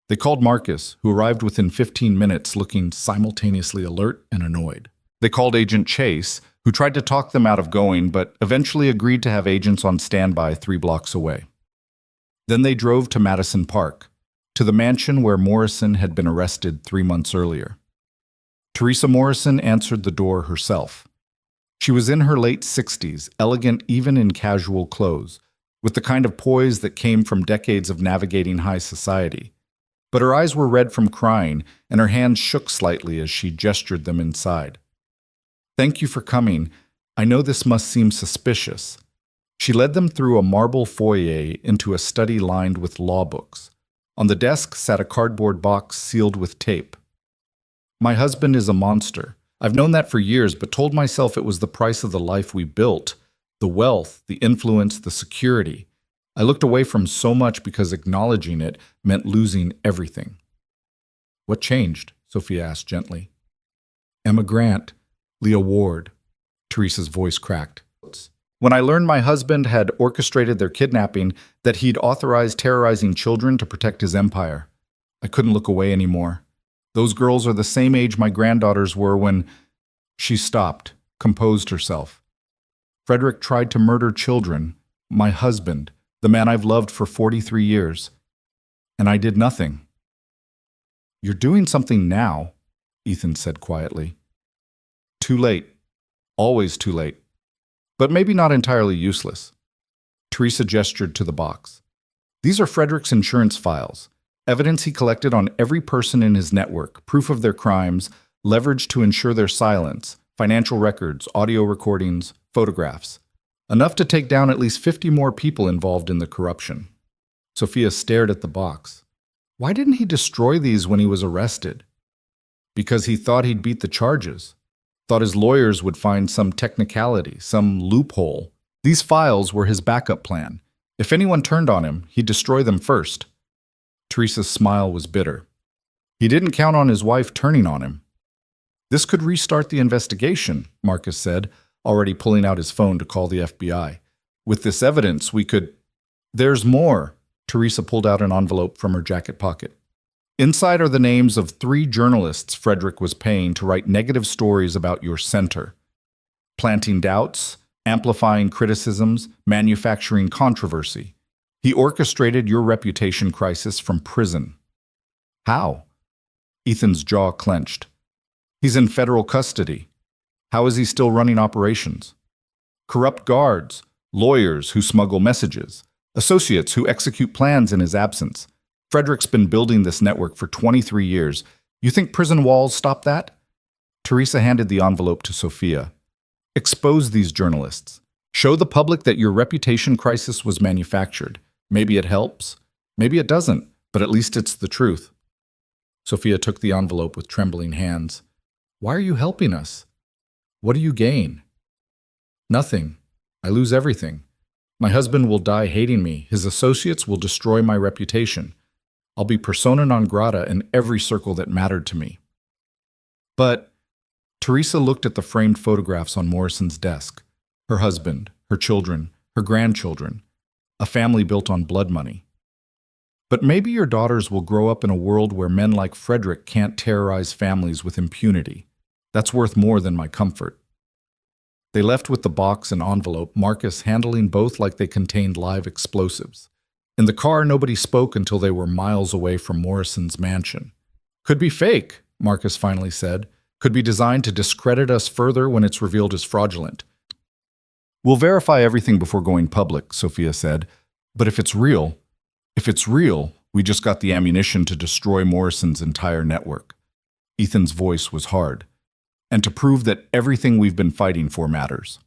S1: They called Marcus, who arrived within 15 minutes looking simultaneously alert and annoyed. They called Agent Chase, who tried to talk them out of going, but eventually agreed to have agents on standby 3 blocks away. Then they drove to Madison Park, to the mansion where Morrison had been arrested 3 months earlier. Teresa Morrison answered the door herself. She was in her late 60s, elegant even in casual clothes, with the kind of poise that came from decades of navigating high society. But her eyes were red from crying, and her hands shook slightly as she gestured them inside. "Thank you for coming. I know this must seem suspicious." She led them through a marble foyer into a study lined with law books. On the desk sat a cardboard box sealed with tape. "My husband is a monster. I've known that for years, but told myself it was the price of the life we built, the wealth, the influence, the security. I looked away from so much because acknowledging it meant losing everything." "What changed?" Sophia asked gently. "Emma Grant, Leah Ward." Teresa's voice cracked. "When I learned my husband had orchestrated their kidnapping, that he'd authorized terrorizing children to protect his empire, I couldn't look away anymore. Those girls are the same age my granddaughters were when—" She stopped, composed herself. "Frederick tried to murder children, my husband, the man I've loved for 43 years. And I did nothing." "You're doing something now," Ethan said quietly. "Too late. Always too late. But maybe not entirely useless." Teresa gestured to the box. "These are Frederick's insurance files, evidence he collected on every person in his network, proof of their crimes, leverage to ensure their silence, financial records, audio recordings, photographs. Enough to take down at least 50 more people involved in the corruption." Sophia stared at the box. Why didn't he destroy these when he was arrested? Because he thought he'd beat the charges. Thought his lawyers would find some technicality, some loophole. These files were his backup plan. If anyone turned on him, he'd destroy them first. Teresa's smile was bitter. He didn't count on his wife turning on him. "This could restart the investigation," Marcus said, already pulling out his phone to call the FBI. "With this evidence, we could—" "There's more." Teresa pulled out an envelope from her jacket pocket. "Inside are the names of 3 journalists Frederick was paying to write negative stories about your center. Planting doubts, amplifying criticisms, manufacturing controversy. He orchestrated your reputation crisis from prison." "How?" Ethan's jaw clenched. "He's in federal custody. How is he still running operations? Corrupt guards, lawyers who smuggle messages, associates who execute plans in his absence. Frederick's been building this network for 23 years. You think prison walls stop that?" Teresa handed the envelope to Sophia. "Expose these journalists. Show the public that your reputation crisis was manufactured. Maybe it helps. Maybe it doesn't, but at least it's the truth." Sophia took the envelope with trembling hands. "Why are you helping us? What do you gain?" "Nothing. I lose everything. My husband will die hating me. His associates will destroy my reputation. I'll be persona non grata in every circle that mattered to me." "But—" Teresa looked at the framed photographs on Morrison's desk. Her husband, her children, her grandchildren. A family built on blood money. "But maybe your daughters will grow up in a world where men like Frederick can't terrorize families with impunity. That's worth more than my comfort." They left with the box and envelope, Marcus handling both like they contained live explosives. In the car, nobody spoke until they were miles away from Morrison's mansion. "Could be fake," Marcus finally said. "Could be designed to discredit us further when it's revealed as fraudulent." "We'll verify everything before going public," Sophia said. "But if it's real, we just got the ammunition to destroy Morrison's entire network." Ethan's voice was hard. "And to prove that everything we've been fighting for matters."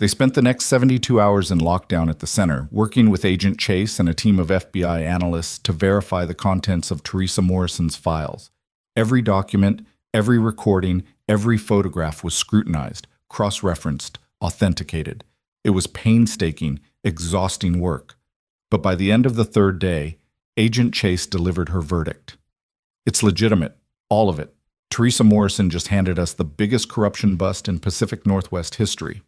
S1: They spent the next 72 hours in lockdown at the center, working with Agent Chase and a team of FBI analysts to verify the contents of Teresa Morrison's files. Every document, every recording, every photograph was scrutinized, cross-referenced, authenticated. It was painstaking, exhausting work. But by the end of the 3rd day, Agent Chase delivered her verdict. "It's legitimate, all of it. Teresa Morrison just handed us the biggest corruption bust in Pacific Northwest history."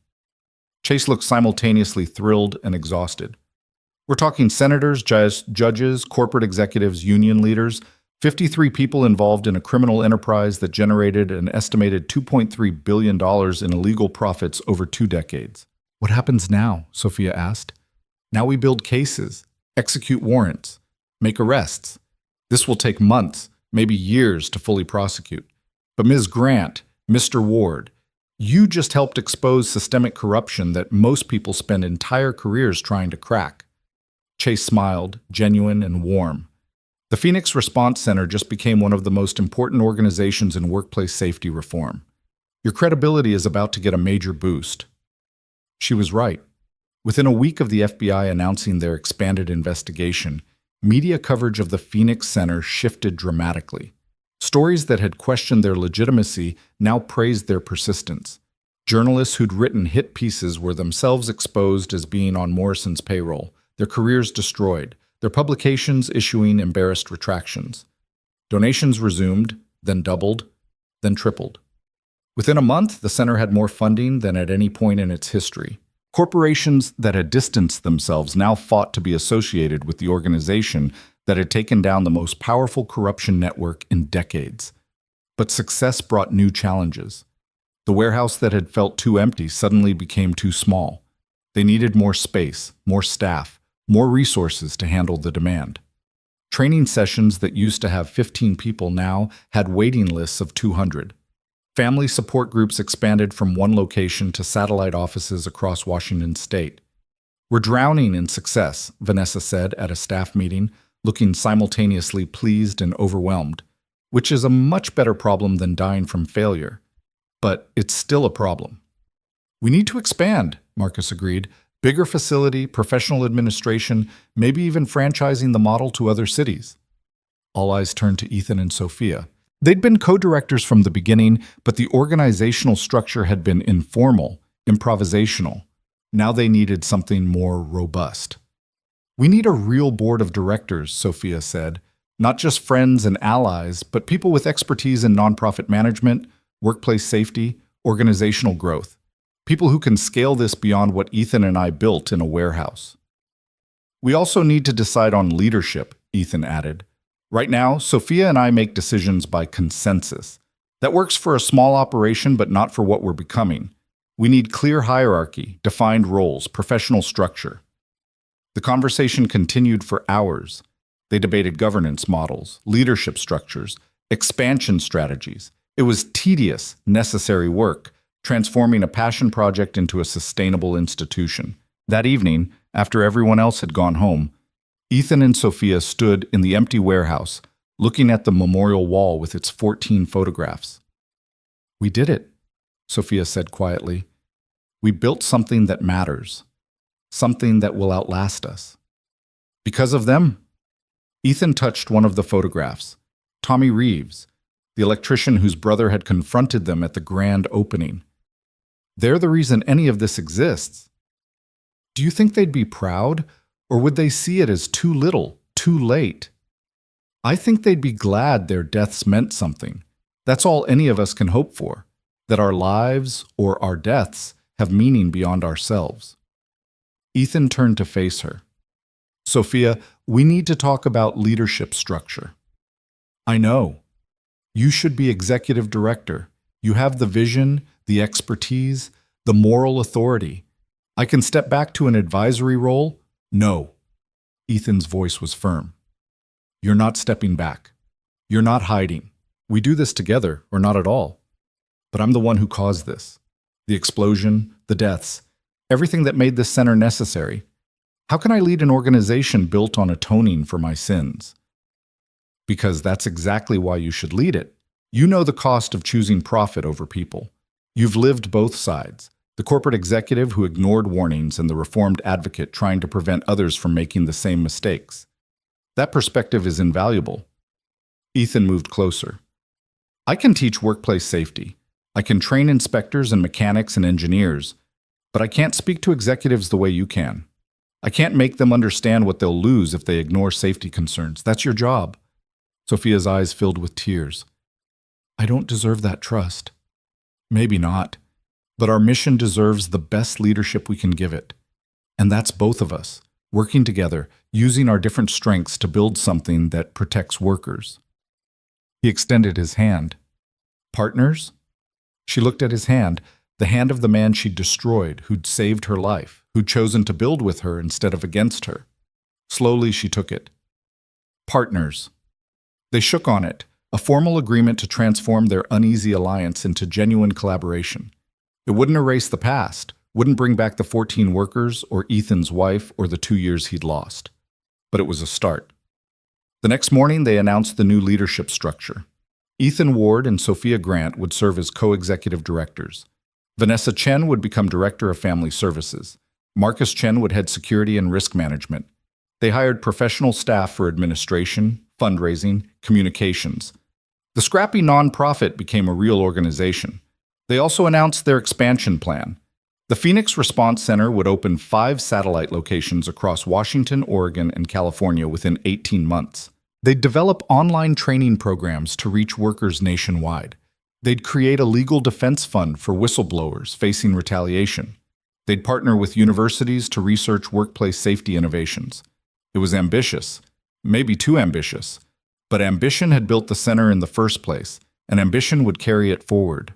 S1: Chase looked simultaneously thrilled and exhausted. We're talking senators, judges, corporate executives, union leaders, 53 people involved in a criminal enterprise that generated an estimated $2.3 billion in illegal profits over 2 decades. What happens now? Sophia asked. Now we build cases, execute warrants, make arrests. This will take months, maybe years to fully prosecute. But Ms. Grant, Mr. Ward, you just helped expose systemic corruption that most people spend entire careers trying to crack. Chase smiled, genuine and warm. The Phoenix Response Center just became one of the most important organizations in workplace safety reform. Your credibility is about to get a major boost. She was right. Within a week of the FBI announcing their expanded investigation, media coverage of the Phoenix Center shifted dramatically. Stories that had questioned their legitimacy now praised their persistence. Journalists who'd written hit pieces were themselves exposed as being on Morrison's payroll, their careers destroyed, their publications issuing embarrassed retractions. Donations resumed, then doubled, then tripled. Within a month, the center had more funding than at any point in its history. Corporations that had distanced themselves now fought to be associated with the organization that had taken down the most powerful corruption network in decades. But success brought new challenges. The warehouse that had felt too empty suddenly became too small. They needed more space, more staff, more resources to handle the demand. Training sessions that used to have 15 people now had waiting lists of 200. Family support groups expanded from one location to satellite offices across Washington state. We're drowning in success, Vanessa said at a staff meeting, looking simultaneously pleased and overwhelmed, which is a much better problem than dying from failure. But it's still a problem. We need to expand, Marcus agreed. Bigger facility, professional administration, maybe even franchising the model to other cities. All eyes turned to Ethan and Sophia. They'd been co-directors from the beginning, but the organizational structure had been informal, improvisational. Now they needed something more robust. We need a real board of directors, Sophia said. Not just friends and allies, but people with expertise in nonprofit management, workplace safety, organizational growth. People who can scale this beyond what Ethan and I built in a warehouse. We also need to decide on leadership, Ethan added. Right now, Sophia and I make decisions by consensus. That works for a small operation, but not for what we're becoming. We need clear hierarchy, defined roles, professional structure. The conversation continued for hours. They debated governance models, leadership structures, expansion strategies. It was tedious, necessary work, transforming a passion project into a sustainable institution. That evening, after everyone else had gone home, Ethan and Sophia stood in the empty warehouse, looking at the memorial wall with its 14 photographs. We did it, Sophia said quietly. We built something that matters, something that will outlast us. Because of them. Ethan touched one of the photographs, Tommy Reeves, the electrician whose brother had confronted them at the grand opening. They're the reason any of this exists. Do you think they'd be proud? Or would they see it as too little, too late? I think they'd be glad their deaths meant something. That's all any of us can hope for, that our lives or our deaths have meaning beyond ourselves. Ethan turned to face her. Sophia, we need to talk about leadership structure. I know. You should be executive director. You have the vision, the expertise, the moral authority. I can step back to an advisory role. No. Ethan's voice was firm. You're not stepping back. You're not hiding. We do this together, or not at all. But I'm the one who caused this. The explosion, the deaths, everything that made this center necessary. How can I lead an organization built on atoning for my sins? Because that's exactly why you should lead it. You know the cost of choosing profit over people. You've lived both sides. The corporate executive who ignored warnings and the reformed advocate trying to prevent others from making the same mistakes. That perspective is invaluable. Ethan moved closer. I can teach workplace safety. I can train inspectors and mechanics and engineers, but I can't speak to executives the way you can. I can't make them understand what they'll lose if they ignore safety concerns. That's your job. Sophia's eyes filled with tears. I don't deserve that trust. Maybe not. But our mission deserves the best leadership we can give it. And that's both of us. working together, using our different strengths to build something that protects workers. He extended his hand. Partners? She looked at his hand, the hand of the man she'd destroyed, who'd saved her life, who'd chosen to build with her instead of against her. Slowly she took it. Partners. They shook on it, a formal agreement to transform their uneasy alliance into genuine collaboration. It wouldn't erase the past, wouldn't bring back the 14 workers or Ethan's wife or the 2 years he'd lost. But it was a start. The next morning, they announced the new leadership structure. Ethan Ward and Sophia Grant would serve as co-executive directors. Vanessa Chen would become director of family services. Marcus Chen would head security and risk management. They hired professional staff for administration, fundraising, communications. The scrappy nonprofit became a real organization. They also announced their expansion plan. The Phoenix Response Center would open 5 satellite locations across Washington, Oregon, and California within 18 months. They'd develop online training programs to reach workers nationwide. They'd create a legal defense fund for whistleblowers facing retaliation. They'd partner with universities to research workplace safety innovations. It was ambitious, maybe too ambitious, but ambition had built the center in the first place, and ambition would carry it forward.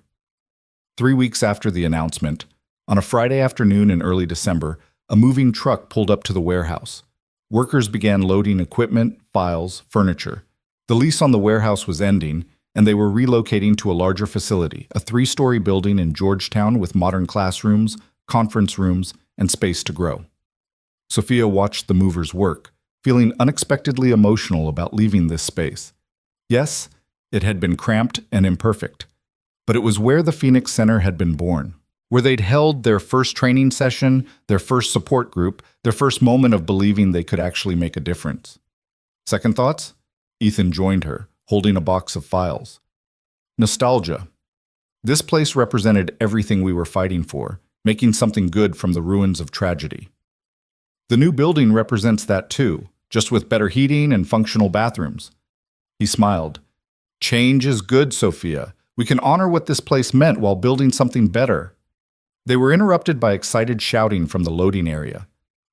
S1: 3 weeks after the announcement, on a Friday afternoon in early December, a moving truck pulled up to the warehouse. Workers began loading equipment, files, furniture. The lease on the warehouse was ending, and they were relocating to a larger facility, a 3-story building in Georgetown with modern classrooms, conference rooms, and space to grow. Sophia watched the movers work, feeling unexpectedly emotional about leaving this space. Yes, it had been cramped and imperfect, but it was where the Phoenix Center had been born, where they'd held their first training session, their first support group, their first moment of believing they could actually make a difference. Second thoughts? Ethan joined her, holding a box of files. Nostalgia. This place represented everything we were fighting for, making something good from the ruins of tragedy. The new building represents that too, just with better heating and functional bathrooms. He smiled. Change is good, Sophia. We can honor what this place meant while building something better. They were interrupted by excited shouting from the loading area.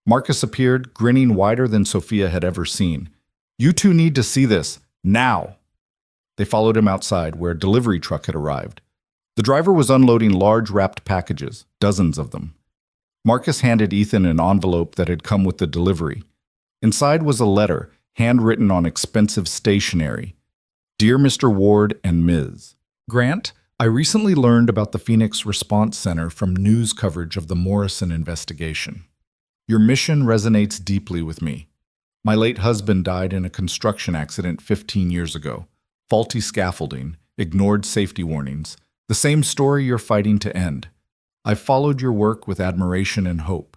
S1: Marcus appeared, grinning wider than Sophia had ever seen. You two need to see this, now. They followed him outside, where a delivery truck had arrived. The driver was unloading large wrapped packages, dozens of them. Marcus handed Ethan an envelope that had come with the delivery. Inside was a letter, handwritten on expensive stationery. Dear Mr. Ward and Ms. Grant, I recently learned about the Phoenix Response Center from news coverage of the Morrison investigation. Your mission resonates deeply with me. My late husband died in a construction accident 15 years ago. Faulty scaffolding, ignored safety warnings, the same story you're fighting to end. I've followed your work with admiration and hope.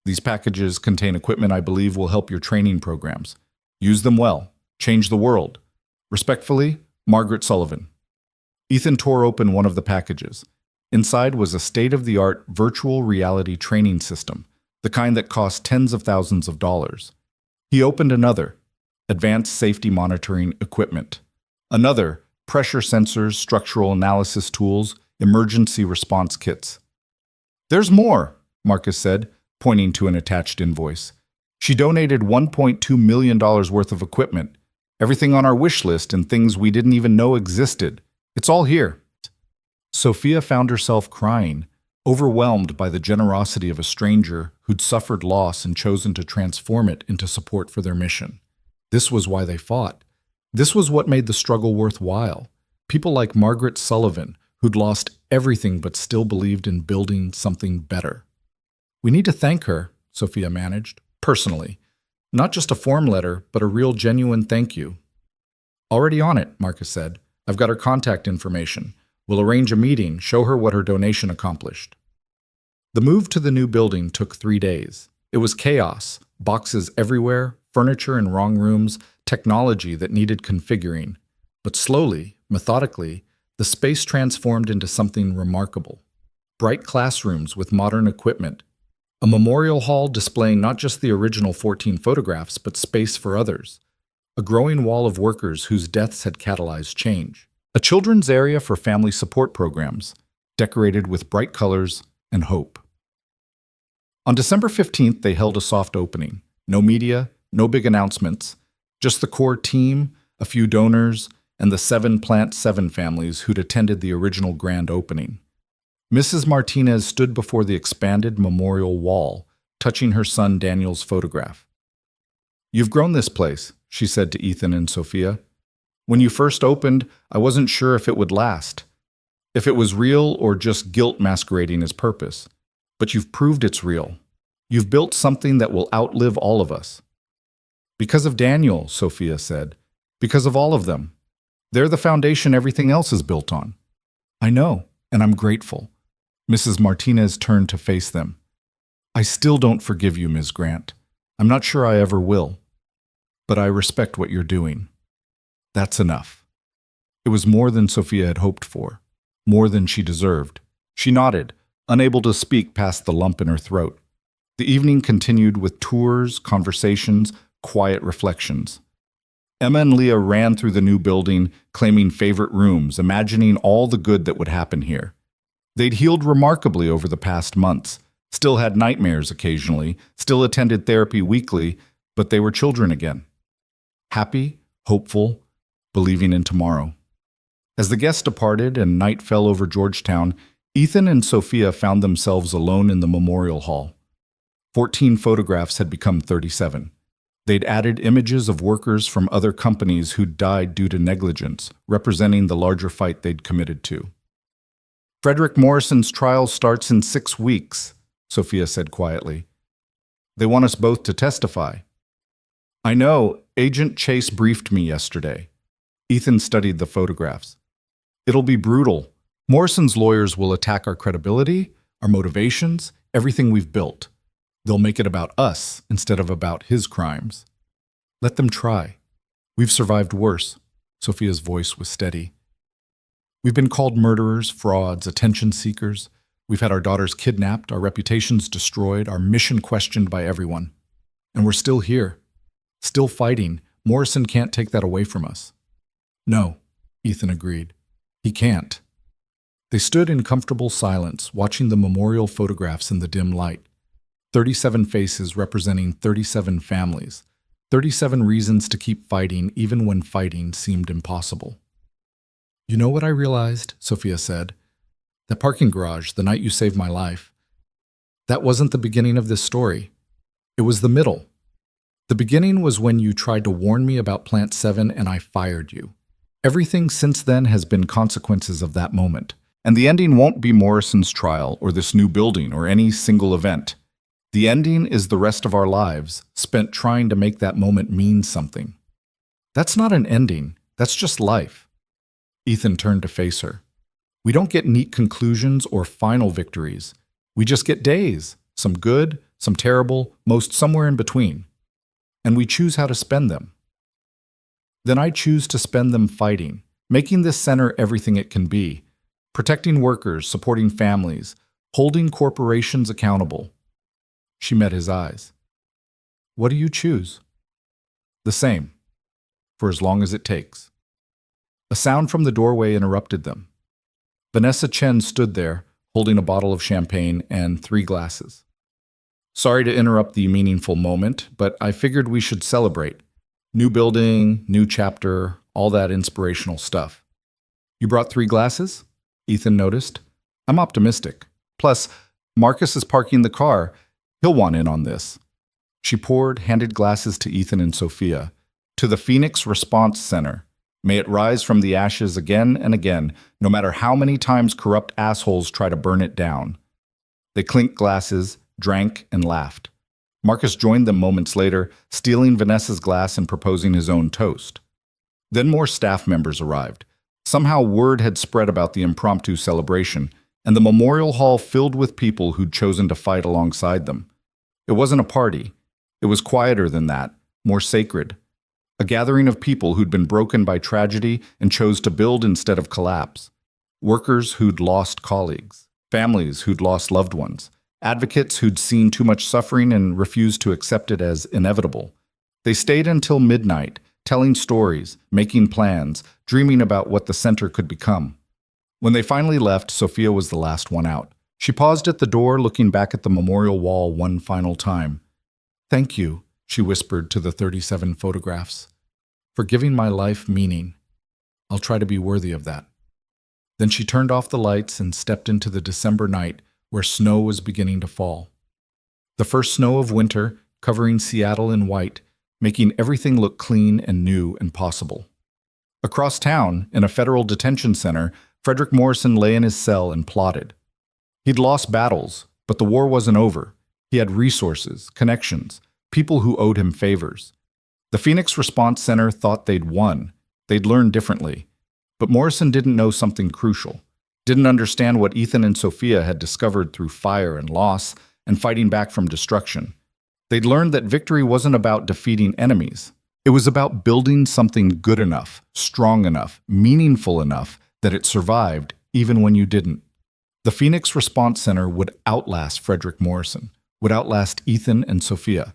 S1: These packages contain equipment I believe will help your training programs. Use them well. Change the world. Respectfully, Margaret Sullivan. Ethan tore open one of the packages. Inside was a state-of-the-art virtual reality training system, the kind that cost tens of thousands of dollars. He opened another, advanced safety monitoring equipment. Another, pressure sensors, structural analysis tools, emergency response kits. There's more, Marcus said, pointing to an attached invoice. She donated $1.2 million worth of equipment, everything on our wish list and things we didn't even know existed. It's all here. Sophia found herself crying, overwhelmed by the generosity of a stranger who'd suffered loss and chosen to transform it into support for their mission. This was why they fought. This was what made the struggle worthwhile. People like Margaret Sullivan, who'd lost everything but still believed in building something better. We need to thank her, Sophia managed, personally. Not just a form letter, but a real genuine thank you. Already on it, Marcus said. I've got her contact information. We'll arrange a meeting, show her what her donation accomplished. The move to the new building took 3 days. It was chaos, boxes everywhere, furniture in wrong rooms, technology that needed configuring. But slowly, methodically, the space transformed into something remarkable. Bright classrooms with modern equipment. A memorial hall displaying not just the original 14 photographs, but space for others. A growing wall of workers whose deaths had catalyzed change. A children's area for family support programs, decorated with bright colors and hope. On December 15th, they held a soft opening. No media, no big announcements. Just the core team, a few donors, and the 7 Plant 7 families who'd attended the original grand opening. Mrs. Martinez stood before the expanded memorial wall, touching her son Daniel's photograph. "You've grown this place," she said to Ethan and Sophia. "When you first opened, I wasn't sure if it would last, if it was real or just guilt masquerading as purpose. But you've proved it's real. You've built something that will outlive all of us." "Because of Daniel," Sophia said. "Because of all of them. They're the foundation everything else is built on." "I know, and I'm grateful." Mrs. Martinez turned to face them. "I still don't forgive you, Ms. Grant. I'm not sure I ever will. But I respect what you're doing." That's enough. It was more than Sophia had hoped for, more than she deserved. She nodded, unable to speak past the lump in her throat. The evening continued with tours, conversations, quiet reflections. Emma and Leah ran through the new building, claiming favorite rooms, imagining all the good that would happen here. They'd healed remarkably over the past months, still had nightmares occasionally, still attended therapy weekly, but they were children again. Happy, hopeful, believing in tomorrow. As the guests departed and night fell over Georgetown, Ethan and Sophia found themselves alone in the memorial hall. 14 photographs had become 37. They'd added images of workers from other companies who'd died due to negligence, representing the larger fight they'd committed to. "Frederick Morrison's trial starts in 6 weeks, Sophia said quietly. "They want us both to testify." "I know. Agent Chase briefed me yesterday." Ethan studied the photographs. "It'll be brutal. Morrison's lawyers will attack our credibility, our motivations, everything we've built. They'll make it about us instead of about his crimes." "Let them try. We've survived worse." Sophia's voice was steady. "We've been called murderers, frauds, attention seekers. We've had our daughters kidnapped, our reputations destroyed, our mission questioned by everyone. And we're still here, still fighting. Morrison can't take that away from us." "No," Ethan agreed. "He can't." They stood in comfortable silence, watching the memorial photographs in the dim light. 37 faces representing 37 families. 37 reasons to keep fighting even when fighting seemed impossible. "You know what I realized?" Sophia said. "That parking garage, the night you saved my life. That wasn't the beginning of this story. It was the middle. The beginning was when you tried to warn me about Plant 7 and I fired you. Everything since then has been consequences of that moment. And the ending won't be Morrison's trial or this new building or any single event. The ending is the rest of our lives, spent trying to make that moment mean something. That's not an ending. That's just life." Ethan turned to face her. "We don't get neat conclusions or final victories. We just get days, some good, some terrible, most somewhere in between. And we choose how to spend them. Then I choose to spend them fighting, making this center everything it can be, protecting workers, supporting families, holding corporations accountable." She met his eyes. "What do you choose?" "The same, for as long as it takes." A sound from the doorway interrupted them. Vanessa Chen stood there, holding a bottle of champagne and 3 glasses. "Sorry to interrupt the meaningful moment, but I figured we should celebrate. New building, new chapter, all that inspirational stuff." "You brought 3 glasses?" Ethan noticed. "I'm optimistic. Plus, Marcus is parking the car. He'll want in on this." She poured, handed glasses to Ethan and Sophia. "To the Phoenix Response Center. May it rise from the ashes again and again, no matter how many times corrupt assholes try to burn it down." They clinked glasses, drank, and laughed. Marcus joined them moments later, stealing Vanessa's glass and proposing his own toast. Then more staff members arrived. Somehow word had spread about the impromptu celebration, and the memorial hall filled with people who'd chosen to fight alongside them. It wasn't a party. It was quieter than that, more sacred. A gathering of people who'd been broken by tragedy and chose to build instead of collapse. Workers who'd lost colleagues, families who'd lost loved ones, advocates who'd seen too much suffering and refused to accept it as inevitable. They stayed until midnight, telling stories, making plans, dreaming about what the center could become. When they finally left, Sophia was the last one out. She paused at the door, looking back at the memorial wall one final time. "Thank you. she whispered to the 37 photographs, "for giving my life meaning. I'll try to be worthy of that." Then she turned off the lights and stepped into the December night where snow was beginning to fall. The first snow of winter, covering Seattle in white, making everything look clean and new and possible. Across town, in a federal detention center, Frederick Morrison lay in his cell and plotted. He'd lost battles, but the war wasn't over. He had resources, connections, people who owed him favors. The Phoenix Response Center thought they'd won. They'd learned differently. But Morrison didn't know something crucial. Didn't understand what Ethan and Sophia had discovered through fire and loss and fighting back from destruction. They'd learned that victory wasn't about defeating enemies. It was about building something good enough, strong enough, meaningful enough that it survived even when you didn't. The Phoenix Response Center would outlast Frederick Morrison, would outlast Ethan and Sophia,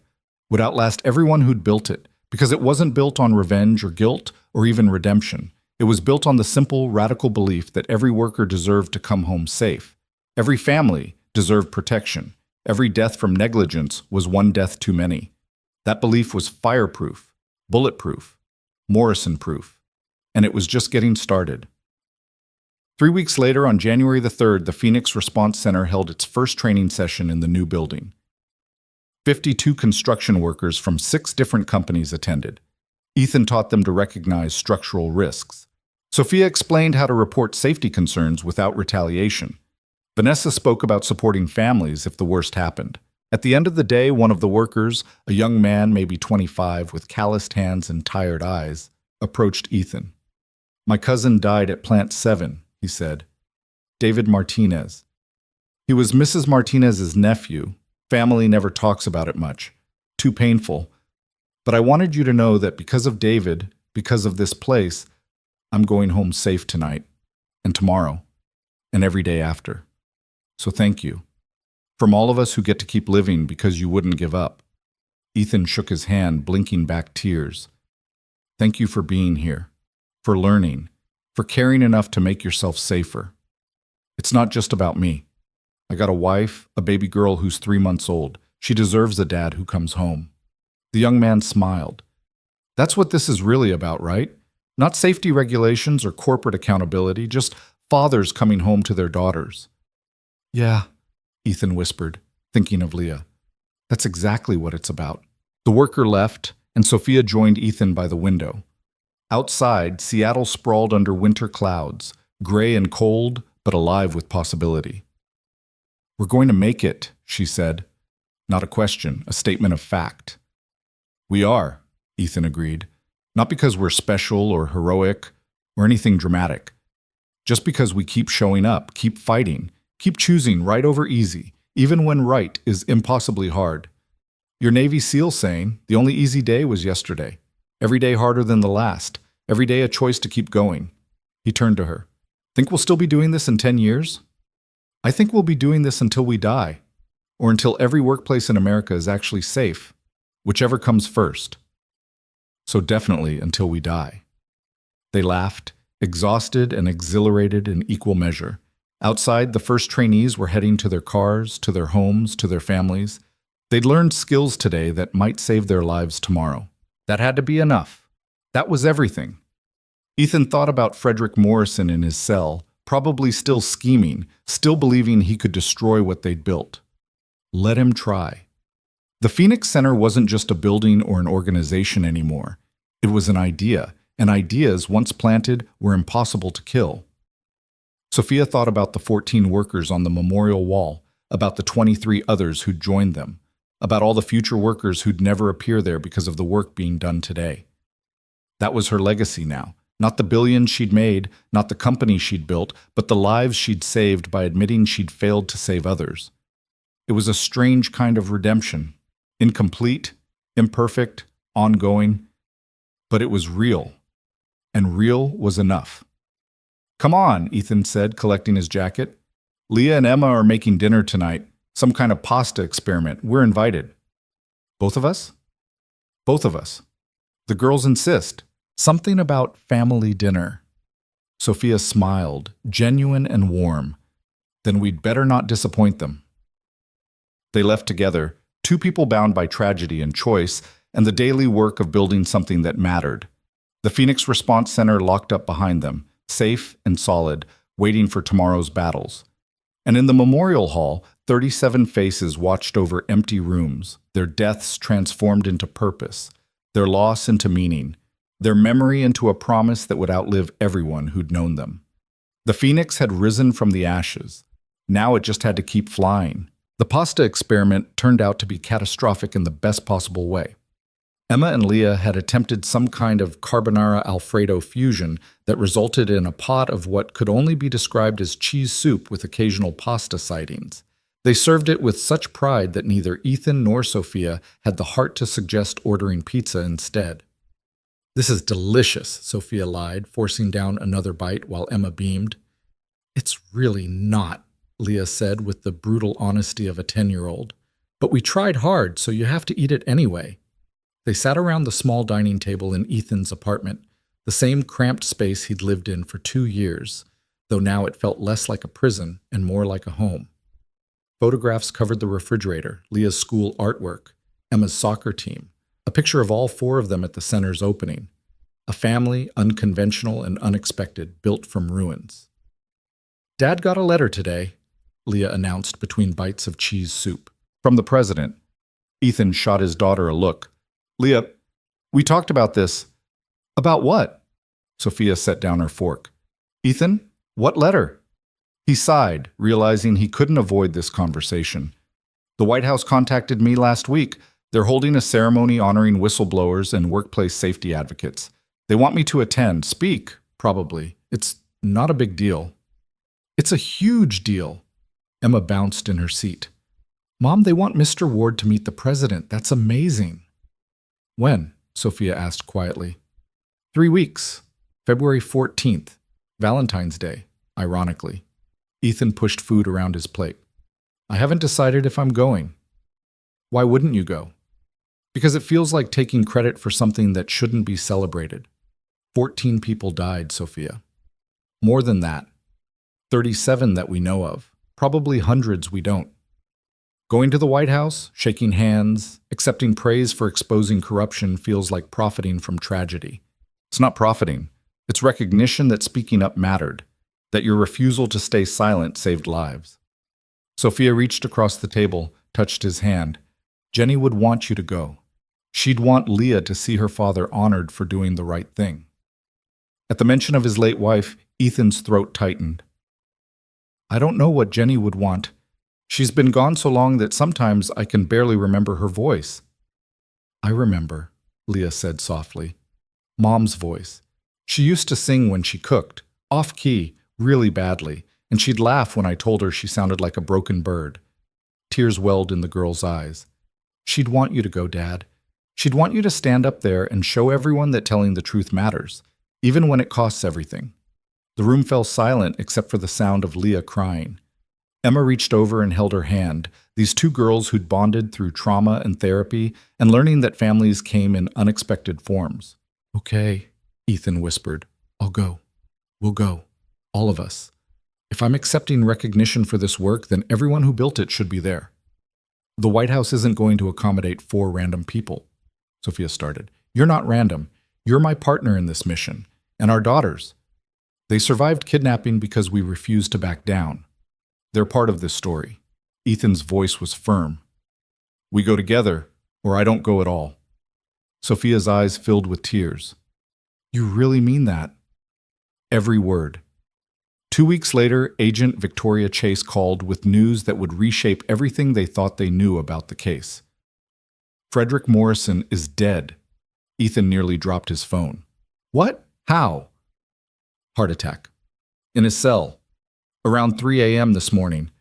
S1: would outlast everyone who'd built it, because it wasn't built on revenge or guilt or even redemption. It was built on the simple, radical belief that every worker deserved to come home safe. Every family deserved protection. Every death from negligence was one death too many. That belief was fireproof, bulletproof, Morrison-proof, and it was just getting started. 3 weeks later, on January the 3rd, the Phoenix Response Center held its first training session in the new building. 52 construction workers from 6 different companies attended. Ethan taught them to recognize structural risks. Sophia explained how to report safety concerns without retaliation. Vanessa spoke about supporting families if the worst happened. At the end of the day, one of the workers, a young man maybe 25 with calloused hands and tired eyes, approached Ethan. "My cousin died at Plant 7, he said. "David Martinez. He was Mrs. Martinez's nephew. Family never talks about it much. Too painful. But I wanted you to know that because of David, because of this place, I'm going home safe tonight, and tomorrow, and every day after. So thank you. From all of us who get to keep living because you wouldn't give up." Ethan shook his hand, blinking back tears. "Thank you for being here, for learning, for caring enough to make yourself safer. It's not just about me. I got a wife, a baby girl who's 3 months old. She deserves a dad who comes home." The young man smiled. "That's what this is really about, right? Not safety regulations or corporate accountability, just fathers coming home to their daughters." "Yeah," Ethan whispered, thinking of Leah. "That's exactly what it's about." The worker left, and Sophia joined Ethan by the window. Outside, Seattle sprawled under winter clouds, gray and cold, but alive with possibility. "We're going to make it," she said. Not a question, a statement of fact. "We are," Ethan agreed. "Not because we're special or heroic or anything dramatic. Just because we keep showing up, keep fighting, keep choosing right over easy, even when right is impossibly hard. Your Navy SEAL saying, the only easy day was yesterday. Every day harder than the last. Every day a choice to keep going." He turned to her. "Think we'll still be doing this in 10 years? I think we'll be doing this until we die, or until every workplace in America is actually safe, whichever comes first. So definitely until we die." They laughed, exhausted and exhilarated in equal measure. Outside, the first trainees were heading to their cars, to their homes, to their families. They'd learned skills today that might save their lives tomorrow. That had to be enough. That was everything. Ethan thought about Frederick Morrison in his cell, probably still scheming, still believing he could destroy what they'd built. Let him try. The Phoenix Center wasn't just a building or an organization anymore. It was an idea, and ideas, once planted, were impossible to kill. Sophia thought about the 14 workers on the memorial wall, about the 23 others who'd joined them, about all the future workers who'd never appear there because of the work being done today. That was her legacy now. Not the billions she'd made, not the company she'd built, but the lives she'd saved by admitting she'd failed to save others. It was a strange kind of redemption. Incomplete, imperfect, ongoing. But it was real. And real was enough. "Come on," Ethan said, collecting his jacket. "Leah and Emma are making dinner tonight. Some kind of pasta experiment. We're invited." "Both of us?" "Both of us. The girls insist. Something about family dinner." Sophia smiled, genuine and warm. "Then we'd better not disappoint them." They left together, two people bound by tragedy and choice, and the daily work of building something that mattered. The Phoenix Response Center locked up behind them, safe and solid, waiting for tomorrow's battles. And in the memorial hall, 37 faces watched over empty rooms, their deaths transformed into purpose, their loss into meaning, their memory into a promise that would outlive everyone who'd known them. The Phoenix had risen from the ashes. Now it just had to keep flying. The pasta experiment turned out to be catastrophic in the best possible way. Emma and Leah had attempted some kind of carbonara Alfredo fusion that resulted in a pot of what could only be described as cheese soup with occasional pasta sightings. They served it with such pride that neither Ethan nor Sophia had the heart to suggest ordering pizza instead. "This is delicious," Sophia lied, forcing down another bite while Emma beamed. "It's really not," Leah said with the brutal honesty of a 10-year-old. "But we tried hard, so you have to eat it anyway." They sat around the small dining table in Ethan's apartment, the same cramped space he'd lived in for 2 years, though now it felt less like a prison and more like a home. Photographs covered the refrigerator, Leah's school artwork, Emma's soccer team, a picture of all 4 of them at the center's opening. A family, unconventional and unexpected, built from ruins. "Dad got a letter today," Leah announced between bites of cheese soup. "From the president." Ethan shot his daughter a look. "Leah, we talked about this." "About what?" Sophia set down her fork. "Ethan, what letter?" He sighed, realizing he couldn't avoid this conversation. "The White House contacted me last week. They're holding a ceremony honoring whistleblowers and workplace safety advocates. They want me to attend, speak, probably. It's not a big deal." "It's a huge deal." Emma bounced in her seat. "Mom, they want Mr. Ward to meet the president. That's amazing." "When?" Sophia asked quietly. 3 weeks. February 14th. Valentine's Day, ironically. Ethan pushed food around his plate. "I haven't decided if I'm going." "Why wouldn't you go?" "Because it feels like taking credit for something that shouldn't be celebrated." 14 people died, Sophia. More than that. 37 that we know of. Probably hundreds we don't. Going to the White House, shaking hands, accepting praise for exposing corruption feels like profiting from tragedy. It's not profiting. It's recognition that speaking up mattered, that your refusal to stay silent saved lives. Sophia reached across the table, touched his hand. "Jenny would want you to go. She'd want Leah to see her father honored for doing the right thing." At the mention of his late wife, Ethan's throat tightened. "I don't know what Jenny would want. She's been gone so long that sometimes I can barely remember her voice." "I remember," Leah said softly. "Mom's voice. She used to sing when she cooked, off-key, really badly, and she'd laugh when I told her she sounded like a broken bird." Tears welled in the girl's eyes. "She'd want you to go, Dad. She'd want you to stand up there and show everyone that telling the truth matters, even when it costs everything." The room fell silent except for the sound of Leah crying. Emma reached over and held her hand, these 2 girls who'd bonded through trauma and therapy and learning that families came in unexpected forms. "Okay," Ethan whispered. "I'll go. We'll go. All of us. If I'm accepting recognition for this work, then everyone who built it should be there." "The White House isn't going to accommodate 4 random people," Sophia started. "You're not random. You're my partner in this mission. And our daughters. They survived kidnapping because we refused to back down. They're part of this story." Ethan's voice was firm. "We go together, or I don't go at all." Sophia's eyes filled with tears. "You really mean that?" "Every word." 2 weeks later, Agent Victoria Chase called with news that would reshape everything they thought they knew about the case. "Frederick Morrison is dead." Ethan nearly dropped his phone. "What? How?" "Heart attack. In his cell. Around 3 a.m. this morning.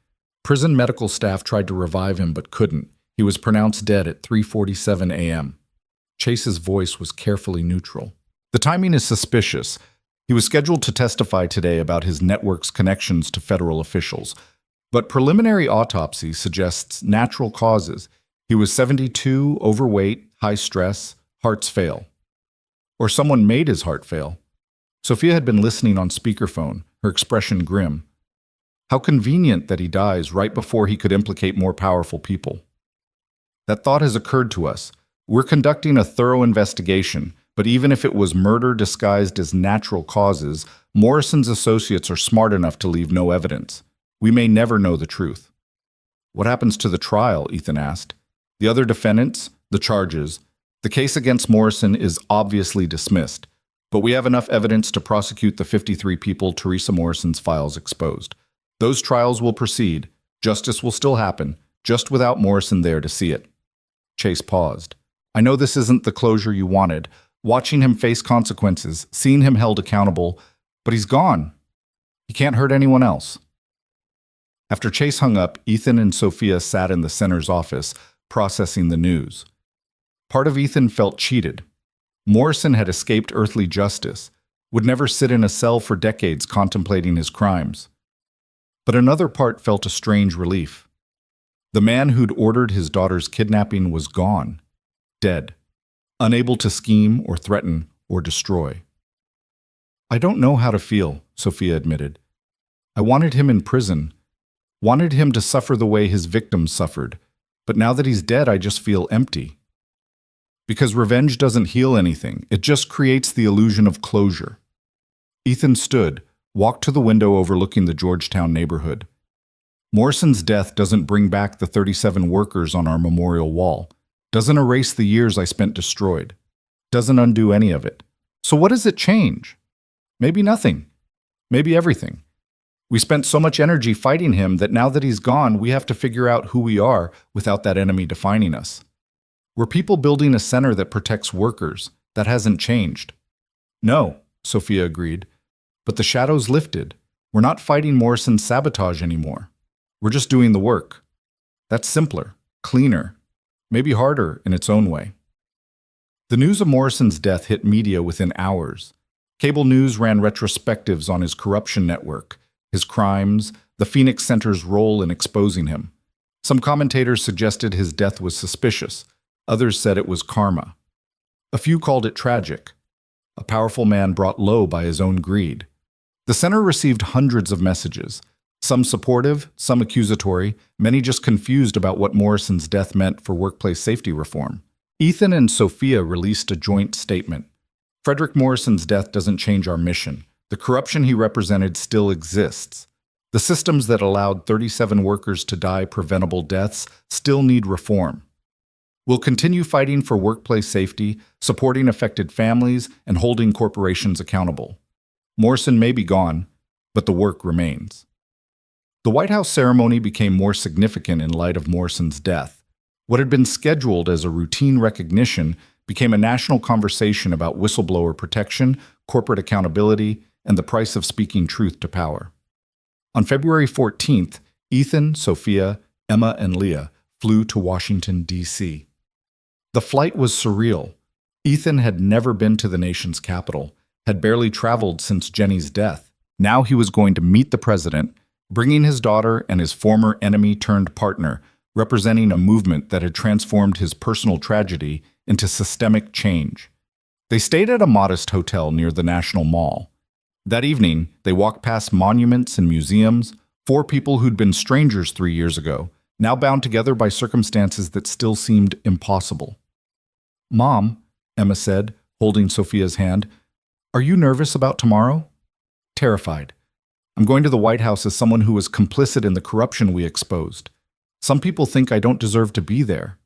S1: Prison medical staff tried to revive him but couldn't. He was pronounced dead at 3:47 a.m. Chase's voice was carefully neutral. "The timing is suspicious. He was scheduled to testify today about his network's connections to federal officials, but preliminary autopsy suggests natural causes. He was 72, overweight, high stress, hearts fail. Or someone made his heart fail." Sophia had been listening on speakerphone, her expression grim. How convenient that he dies right before he could implicate more powerful people. "That thought has occurred to us. We're conducting a thorough investigation, but even if it was murder disguised as natural causes, Morrison's associates are smart enough to leave no evidence. We may never know the truth. What happens to the trial? Ethan asked. The other defendants, the charges. The case against Morrison is obviously dismissed, but we have enough evidence to prosecute the 53 people Teresa Morrison's files exposed. Those trials will proceed. Justice will still happen, just without Morrison there to see it. Chase paused. I know this isn't the closure you wanted. Watching him face consequences, seeing him held accountable, but he's gone. He can't hurt anyone else. After Chase hung up, Ethan and Sophia sat in the center's office, processing the news. Part of Ethan felt cheated. Morrison had escaped earthly justice, would never sit in a cell for decades contemplating his crimes. But another part felt a strange relief. The man who'd ordered his daughter's kidnapping was gone, dead, unable to scheme or threaten or destroy. I don't know how to feel, Sophia admitted. I wanted him in prison, wanted him to suffer the way his victims suffered, but now that he's dead, I just feel empty. Because revenge doesn't heal anything, it just creates the illusion of closure. Ethan stood, walked to the window overlooking the Georgetown neighborhood. Morrison's death doesn't bring back the 37 workers on our memorial wall, doesn't erase the years I spent destroyed, doesn't undo any of it. So what does it change? Maybe nothing. Maybe everything. We spent so much energy fighting him that now that he's gone, we have to figure out who we are without that enemy defining us. We're people building a center that protects workers. That hasn't changed. No, Sophia agreed. But the shadows lifted. We're not fighting Morrison's sabotage anymore. We're just doing the work. That's simpler, cleaner, maybe harder in its own way. The news of Morrison's death hit media within hours. Cable news ran retrospectives on his corruption network, his crimes, the Phoenix Center's role in exposing him. Some commentators suggested his death was suspicious. Others said it was karma. A few called it tragic. A powerful man brought low by his own greed. The center received hundreds of messages, some supportive, some accusatory, many just confused about what Morrison's death meant for workplace safety reform. Ethan and Sophia released a joint statement. Frederick Morrison's death doesn't change our mission. The corruption he represented still exists. The systems that allowed 37 workers to die preventable deaths still need reform. We'll continue fighting for workplace safety, supporting affected families, and holding corporations accountable. Morrison may be gone, but the work remains. The White House ceremony became more significant in light of Morrison's death. What had been scheduled as a routine recognition became a national conversation about whistleblower protection, corporate accountability, and the price of speaking truth to power. On February 14th, Ethan, Sophia, Emma, and Leah flew to Washington, D.C. The flight was surreal. Ethan had never been to the nation's capital, had barely traveled since Jenny's death. Now he was going to meet the president, bringing his daughter and his former enemy-turned-partner, representing a movement that had transformed his personal tragedy into systemic change. They stayed at a modest hotel near the National Mall. That evening, they walked past monuments and museums, 4 people who'd been strangers 3 years ago, now bound together by circumstances that still seemed impossible. "Mom," Emma said, holding Sophia's hand, "are you nervous about tomorrow?" "Terrified. I'm going to the White House as someone who was complicit in the corruption we exposed. Some people think I don't deserve to be there."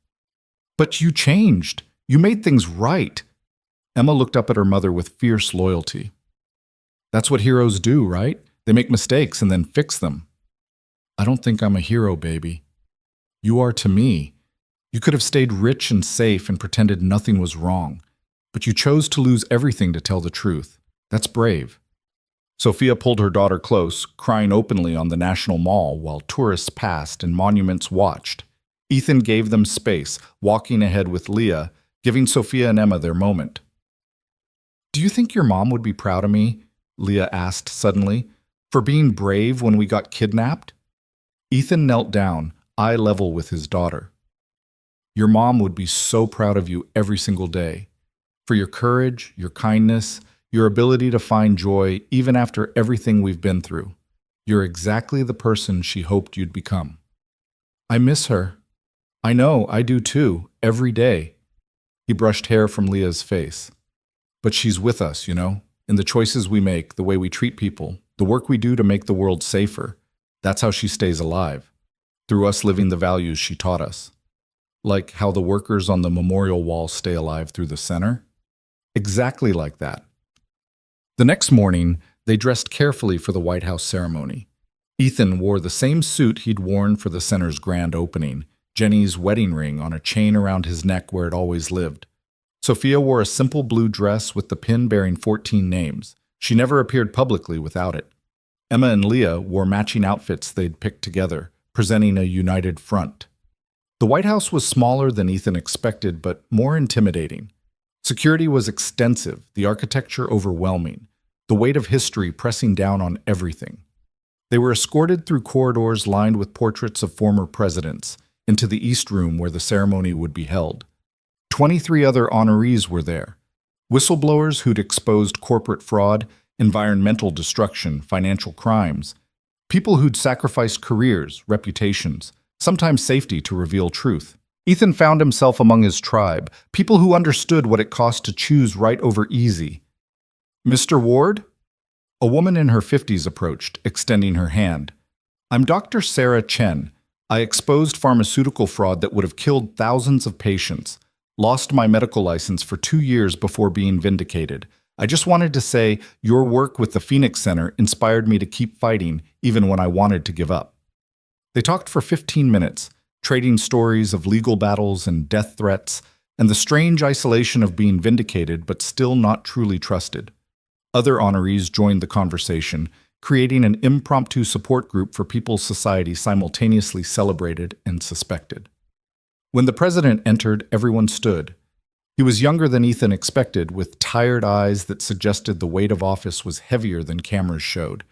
S1: "But you changed. You made things right." Emma looked up at her mother with fierce loyalty. "That's what heroes do, right? They make mistakes and then fix them." "I don't think I'm a hero, baby. You are to me. You could have stayed rich and safe and pretended nothing was wrong, but you chose to lose everything to tell the truth. That's brave." Sophia pulled her daughter close, crying openly on the National Mall while tourists passed and monuments watched. Ethan gave them space, walking ahead with Leah, giving Sophia and Emma their moment. "Do you think your mom would be proud of me?" Leah asked suddenly, "for being brave when we got kidnapped?" Ethan knelt down, eye level with his daughter. "Your mom would be so proud of you every single day, for your courage, your kindness, your ability to find joy even after everything we've been through. You're exactly the person she hoped you'd become." "I miss her." "I know, I do too, every day." He brushed hair from Leah's face. But she's with us, in the choices we make, the way we treat people, the work we do to make the world safer. That's how she stays alive, through us living the values she taught us. Like how the workers on the memorial wall stay alive through the center? Exactly like that. The next morning, they dressed carefully for the White House ceremony. Ethan wore the same suit he'd worn for the center's grand opening, Jenny's wedding ring on a chain around his neck where it always lived. Sophia wore a simple blue dress with the pin bearing 14 names. She never appeared publicly without it. Emma and Leah wore matching outfits they'd picked together, presenting a united front. The White House was smaller than Ethan expected, but more intimidating. Security was extensive, the architecture overwhelming, the weight of history pressing down on everything. They were escorted through corridors lined with portraits of former presidents, into the East Room where the ceremony would be held. 23 other honorees were there. Whistleblowers who'd exposed corporate fraud, environmental destruction, financial crimes. People who'd sacrificed careers, reputations, sometimes safety to reveal truth. Ethan found himself among his tribe, people who understood what it cost to choose right over easy. "Mr. Ward?" A woman in her 50s approached, extending her hand. "I'm Dr. Sarah Chen. I exposed pharmaceutical fraud that would have killed thousands of patients. Lost my medical license for 2 years before being vindicated. I just wanted to say your work with the Phoenix Center inspired me to keep fighting even when I wanted to give up." They talked for 15 minutes, trading stories of legal battles and death threats, and the strange isolation of being vindicated but still not truly trusted. Other honorees joined the conversation, creating an impromptu support group for people society simultaneously celebrated and suspected. When the president entered, everyone stood. He was younger than Ethan expected, with tired eyes that suggested the weight of office was heavier than cameras showed.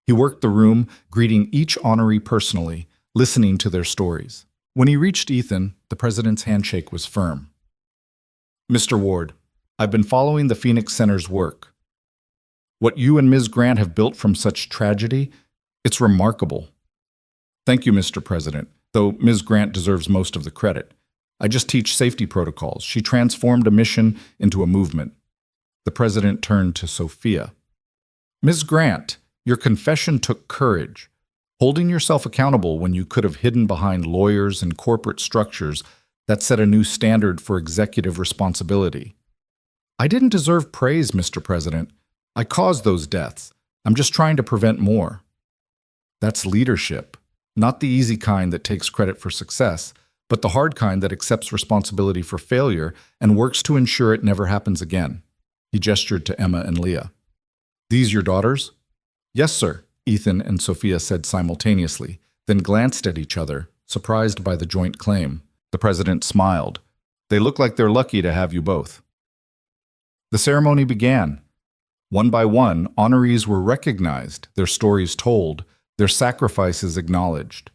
S1: He worked the room, greeting each honoree personally, listening to their stories. When he reached Ethan, the president's handshake was firm. "Mr. Ward, I've been following the Phoenix Center's work. What you and Ms. Grant have built from such tragedy, it's remarkable." "Thank you, Mr. President, though Ms. Grant deserves most of the credit. I just teach safety protocols. She transformed a mission into a movement." The president turned to Sophia. "Ms. Grant, your confession took courage. Holding yourself accountable when you could have hidden behind lawyers and corporate structures that set a new standard for executive responsibility." "I didn't deserve praise, Mr. President. I caused those deaths. I'm just trying to prevent more." That's leadership, not the easy kind that takes credit for success, but the hard kind that accepts responsibility for failure and works to ensure it never happens again. He gestured to Emma and Leah. "These your daughters?" "Yes, sir," Ethan and Sophia said simultaneously, then glanced at each other, surprised by the joint claim. The president smiled. "They look like they're lucky to have you both." The ceremony began. One by one, honorees were recognized, their stories told, their sacrifices acknowledged.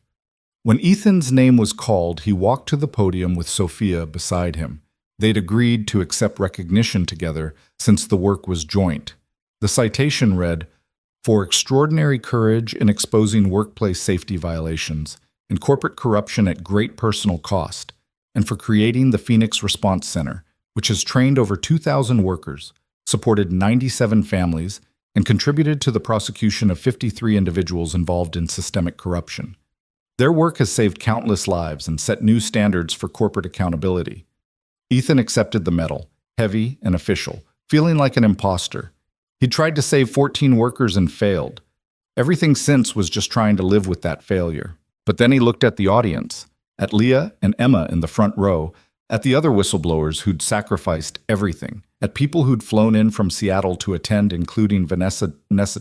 S1: When Ethan's name was called, he walked to the podium with Sophia beside him. They'd agreed to accept recognition together since the work was joint. The citation read, "For extraordinary courage in exposing workplace safety violations and corporate corruption at great personal cost, and for creating the Phoenix Response Center, which has trained over 2,000 workers, supported 97 families, and contributed to the prosecution of 53 individuals involved in systemic corruption. Their work has saved countless lives and set new standards for corporate accountability." Ethan accepted the medal, heavy and official, feeling like an imposter. He'd tried to save 14 workers and failed. Everything since was just trying to live with that failure. But then he looked at the audience, at Leah and Emma in the front row, at the other whistleblowers who'd sacrificed everything, at people who'd flown in from Seattle to attend, including Vanessa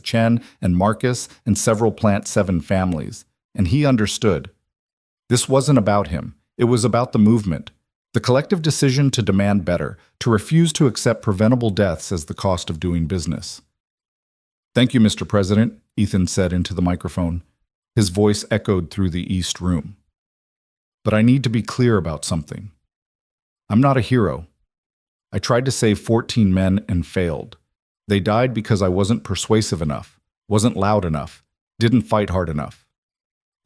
S1: Chen and Marcus and several Plant 7 families. And he understood. This wasn't about him. It was about the movement. The collective decision to demand better, to refuse to accept preventable deaths as the cost of doing business. "Thank you, Mr. President," Ethan said into the microphone. His voice echoed through the East Room. "But I need to be clear about something. I'm not a hero. I tried to save 14 men and failed. They died because I wasn't persuasive enough, wasn't loud enough, didn't fight hard enough.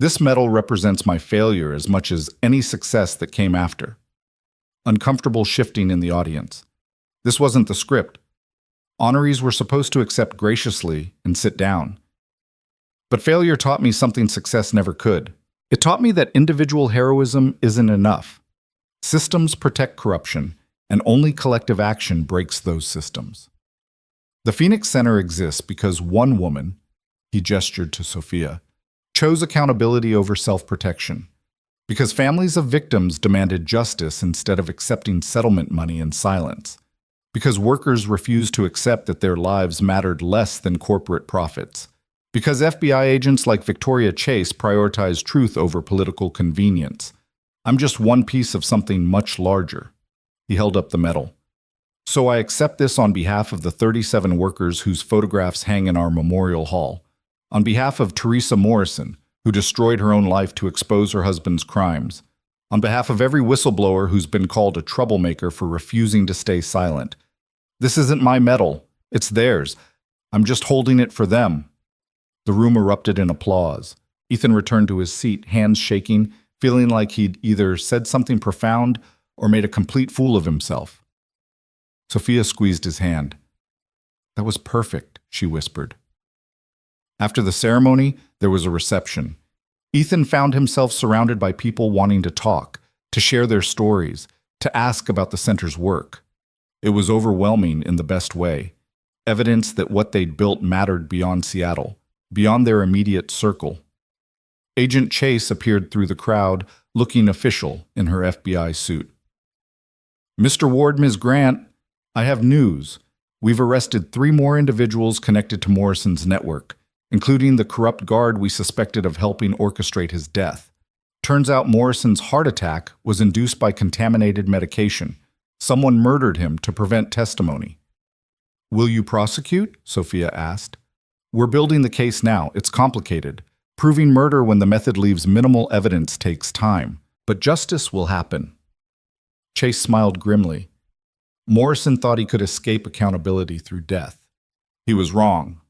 S1: This medal represents my failure as much as any success that came after." uncomfortable shifting in the audience. This wasn't the script. Honorees were supposed to accept graciously and sit down. But failure taught me something success never could. It taught me that individual heroism isn't enough. Systems protect corruption, and only collective action breaks those systems. The Phoenix Center exists because one woman, he gestured to Sophia, chose accountability over self-protection. Because families of victims demanded justice instead of accepting settlement money in silence. Because workers refused to accept that their lives mattered less than corporate profits. Because FBI agents like Victoria Chase prioritized truth over political convenience. I'm just one piece of something much larger. He held up the medal. So I accept this on behalf of the 37 workers whose photographs hang in our memorial hall. On behalf of Teresa Morrison, who destroyed her own life to expose her husband's crimes. On behalf of every whistleblower who's been called a troublemaker for refusing to stay silent. This isn't my medal. It's theirs. I'm just holding it for them. The room erupted in applause. Ethan returned to his seat, hands shaking, feeling like he'd either said something profound or made a complete fool of himself. Sophia squeezed his hand. That was perfect, she whispered. After the ceremony, there was a reception. Ethan found himself surrounded by people wanting to talk, to share their stories, to ask about the center's work. It was overwhelming in the best way. Evidence that what they'd built mattered beyond Seattle, beyond their immediate circle. Agent Chase appeared through the crowd, looking official in her FBI suit. Mr. Ward, Ms. Grant, I have news. We've arrested 3 more individuals connected to Morrison's network, including the corrupt guard we suspected of helping orchestrate his death. Turns out Morrison's heart attack was induced by contaminated medication. Someone murdered him to prevent testimony. Will you prosecute? Sophia asked. We're building the case now. It's complicated. Proving murder when the method leaves minimal evidence takes time, but justice will happen. Chase smiled grimly. Morrison thought he could escape accountability through death. He was wrong.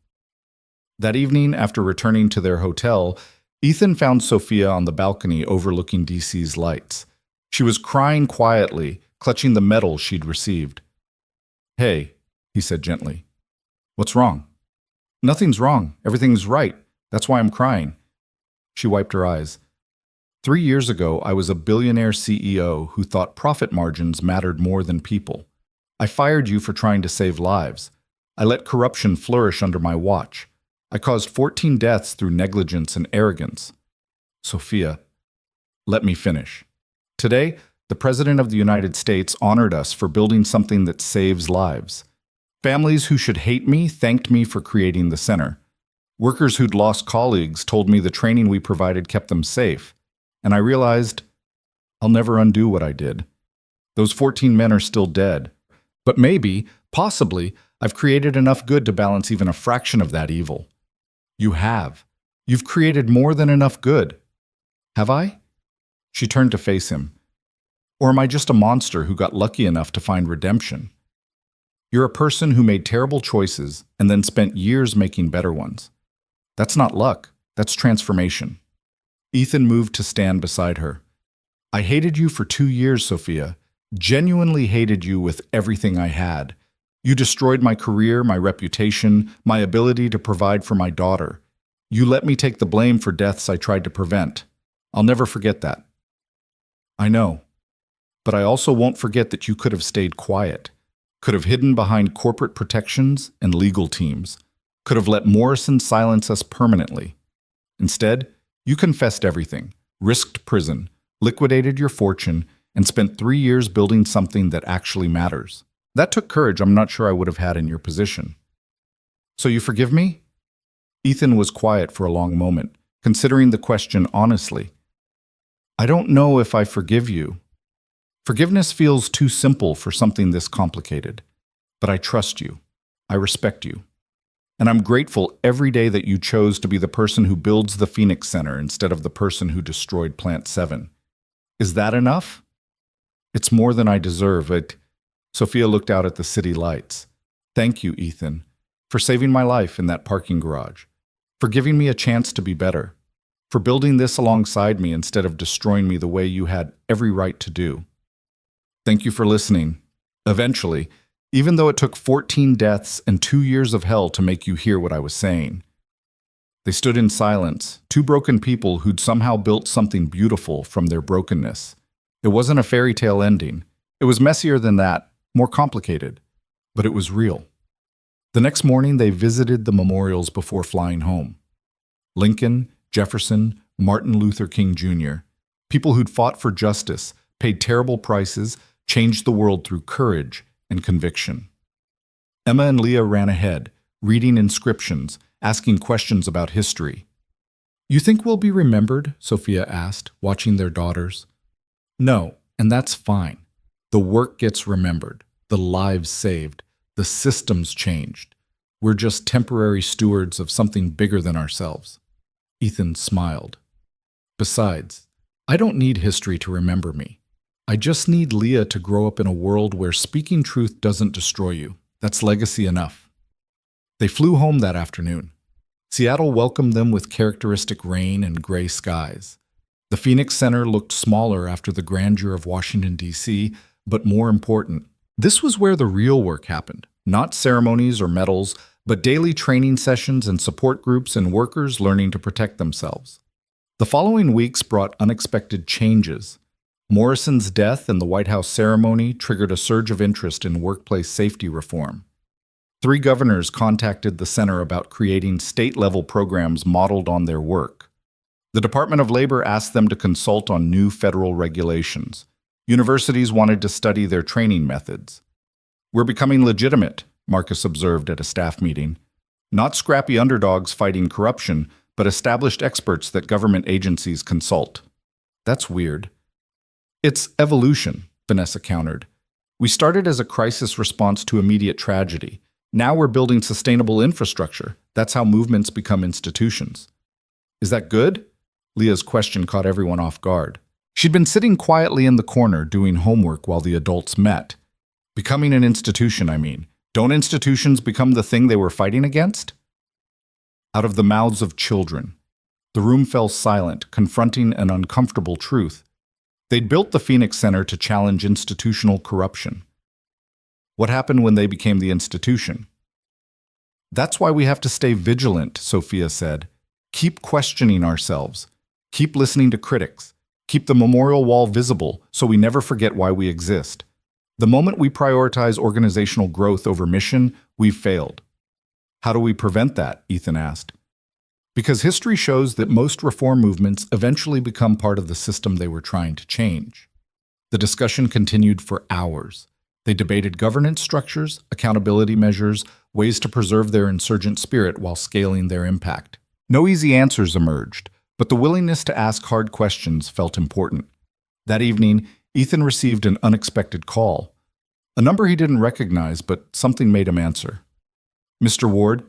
S1: That evening, after returning to their hotel, Ethan found Sophia on the balcony overlooking DC's lights. She was crying quietly, clutching the medal she'd received. Hey, he said gently. What's wrong? Nothing's wrong. Everything's right. That's why I'm crying. She wiped her eyes. 3 years ago, I was a billionaire CEO who thought profit margins mattered more than people. I fired you for trying to save lives. I let corruption flourish under my watch. I caused 14 deaths through negligence and arrogance. Sophia, let me finish. Today, the President of the United States honored us for building something that saves lives. Families who should hate me thanked me for creating the center. Workers who'd lost colleagues told me the training we provided kept them safe. And I realized I'll never undo what I did. Those 14 men are still dead. But maybe, possibly, I've created enough good to balance even a fraction of that evil. You have. You've created more than enough good. Have I? She turned to face him. Or am I just a monster who got lucky enough to find redemption? You're a person who made terrible choices and then spent years making better ones. That's not luck. That's transformation. Ethan moved to stand beside her. I hated you for 2 years, Sophia. Genuinely hated you with everything I had. You destroyed my career, my reputation, my ability to provide for my daughter. You let me take the blame for deaths I tried to prevent. I'll never forget that. I know. But I also won't forget that you could have stayed quiet, could have hidden behind corporate protections and legal teams, could have let Morrison silence us permanently. Instead, you confessed everything, risked prison, liquidated your fortune, and spent 3 years building something that actually matters. That took courage I'm not sure I would have had in your position. So you forgive me? Ethan was quiet for a long moment, considering the question honestly. I don't know if I forgive you. Forgiveness feels too simple for something this complicated. But I trust you. I respect you. And I'm grateful every day that you chose to be the person who builds the Phoenix Center instead of the person who destroyed Plant 7. Is that enough? It's more than I deserve. Sophia looked out at the city lights. Thank you, Ethan, for saving my life in that parking garage, for giving me a chance to be better, for building this alongside me instead of destroying me the way you had every right to do. Thank you for listening. Eventually, even though it took 14 deaths and 2 years of hell to make you hear what I was saying. They stood in silence, two broken people who'd somehow built something beautiful from their brokenness. It wasn't a fairy tale ending. It was messier than that, more complicated, but it was real. The next morning, they visited the memorials before flying home. Lincoln, Jefferson, Martin Luther King Jr., people who'd fought for justice, paid terrible prices, changed the world through courage and conviction. Emma and Leah ran ahead, reading inscriptions, asking questions about history. "You think we'll be remembered?" Sophia asked, watching their daughters. "No, and that's fine. The work gets remembered, the lives saved, the systems changed. We're just temporary stewards of something bigger than ourselves." Ethan smiled. "Besides, I don't need history to remember me. I just need Leah to grow up in a world where speaking truth doesn't destroy you. That's legacy enough." They flew home that afternoon. Seattle welcomed them with characteristic rain and gray skies. The Phoenix Center looked smaller after the grandeur of Washington, D.C., but more important, this was where the real work happened. Not ceremonies or medals, but daily training sessions and support groups and workers learning to protect themselves. The following weeks brought unexpected changes. Morrison's death and the White House ceremony triggered a surge of interest in workplace safety reform. 3 governors contacted the center about creating state-level programs modeled on their work. The Department of Labor asked them to consult on new federal regulations. Universities wanted to study their training methods. "We're becoming legitimate," Marcus observed at a staff meeting. "Not scrappy underdogs fighting corruption, but established experts that government agencies consult." "That's weird." "It's evolution," Vanessa countered. "We started as a crisis response to immediate tragedy. Now we're building sustainable infrastructure. That's how movements become institutions." "Is that good?" Leah's question caught everyone off guard. She'd been sitting quietly in the corner doing homework while the adults met. "Becoming an institution, I mean. Don't institutions become the thing they were fighting against?" Out of the mouths of children. The room fell silent, confronting an uncomfortable truth. They'd built the Phoenix Center to challenge institutional corruption. What happened when they became the institution? "That's why we have to stay vigilant," Sophia said. "Keep questioning ourselves. Keep listening to critics. Keep the memorial wall visible so we never forget why we exist. The moment we prioritize organizational growth over mission, we've failed." "How do we prevent that?" Ethan asked. "Because history shows that most reform movements eventually become part of the system they were trying to change." The discussion continued for hours. They debated governance structures, accountability measures, ways to preserve their insurgent spirit while scaling their impact. No easy answers emerged, but the willingness to ask hard questions felt important. That evening, Ethan received an unexpected call. A number he didn't recognize, but something made him answer. "Mr. Ward,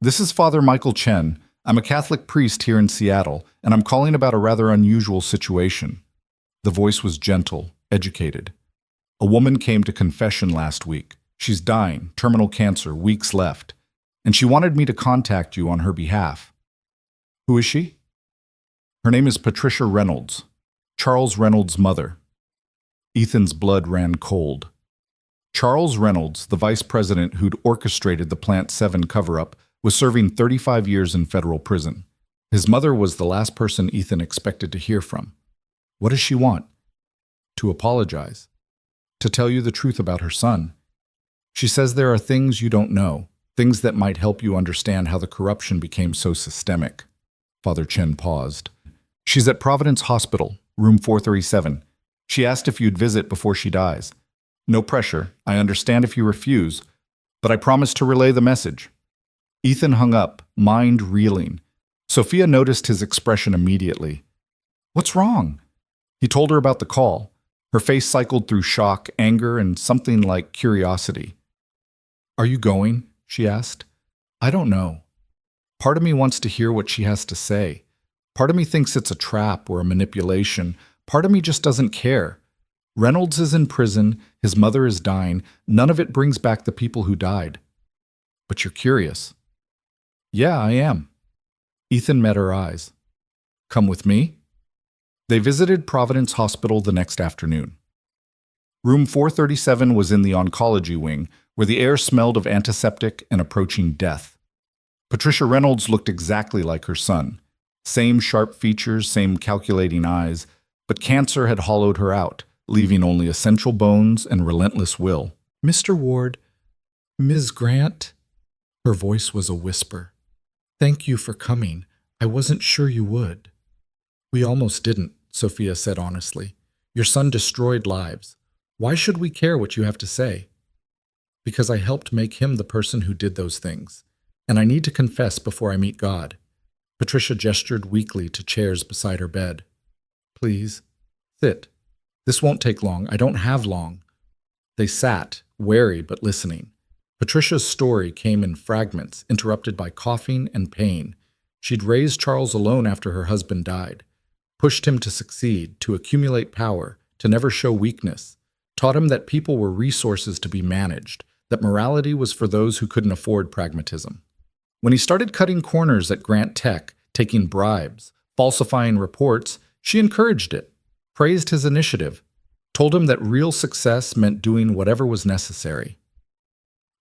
S1: this is Father Michael Chen. I'm a Catholic priest here in Seattle, and I'm calling about a rather unusual situation." The voice was gentle, educated. "A woman came to confession last week. She's dying, terminal cancer, weeks left. And she wanted me to contact you on her behalf." "Who is she?" "Her name is Patricia Reynolds, Charles Reynolds' mother." Ethan's blood ran cold. Charles Reynolds, the vice president who'd orchestrated the Plant 7 cover-up, was serving 35 years in federal prison. His mother was the last person Ethan expected to hear from. What does she want? To apologize. To tell you the truth about her son. She says there are things you don't know, things that might help you understand how the corruption became so systemic. Father Chen paused. "She's at Providence Hospital, room 437. She asked if you'd visit before she dies. No pressure. I understand if you refuse, but I promise to relay the message." Ethan hung up, mind reeling. Sophia noticed his expression immediately. "What's wrong?" He told her about the call. Her face cycled through shock, anger, and something like curiosity. "Are you going?" she asked. "I don't know. Part of me wants to hear what she has to say. Part of me thinks it's a trap or a manipulation. Part of me just doesn't care. Reynolds is in prison, his mother is dying. None of it brings back the people who died." "But you're curious." "Yeah, I am." Ethan met her eyes. "Come with me?" They visited Providence Hospital the next afternoon. Room 437 was in the oncology wing, where the air smelled of antiseptic and approaching death. Patricia Reynolds looked exactly like her son. Same sharp features, same calculating eyes, but cancer had hollowed her out, leaving only essential bones and relentless will. "Mr. Ward, Ms. Grant," her voice was a whisper. "Thank you for coming. I wasn't sure you would." "We almost didn't," Sophia said honestly. "Your son destroyed lives. Why should we care what you have to say?" "Because I helped make him the person who did those things, and I need to confess before I meet God." Patricia gestured weakly to chairs beside her bed. "Please, sit. This won't take long. I don't have long." They sat, wary but listening. Patricia's story came in fragments, interrupted by coughing and pain. She'd raised Charles alone after her husband died, pushed him to succeed, to accumulate power, to never show weakness, taught him that people were resources to be managed, that morality was for those who couldn't afford pragmatism. When he started cutting corners at Grant Tech, taking bribes, falsifying reports, she encouraged it, praised his initiative, told him that real success meant doing whatever was necessary.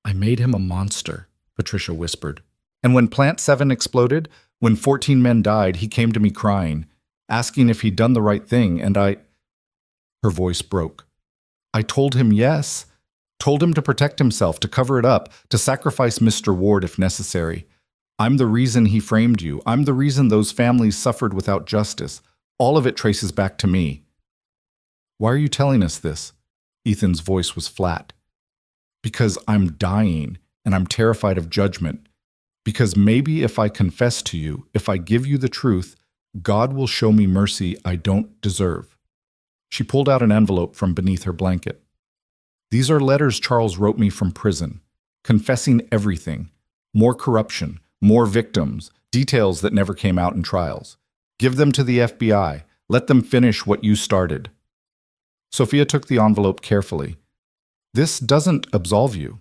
S1: "I made him a monster," Patricia whispered. "And when Plant 7 exploded, when 14 men died, he came to me crying, asking if he'd done the right thing, and I—" Her voice broke. "I told him yes. Told him to protect himself, to cover it up, to sacrifice Mr. Ward if necessary. I'm the reason he framed you. I'm the reason those families suffered without justice. All of it traces back to me." "Why are you telling us this?" Ethan's voice was flat. "Because I'm dying, and I'm terrified of judgment. Because maybe if I confess to you, if I give you the truth, God will show me mercy I don't deserve." She pulled out an envelope from beneath her blanket. "These are letters Charles wrote me from prison, confessing everything. More corruption, more victims, details that never came out in trials. Give them to the FBI. Let them finish what you started." Sophia took the envelope carefully. "This doesn't absolve you."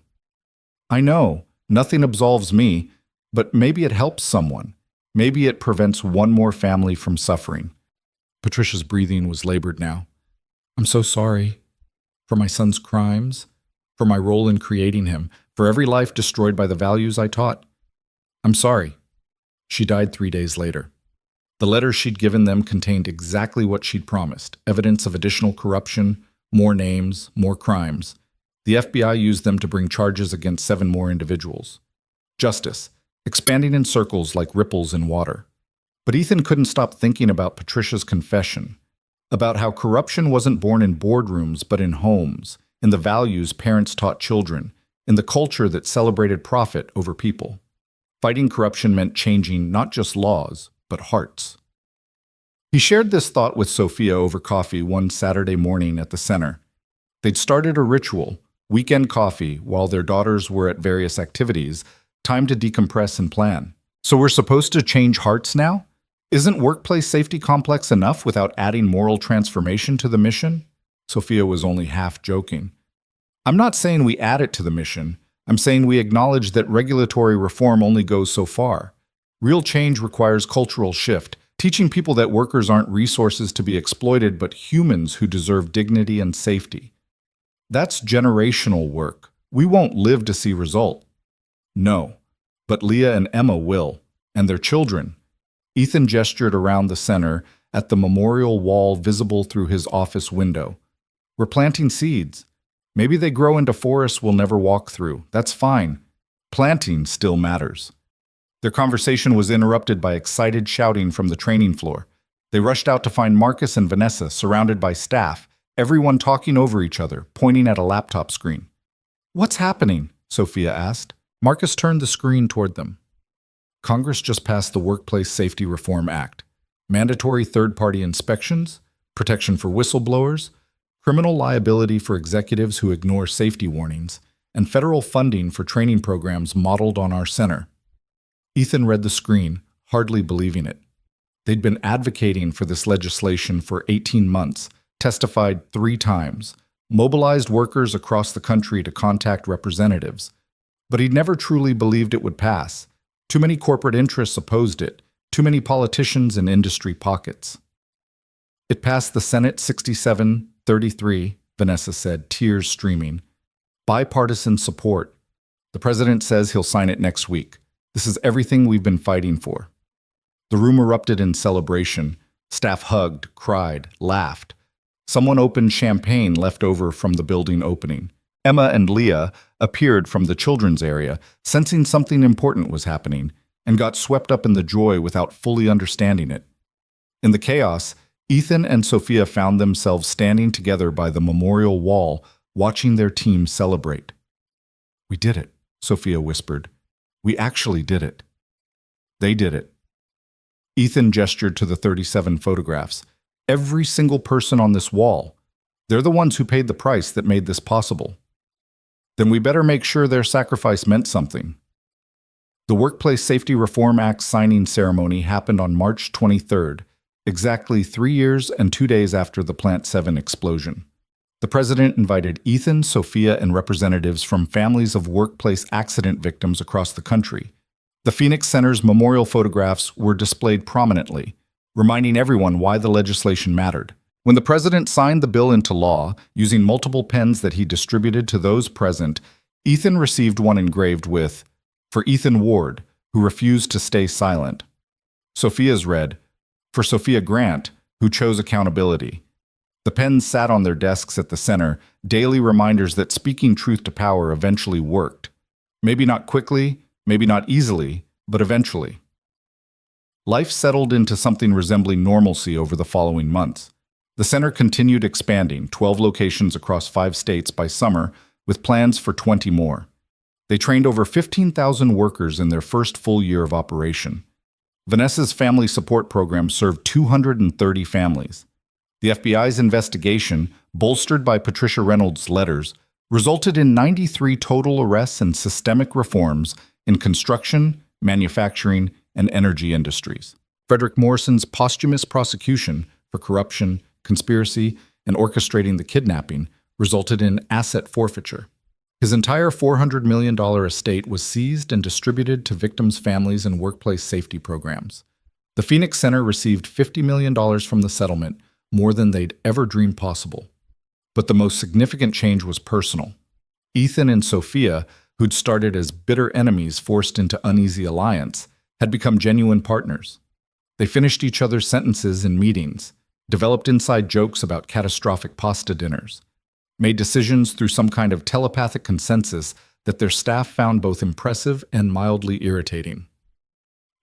S1: "I know, nothing absolves me, but maybe it helps someone. Maybe it prevents one more family from suffering." Patricia's breathing was labored now. "I'm so sorry. For my son's crimes, for my role in creating him, for every life destroyed by the values I taught. I'm sorry." She died 3 days later. The letters she'd given them contained exactly what she'd promised: evidence of additional corruption, more names, more crimes. The FBI used them to bring charges against 7 more individuals. Justice, expanding in circles like ripples in water. But Ethan couldn't stop thinking about Patricia's confession, about how corruption wasn't born in boardrooms but in homes, in the values parents taught children, in the culture that celebrated profit over people. Fighting corruption meant changing not just laws, but hearts. He shared this thought with Sophia over coffee one Saturday morning at the center. They'd started a ritual, weekend coffee, while their daughters were at various activities, time to decompress and plan. "So we're supposed to change hearts now? Isn't workplace safety complex enough without adding moral transformation to the mission?" Sophia was only half joking. "I'm not saying we add it to the mission. I'm saying we acknowledge that regulatory reform only goes so far. Real change requires cultural shift, teaching people that workers aren't resources to be exploited but humans who deserve dignity and safety. That's generational work. We won't live to see result." "No, but Leah and Emma will, and their children." Ethan gestured around the center at the memorial wall visible through his office window. "We're planting seeds. Maybe they grow into forests we'll never walk through. That's fine. Planting still matters." Their conversation was interrupted by excited shouting from the training floor. They rushed out to find Marcus and Vanessa surrounded by staff, everyone talking over each other, pointing at a laptop screen. "What's happening?" Sophia asked. Marcus turned the screen toward them. "Congress just passed the Workplace Safety Reform Act. Mandatory third-party inspections, protection for whistleblowers, criminal liability for executives who ignore safety warnings, and federal funding for training programs modeled on our center." Ethan read the screen, hardly believing it. They'd been advocating for this legislation for 18 months, testified 3 times, mobilized workers across the country to contact representatives. But he'd never truly believed it would pass. Too many corporate interests opposed it, too many politicians in industry pockets. It passed the Senate 67-33, Vanessa said, tears streaming. Bipartisan support. The president says he'll sign it next week. This is everything we've been fighting for. The room erupted in celebration. Staff hugged, cried, laughed. Someone opened champagne left over from the building opening. Emma and Leah appeared from the children's area, sensing something important was happening, and got swept up in the joy without fully understanding it. In the chaos, Ethan and Sophia found themselves standing together by the memorial wall, watching their team celebrate. "We did it," Sophia whispered. "We actually did it." They did it. Ethan gestured to the 37 photographs. Every single person on this wall. They're the ones who paid the price that made this possible. Then we better make sure their sacrifice meant something. The Workplace Safety Reform Act signing ceremony happened on March 23rd, exactly 3 years and 2 days after the Plant 7 explosion. The president invited Ethan, Sophia, and representatives from families of workplace accident victims across the country. The Phoenix Center's memorial photographs were displayed prominently, reminding everyone why the legislation mattered. When the president signed the bill into law, using multiple pens that he distributed to those present, Ethan received one engraved with, "For Ethan Ward, who refused to stay silent." Sophia's read, "For Sophia Grant, who chose accountability." The pens sat on their desks at the center, daily reminders that speaking truth to power eventually worked. Maybe not quickly, maybe not easily, but eventually. Life settled into something resembling normalcy over the following months. The center continued expanding, 12 locations across 5 states by summer, with plans for 20 more. They trained over 15,000 workers in their first full year of operation. Vanessa's family support program served 230 families. The FBI's investigation, bolstered by Patricia Reynolds' letters, resulted in 93 total arrests and systemic reforms in construction, manufacturing, and energy industries. Frederick Morrison's posthumous prosecution for corruption, conspiracy, and orchestrating the kidnapping resulted in asset forfeiture. His entire $400 million estate was seized and distributed to victims' families and workplace safety programs. The Phoenix Center received $50 million from the settlement, more than they'd ever dreamed possible. But the most significant change was personal. Ethan and Sophia, who'd started as bitter enemies forced into uneasy alliance, had become genuine partners. They finished each other's sentences in meetings, developed inside jokes about catastrophic pasta dinners, made decisions through some kind of telepathic consensus that their staff found both impressive and mildly irritating.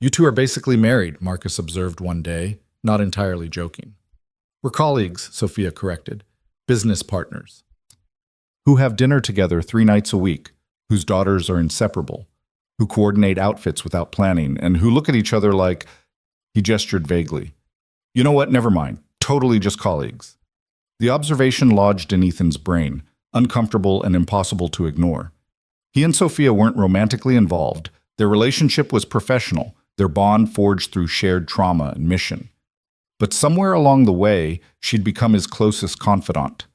S1: "You two are basically married," Marcus observed one day, not entirely joking. "We're colleagues," Sophia corrected. "Business partners. Who have dinner together 3 nights a week, whose daughters are inseparable, who coordinate outfits without planning, and who look at each other like..." He gestured vaguely. "You know what? Never mind. Totally just colleagues." The observation lodged in Ethan's brain, uncomfortable and impossible to ignore. He and Sophia weren't romantically involved. Their relationship was professional, their bond forged through shared trauma and mission. But somewhere along the way, she'd become his closest confidant,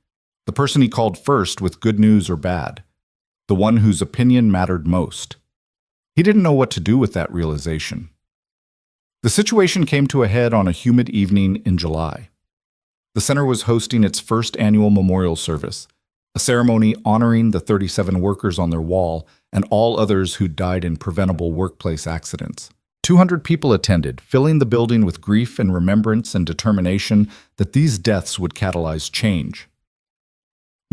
S1: the person he called first with good news or bad, the one whose opinion mattered most. He didn't know what to do with that realization. The situation came to a head on a humid evening in July. The center was hosting its first annual memorial service, a ceremony honoring the 37 workers on their wall and all others who died in preventable workplace accidents. 200 people attended, filling the building with grief and remembrance and determination that these deaths would catalyze change.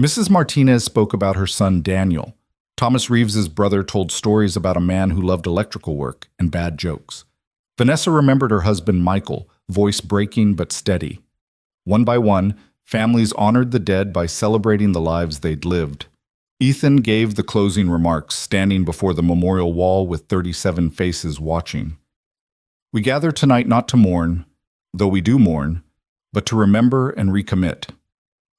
S1: Mrs. Martinez spoke about her son Daniel. Thomas Reeves's brother told stories about a man who loved electrical work and bad jokes. Vanessa remembered her husband Michael, voice breaking but steady. One by one, families honored the dead by celebrating the lives they'd lived. Ethan gave the closing remarks, standing before the memorial wall with 37 faces watching. "We gather tonight not to mourn, though we do mourn, but to remember and recommit.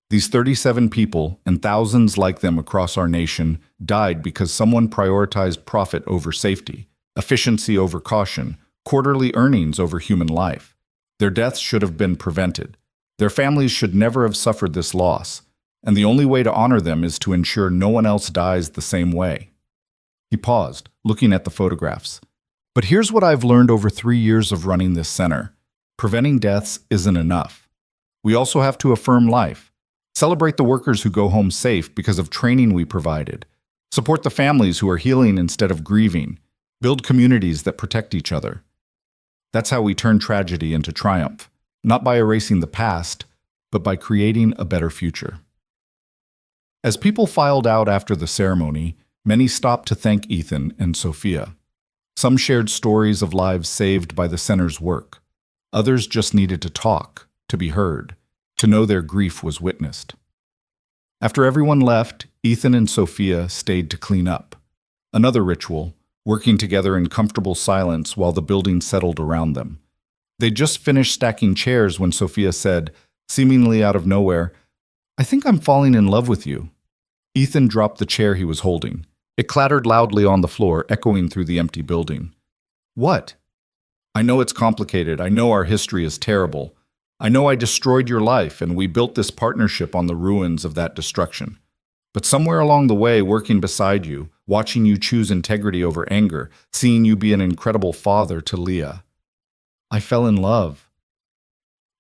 S1: These 37 people, and thousands like them across our nation, died because someone prioritized profit over safety, efficiency over caution, quarterly earnings over human life. Their deaths should have been prevented. Their families should never have suffered this loss, and the only way to honor them is to ensure no one else dies the same way." He paused, looking at the photographs. "But here's what I've learned over 3 years of running this center. Preventing deaths isn't enough. We also have to affirm life. Celebrate the workers who go home safe because of training we provided. Support the families who are healing instead of grieving. Build communities that protect each other. That's how we turn tragedy into triumph, not by erasing the past, but by creating a better future. As people filed out after the ceremony, many stopped to thank Ethan and Sophia. Some shared stories of lives saved by the center's work. Others just needed to talk, to be heard, to know their grief was witnessed. After everyone left, Ethan and Sophia stayed to clean up. Another ritual, working together in comfortable silence while the building settled around them. They'd just finished stacking chairs when Sophia said, seemingly out of nowhere, "I think I'm falling in love with you." Ethan dropped the chair he was holding. It clattered loudly on the floor, echoing through the empty building. "What?" "I know it's complicated. I know our history is terrible. I know I destroyed your life, and we built this partnership on the ruins of that destruction. But somewhere along the way, working beside you, watching you choose integrity over anger, seeing you be an incredible father to Leah, I fell in love."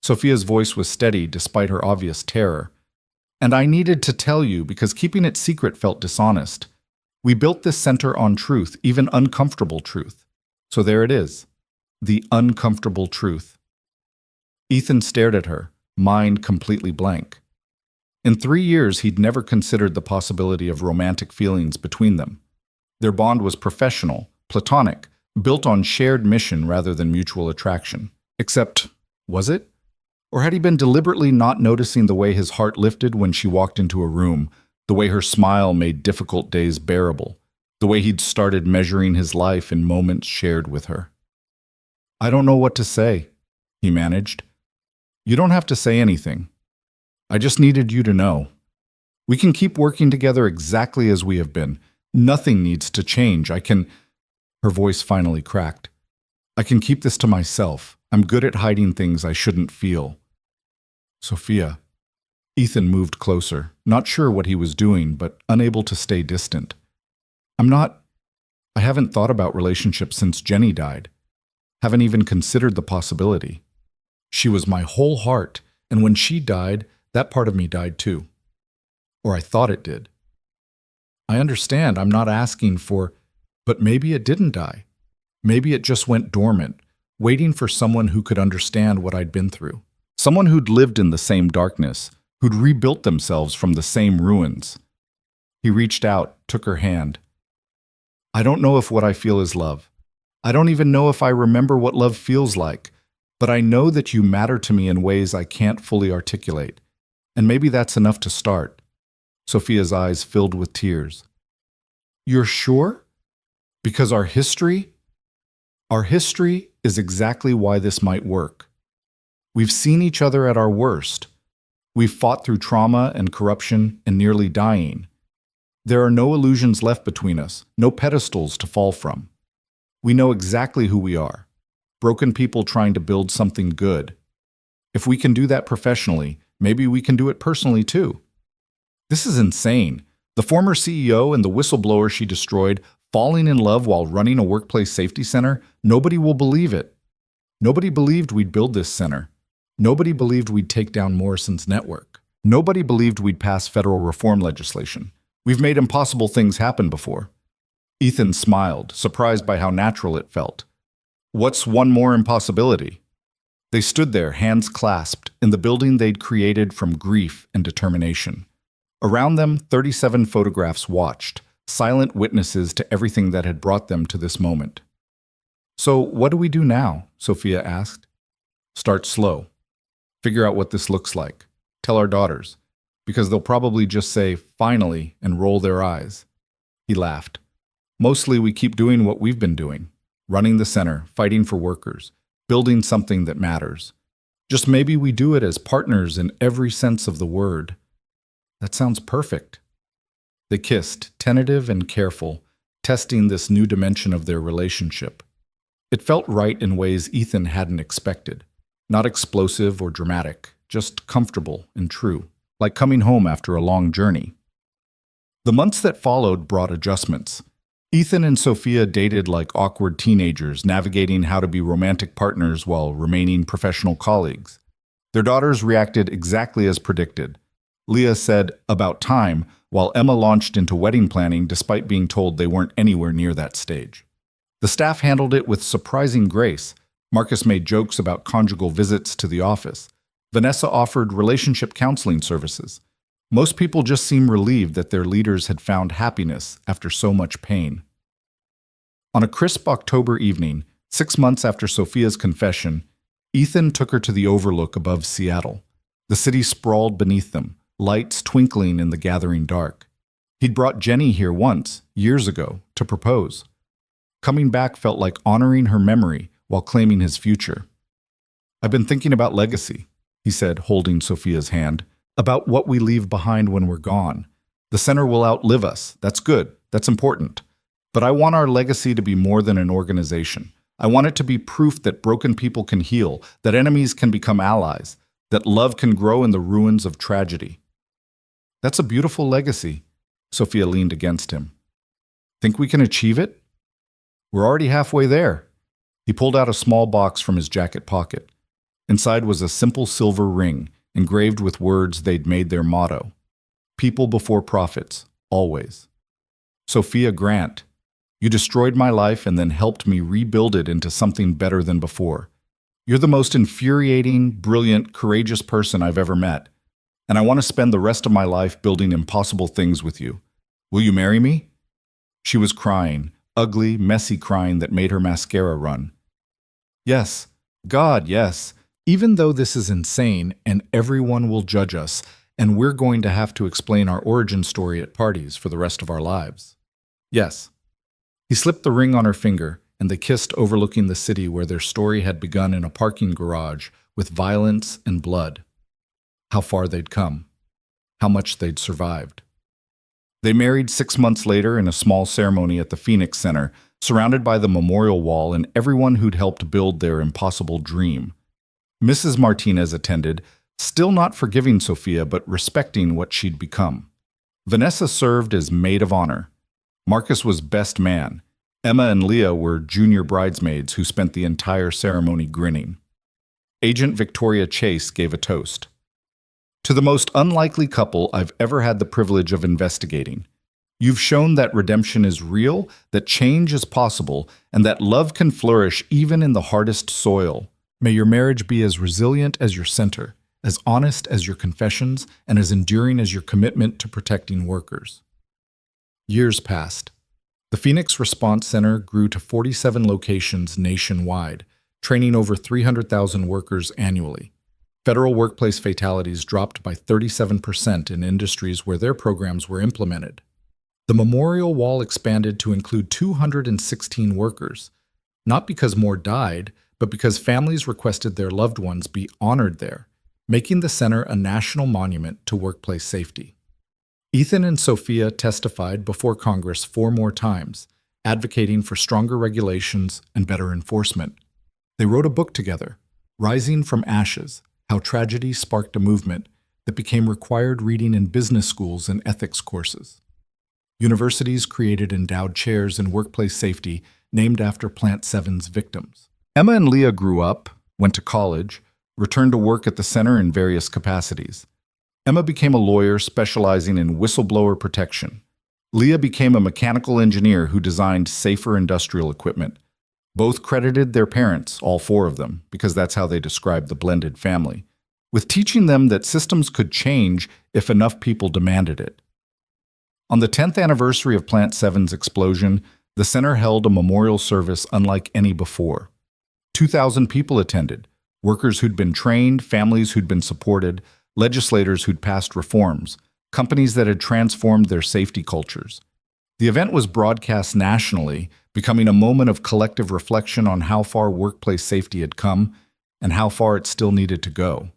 S1: Sophia's voice was steady despite her obvious terror. "And I needed to tell you because keeping it secret felt dishonest. We built this center on truth, even uncomfortable truth. So there it is, the uncomfortable truth." Ethan stared at her, mind completely blank. In 3 years, he'd never considered the possibility of romantic feelings between them. Their bond was professional, platonic, built on shared mission rather than mutual attraction. Except, was it? Or had he been deliberately not noticing the way his heart lifted when she walked into a room, the way her smile made difficult days bearable, the way he'd started measuring his life in moments shared with her? "I don't know what to say," he managed. "You don't have to say anything. I just needed you to know. We can keep working together exactly as we have been. Nothing needs to change. I can—" Her voice finally cracked. "I can keep this to myself. I'm good at hiding things I shouldn't feel." "Sophia." Ethan moved closer, not sure what he was doing, but unable to stay distant. I haven't thought about relationships since Jenny died. Haven't even considered the possibility. She was my whole heart, and when she died, that part of me died too. Or I thought it did. I understand, I'm not asking for, but maybe it didn't die. Maybe it just went dormant, waiting for someone who could understand what I'd been through. Someone who'd lived in the same darkness, who'd rebuilt themselves from the same ruins." He reached out, took her hand. "I don't know if what I feel is love. I don't even know if I remember what love feels like, but I know that you matter to me in ways I can't fully articulate. And maybe that's enough to start." Sophia's eyes filled with tears. "You're sure? Because our history is exactly why this might work. We've seen each other at our worst. We've fought through trauma and corruption and nearly dying. There are no illusions left between us, no pedestals to fall from. We know exactly who we are, broken people trying to build something good. If we can do that professionally, maybe we can do it personally too." This is insane. The former CEO and the whistleblower she destroyed, falling in love while running a workplace safety center, nobody will believe it. Nobody believed we'd build this center. Nobody believed we'd take down Morrison's network. Nobody believed we'd pass federal reform legislation. We've made impossible things happen before. Ethan smiled, surprised by how natural it felt. "What's one more impossibility?" They stood there, hands clasped, in the building they'd created from grief and determination. Around them, 37 photographs watched, silent witnesses to everything that had brought them to this moment. "So what do we do now?" Sophia asked. "Start slow. Figure out what this looks like. Tell our daughters, because they'll probably just say, 'finally,' and roll their eyes." He laughed. "Mostly we keep doing what we've been doing, running the center, fighting for workers, building something that matters. Just maybe we do it as partners in every sense of the word." "That sounds perfect." They kissed, tentative and careful, testing this new dimension of their relationship. It felt right in ways Ethan hadn't expected. Not explosive or dramatic, just comfortable and true, like coming home after a long journey. The months that followed brought adjustments. Ethan and Sophia dated like awkward teenagers, navigating how to be romantic partners while remaining professional colleagues. Their daughters reacted exactly as predicted. Leah said, "About time," while Emma launched into wedding planning despite being told they weren't anywhere near that stage. The staff handled it with surprising grace. Marcus made jokes about conjugal visits to the office. Vanessa offered relationship counseling services. Most people just seemed relieved that their leaders had found happiness after so much pain. On a crisp October evening, 6 months after Sophia's confession, Ethan took her to the overlook above Seattle. The city sprawled beneath them, lights twinkling in the gathering dark. He'd brought Jenny here once, years ago, to propose. Coming back felt like honoring her memory while claiming his future. "I've been thinking about legacy," he said, holding Sophia's hand, "about what we leave behind when we're gone. The center will outlive us. That's good. That's important. But I want our legacy to be more than an organization. I want it to be proof that broken people can heal, that enemies can become allies, that love can grow in the ruins of tragedy." "That's a beautiful legacy." Sophia leaned against him. "Think we can achieve it?" "We're already halfway there." He pulled out a small box from his jacket pocket. Inside was a simple silver ring, engraved with words they'd made their motto. "People before profits, always." "Sophia Grant, you destroyed my life and then helped me rebuild it into something better than before. You're the most infuriating, brilliant, courageous person I've ever met. And I want to spend the rest of my life building impossible things with you. Will you marry me?" She was crying, ugly, messy crying that made her mascara run. "Yes. God, yes. Even though this is insane and everyone will judge us, and we're going to have to explain our origin story at parties for the rest of our lives. Yes." He slipped the ring on her finger, and they kissed overlooking the city where their story had begun in a parking garage with violence and blood. How far they'd come. How much they'd survived. They married 6 months later in a small ceremony at the Phoenix Center, surrounded by the memorial wall and everyone who'd helped build their impossible dream. Mrs. Martinez attended, still not forgiving Sophia but respecting what she'd become. Vanessa served as maid of honor. Marcus was best man. Emma and Leah were junior bridesmaids who spent the entire ceremony grinning. Agent Victoria Chase gave a toast. "To the most unlikely couple I've ever had the privilege of investigating. You've shown that redemption is real, that change is possible, and that love can flourish even in the hardest soil. May your marriage be as resilient as your center, as honest as your confessions, and as enduring as your commitment to protecting workers." Years passed. The Phoenix Response Center grew to 47 locations nationwide, training over 300,000 workers annually. Federal workplace fatalities dropped by 37% in industries where their programs were implemented. The memorial wall expanded to include 216 workers, not because more died, but because families requested their loved ones be honored there, making the center a national monument to workplace safety. Ethan and Sophia testified before Congress 4 more times, advocating for stronger regulations and better enforcement. They wrote a book together, Rising from Ashes: How Tragedy Sparked a Movement, that became required reading in business schools and ethics courses. Universities created endowed chairs in workplace safety named after Plant 7's victims. Emma and Leah grew up, went to college, returned to work at the center in various capacities. Emma became a lawyer specializing in whistleblower protection. Leah became a mechanical engineer who designed safer industrial equipment. Both credited their parents, all 4 of them, because that's how they described the blended family, with teaching them that systems could change if enough people demanded it. On the 10th anniversary of Plant 7's explosion, the center held a memorial service unlike any before. 2,000 people attended, workers who'd been trained, families who'd been supported, legislators who'd passed reforms, companies that had transformed their safety cultures. The event was broadcast nationally, becoming a moment of collective reflection on how far workplace safety had come and how far it still needed to go.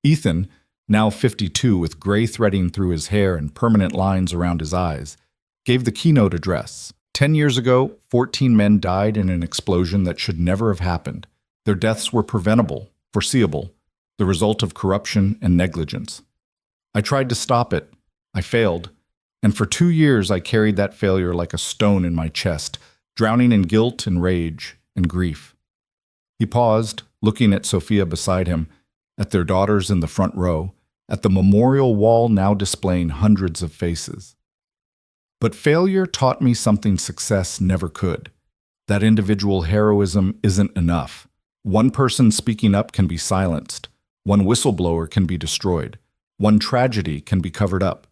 S1: Ethan, now 52 with gray threading through his hair and permanent lines around his eyes, gave the keynote address. 10 years ago, 14 men died in an explosion that should never have happened. Their deaths were preventable, foreseeable, the result of corruption and negligence. I tried to stop it. I failed. And for 2 years I carried that failure like a stone in my chest, drowning in guilt and rage and grief. He paused, looking at Sophia beside him, at their daughters in the front row, at the memorial wall now displaying hundreds of faces. But failure taught me something success never could. That individual heroism isn't enough. One person speaking up can be silenced. One whistleblower can be destroyed. One tragedy can be covered up.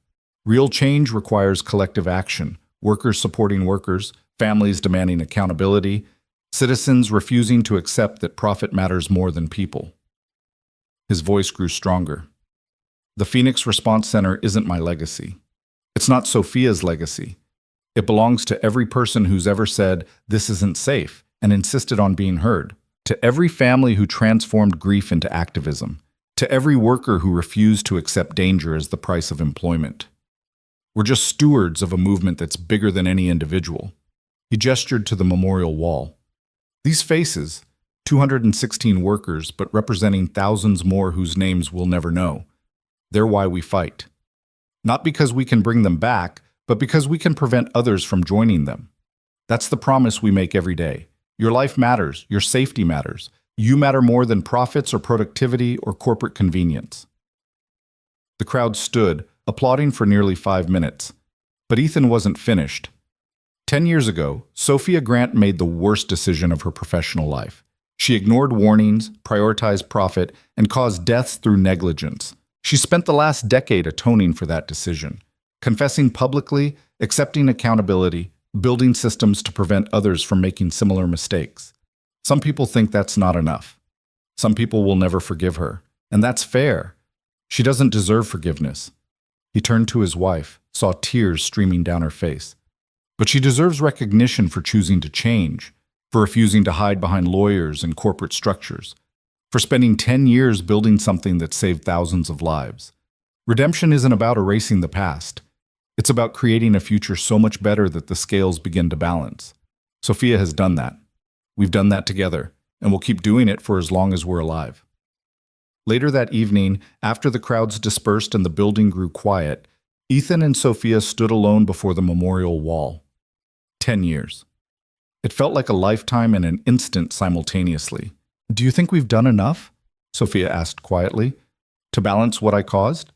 S1: Real change requires collective action, workers supporting workers, families demanding accountability, citizens refusing to accept that profit matters more than people. His voice grew stronger. The Phoenix Response Center isn't my legacy. It's not Sophia's legacy. It belongs to every person who's ever said, "This isn't safe," and insisted on being heard. To every family who transformed grief into activism. To every worker who refused to accept danger as the price of employment. We're just stewards of a movement that's bigger than any individual. He gestured to the memorial wall. These faces, 216 workers, but representing thousands more whose names we'll never know. They're why we fight. Not because we can bring them back, but because we can prevent others from joining them. That's the promise we make every day. Your life matters. Your safety matters. You matter more than profits or productivity or corporate convenience. The crowd stood, applauding for nearly 5 minutes. But Ethan wasn't finished. 10 years ago, Sophia Grant made the worst decision of her professional life. She ignored warnings, prioritized profit, and caused deaths through negligence. She spent the last decade atoning for that decision, confessing publicly, accepting accountability, building systems to prevent others from making similar mistakes. Some people think that's not enough. Some people will never forgive her, and that's fair. She doesn't deserve forgiveness. He turned to his wife, saw tears streaming down her face. But she deserves recognition for choosing to change, for refusing to hide behind lawyers and corporate structures, for spending 10 years building something that saved thousands of lives. Redemption isn't about erasing the past. It's about creating a future so much better that the scales begin to balance. Sophia has done that. We've done that together, and we'll keep doing it for as long as we're alive. Later that evening, after the crowds dispersed and the building grew quiet, Ethan and Sophia stood alone before the memorial wall. 10 years. It felt like a lifetime and an instant simultaneously. "Do you think we've done enough?" Sophia asked quietly. "To balance what I caused?"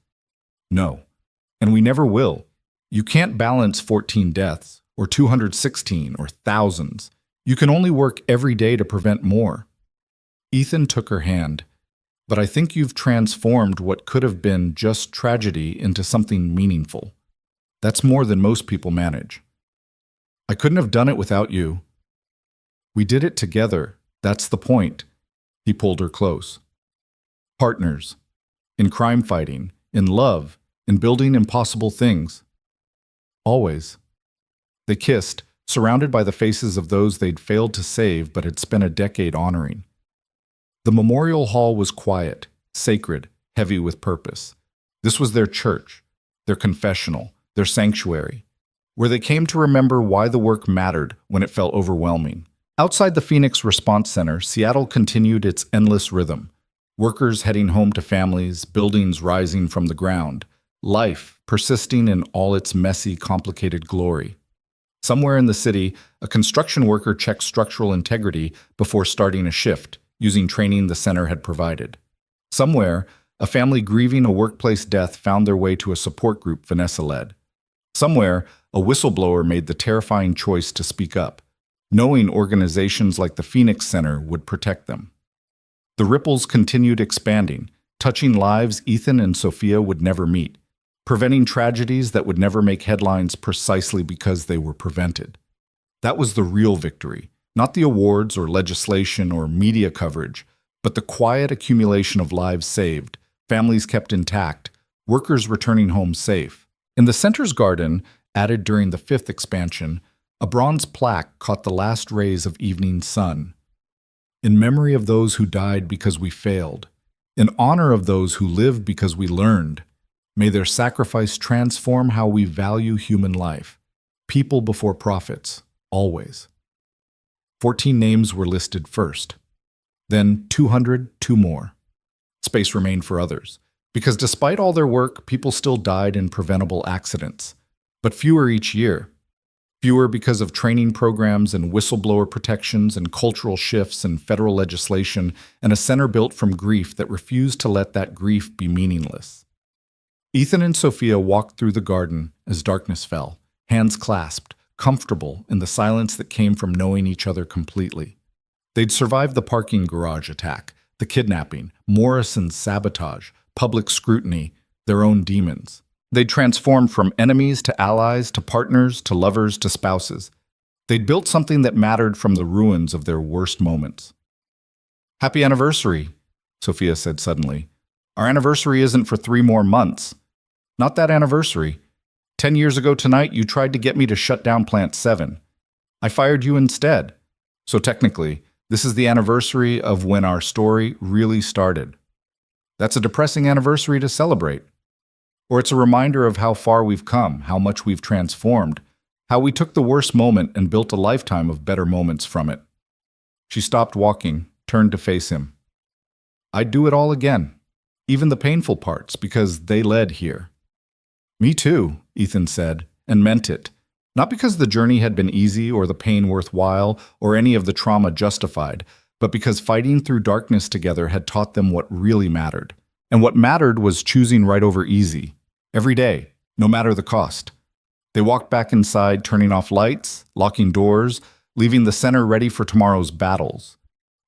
S1: "No. And we never will. You can't balance 14 deaths, or 216, or thousands. You can only work every day to prevent more." Ethan took her hand. "But I think you've transformed what could have been just tragedy into something meaningful. That's more than most people manage. I couldn't have done it without you. We did it together. That's the point." He pulled her close. "Partners. In crime fighting, in love, in building impossible things. Always." They kissed, surrounded by the faces of those they'd failed to save but had spent a decade honoring. The memorial hall was quiet, sacred, heavy with purpose. This was their church, their confessional, their sanctuary, where they came to remember why the work mattered when it felt overwhelming. Outside the Phoenix Response Center, Seattle continued its endless rhythm. Workers heading home to families, buildings rising from the ground, life persisting in all its messy, complicated glory. Somewhere in the city, a construction worker checked structural integrity before starting a shift, using training the center had provided. Somewhere, a family grieving a workplace death found their way to a support group Vanessa led. Somewhere, a whistleblower made the terrifying choice to speak up, knowing organizations like the Phoenix Center would protect them. The ripples continued expanding, touching lives Ethan and Sophia would never meet, preventing tragedies that would never make headlines precisely because they were prevented. That was the real victory, not the awards or legislation or media coverage, but the quiet accumulation of lives saved, families kept intact, workers returning home safe. In the center's garden, added during the 5th expansion, a bronze plaque caught the last rays of evening sun. In memory of those who died because we failed, in honor of those who lived because we learned, may their sacrifice transform how we value human life. People before profits, always. 14 names were listed first. Then 202 more. Space remained for others, because despite all their work, people still died in preventable accidents, but fewer each year. Fewer because of training programs and whistleblower protections and cultural shifts and federal legislation, and a center built from grief that refused to let that grief be meaningless. Ethan and Sophia walked through the garden as darkness fell, hands clasped, comfortable in the silence that came from knowing each other completely. They'd survived the parking garage attack, the kidnapping, Morrison's sabotage, public scrutiny, their own demons. They'd transformed from enemies to allies to partners to lovers to spouses. They'd built something that mattered from the ruins of their worst moments. "Happy anniversary," Sophia said suddenly. "Our anniversary isn't for 3 more months. Not that anniversary. 10 years ago tonight, you tried to get me to shut down Plant 7. I fired you instead. So technically, this is the anniversary of when our story really started. That's a depressing anniversary to celebrate. Or it's a reminder of how far we've come, how much we've transformed, how we took the worst moment and built a lifetime of better moments from it." She stopped walking, turned to face him. "I'd do it all again, even the painful parts, because they led here." "Me too," Ethan said, and meant it. Not because the journey had been easy or the pain worthwhile or any of the trauma justified, but because fighting through darkness together had taught them what really mattered. And what mattered was choosing right over easy, every day, no matter the cost. They walked back inside, turning off lights, locking doors, leaving the center ready for tomorrow's battles.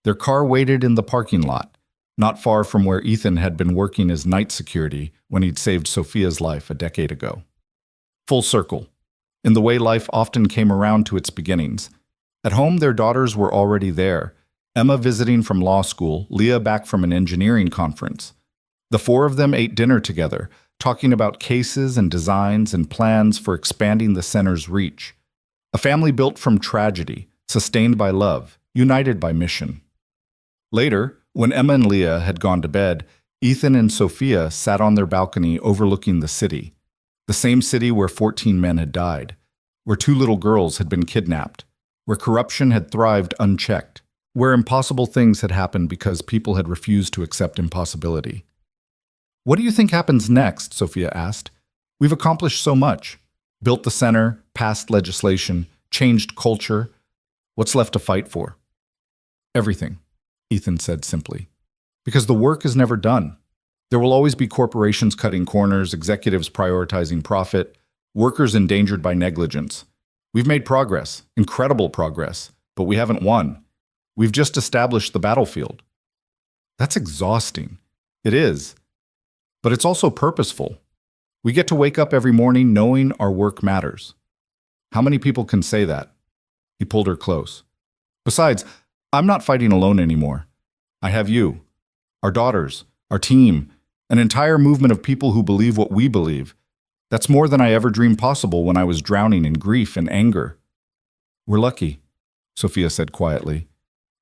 S1: Their car waited in the parking lot, not far from where Ethan had been working as night security when he'd saved Sophia's life a decade ago. Full circle, in the way life often came around to its beginnings. At home, their daughters were already there, Emma visiting from law school, Leah back from an engineering conference. The 4 of them ate dinner together, talking about cases and designs and plans for expanding the center's reach. A family built from tragedy, sustained by love, united by mission. Later, when Emma and Leah had gone to bed, Ethan and Sophia sat on their balcony overlooking the city. The same city where 14 men had died, where 2 little girls had been kidnapped, where corruption had thrived unchecked, where impossible things had happened because people had refused to accept impossibility. "What do you think happens next?" Sophia asked. "We've accomplished so much. Built the center, passed legislation, changed culture. What's left to fight for?" "Everything," Ethan said simply. "Because the work is never done. There will always be corporations cutting corners, executives prioritizing profit, workers endangered by negligence. We've made progress, incredible progress, but we haven't won. We've just established the battlefield." "That's exhausting." "It is. But it's also purposeful. We get to wake up every morning knowing our work matters. How many people can say that?" He pulled her close. "Besides, I'm not fighting alone anymore. I have you, our daughters, our team, an entire movement of people who believe what we believe. That's more than I ever dreamed possible when I was drowning in grief and anger." "We're lucky," Sophia said quietly.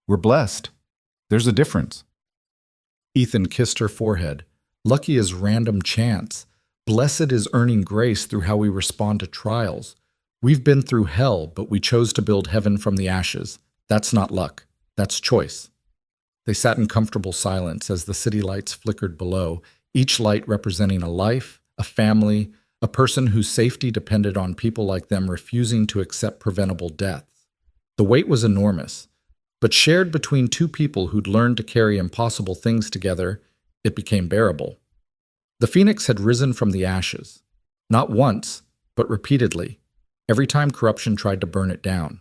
S1: "We're blessed. There's a difference." Ethan kissed her forehead. "Lucky is random chance. Blessed is earning grace through how we respond to trials. We've been through hell, but we chose to build heaven from the ashes. That's not luck. That's choice." They sat in comfortable silence as the city lights flickered below, each light representing a life, a family, a person whose safety depended on people like them refusing to accept preventable deaths. The weight was enormous, but shared between 2 people who'd learned to carry impossible things together, it became bearable. The phoenix had risen from the ashes, not once, but repeatedly, every time corruption tried to burn it down.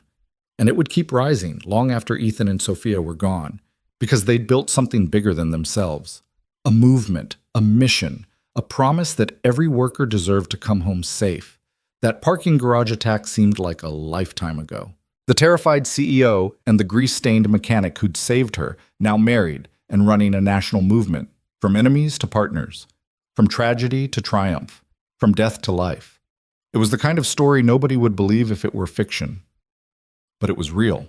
S1: And it would keep rising long after Ethan and Sophia were gone, because they'd built something bigger than themselves. A movement, a mission, a promise that every worker deserved to come home safe. That parking garage attack seemed like a lifetime ago. The terrified CEO and the grease-stained mechanic who'd saved her, now married and running a national movement, from enemies to partners, from tragedy to triumph, from death to life. It was the kind of story nobody would believe if it were fiction. But it was real.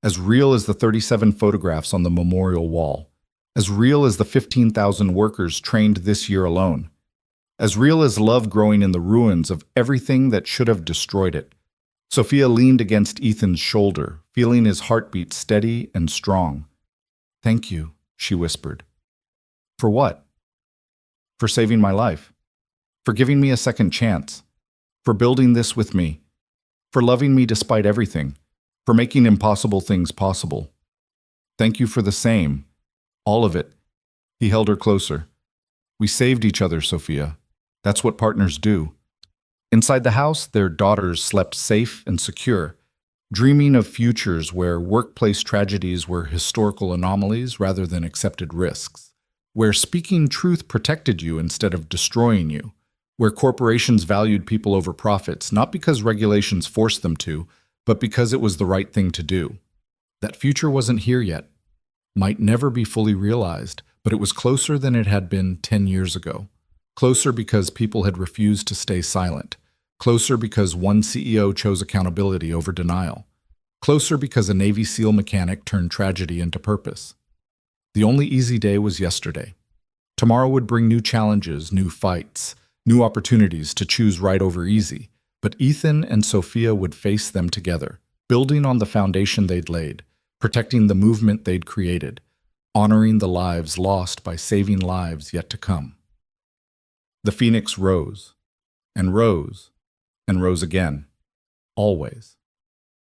S1: As real as the 37 photographs on the memorial wall. As real as the 15,000 workers trained this year alone. As real as love growing in the ruins of everything that should have destroyed it. Sophia leaned against Ethan's shoulder, feeling his heartbeat steady and strong. "Thank you," she whispered. "For what?" "For saving my life. For giving me a second chance. For building this with me. For loving me despite everything. For making impossible things possible. Thank you for the same. All of it." He held her closer. "We saved each other, Sophia. That's what partners do. Inside the house, their daughters slept safe and secure, dreaming of futures where workplace tragedies were historical anomalies rather than accepted risks, where speaking truth protected you instead of destroying you, where corporations valued people over profits, not because regulations forced them to, but because it was the right thing to do. That future wasn't here yet, might never be fully realized, but it was closer than it had been 10 years ago. Closer because people had refused to stay silent. Closer because one CEO chose accountability over denial. Closer because a Navy SEAL mechanic turned tragedy into purpose. The only easy day was yesterday. Tomorrow would bring new challenges, new fights, new opportunities to choose right over easy. But Ethan and Sophia would face them together, building on the foundation they'd laid, protecting the movement they'd created, honoring the lives lost by saving lives yet to come. The phoenix rose, and rose, and rose again, always.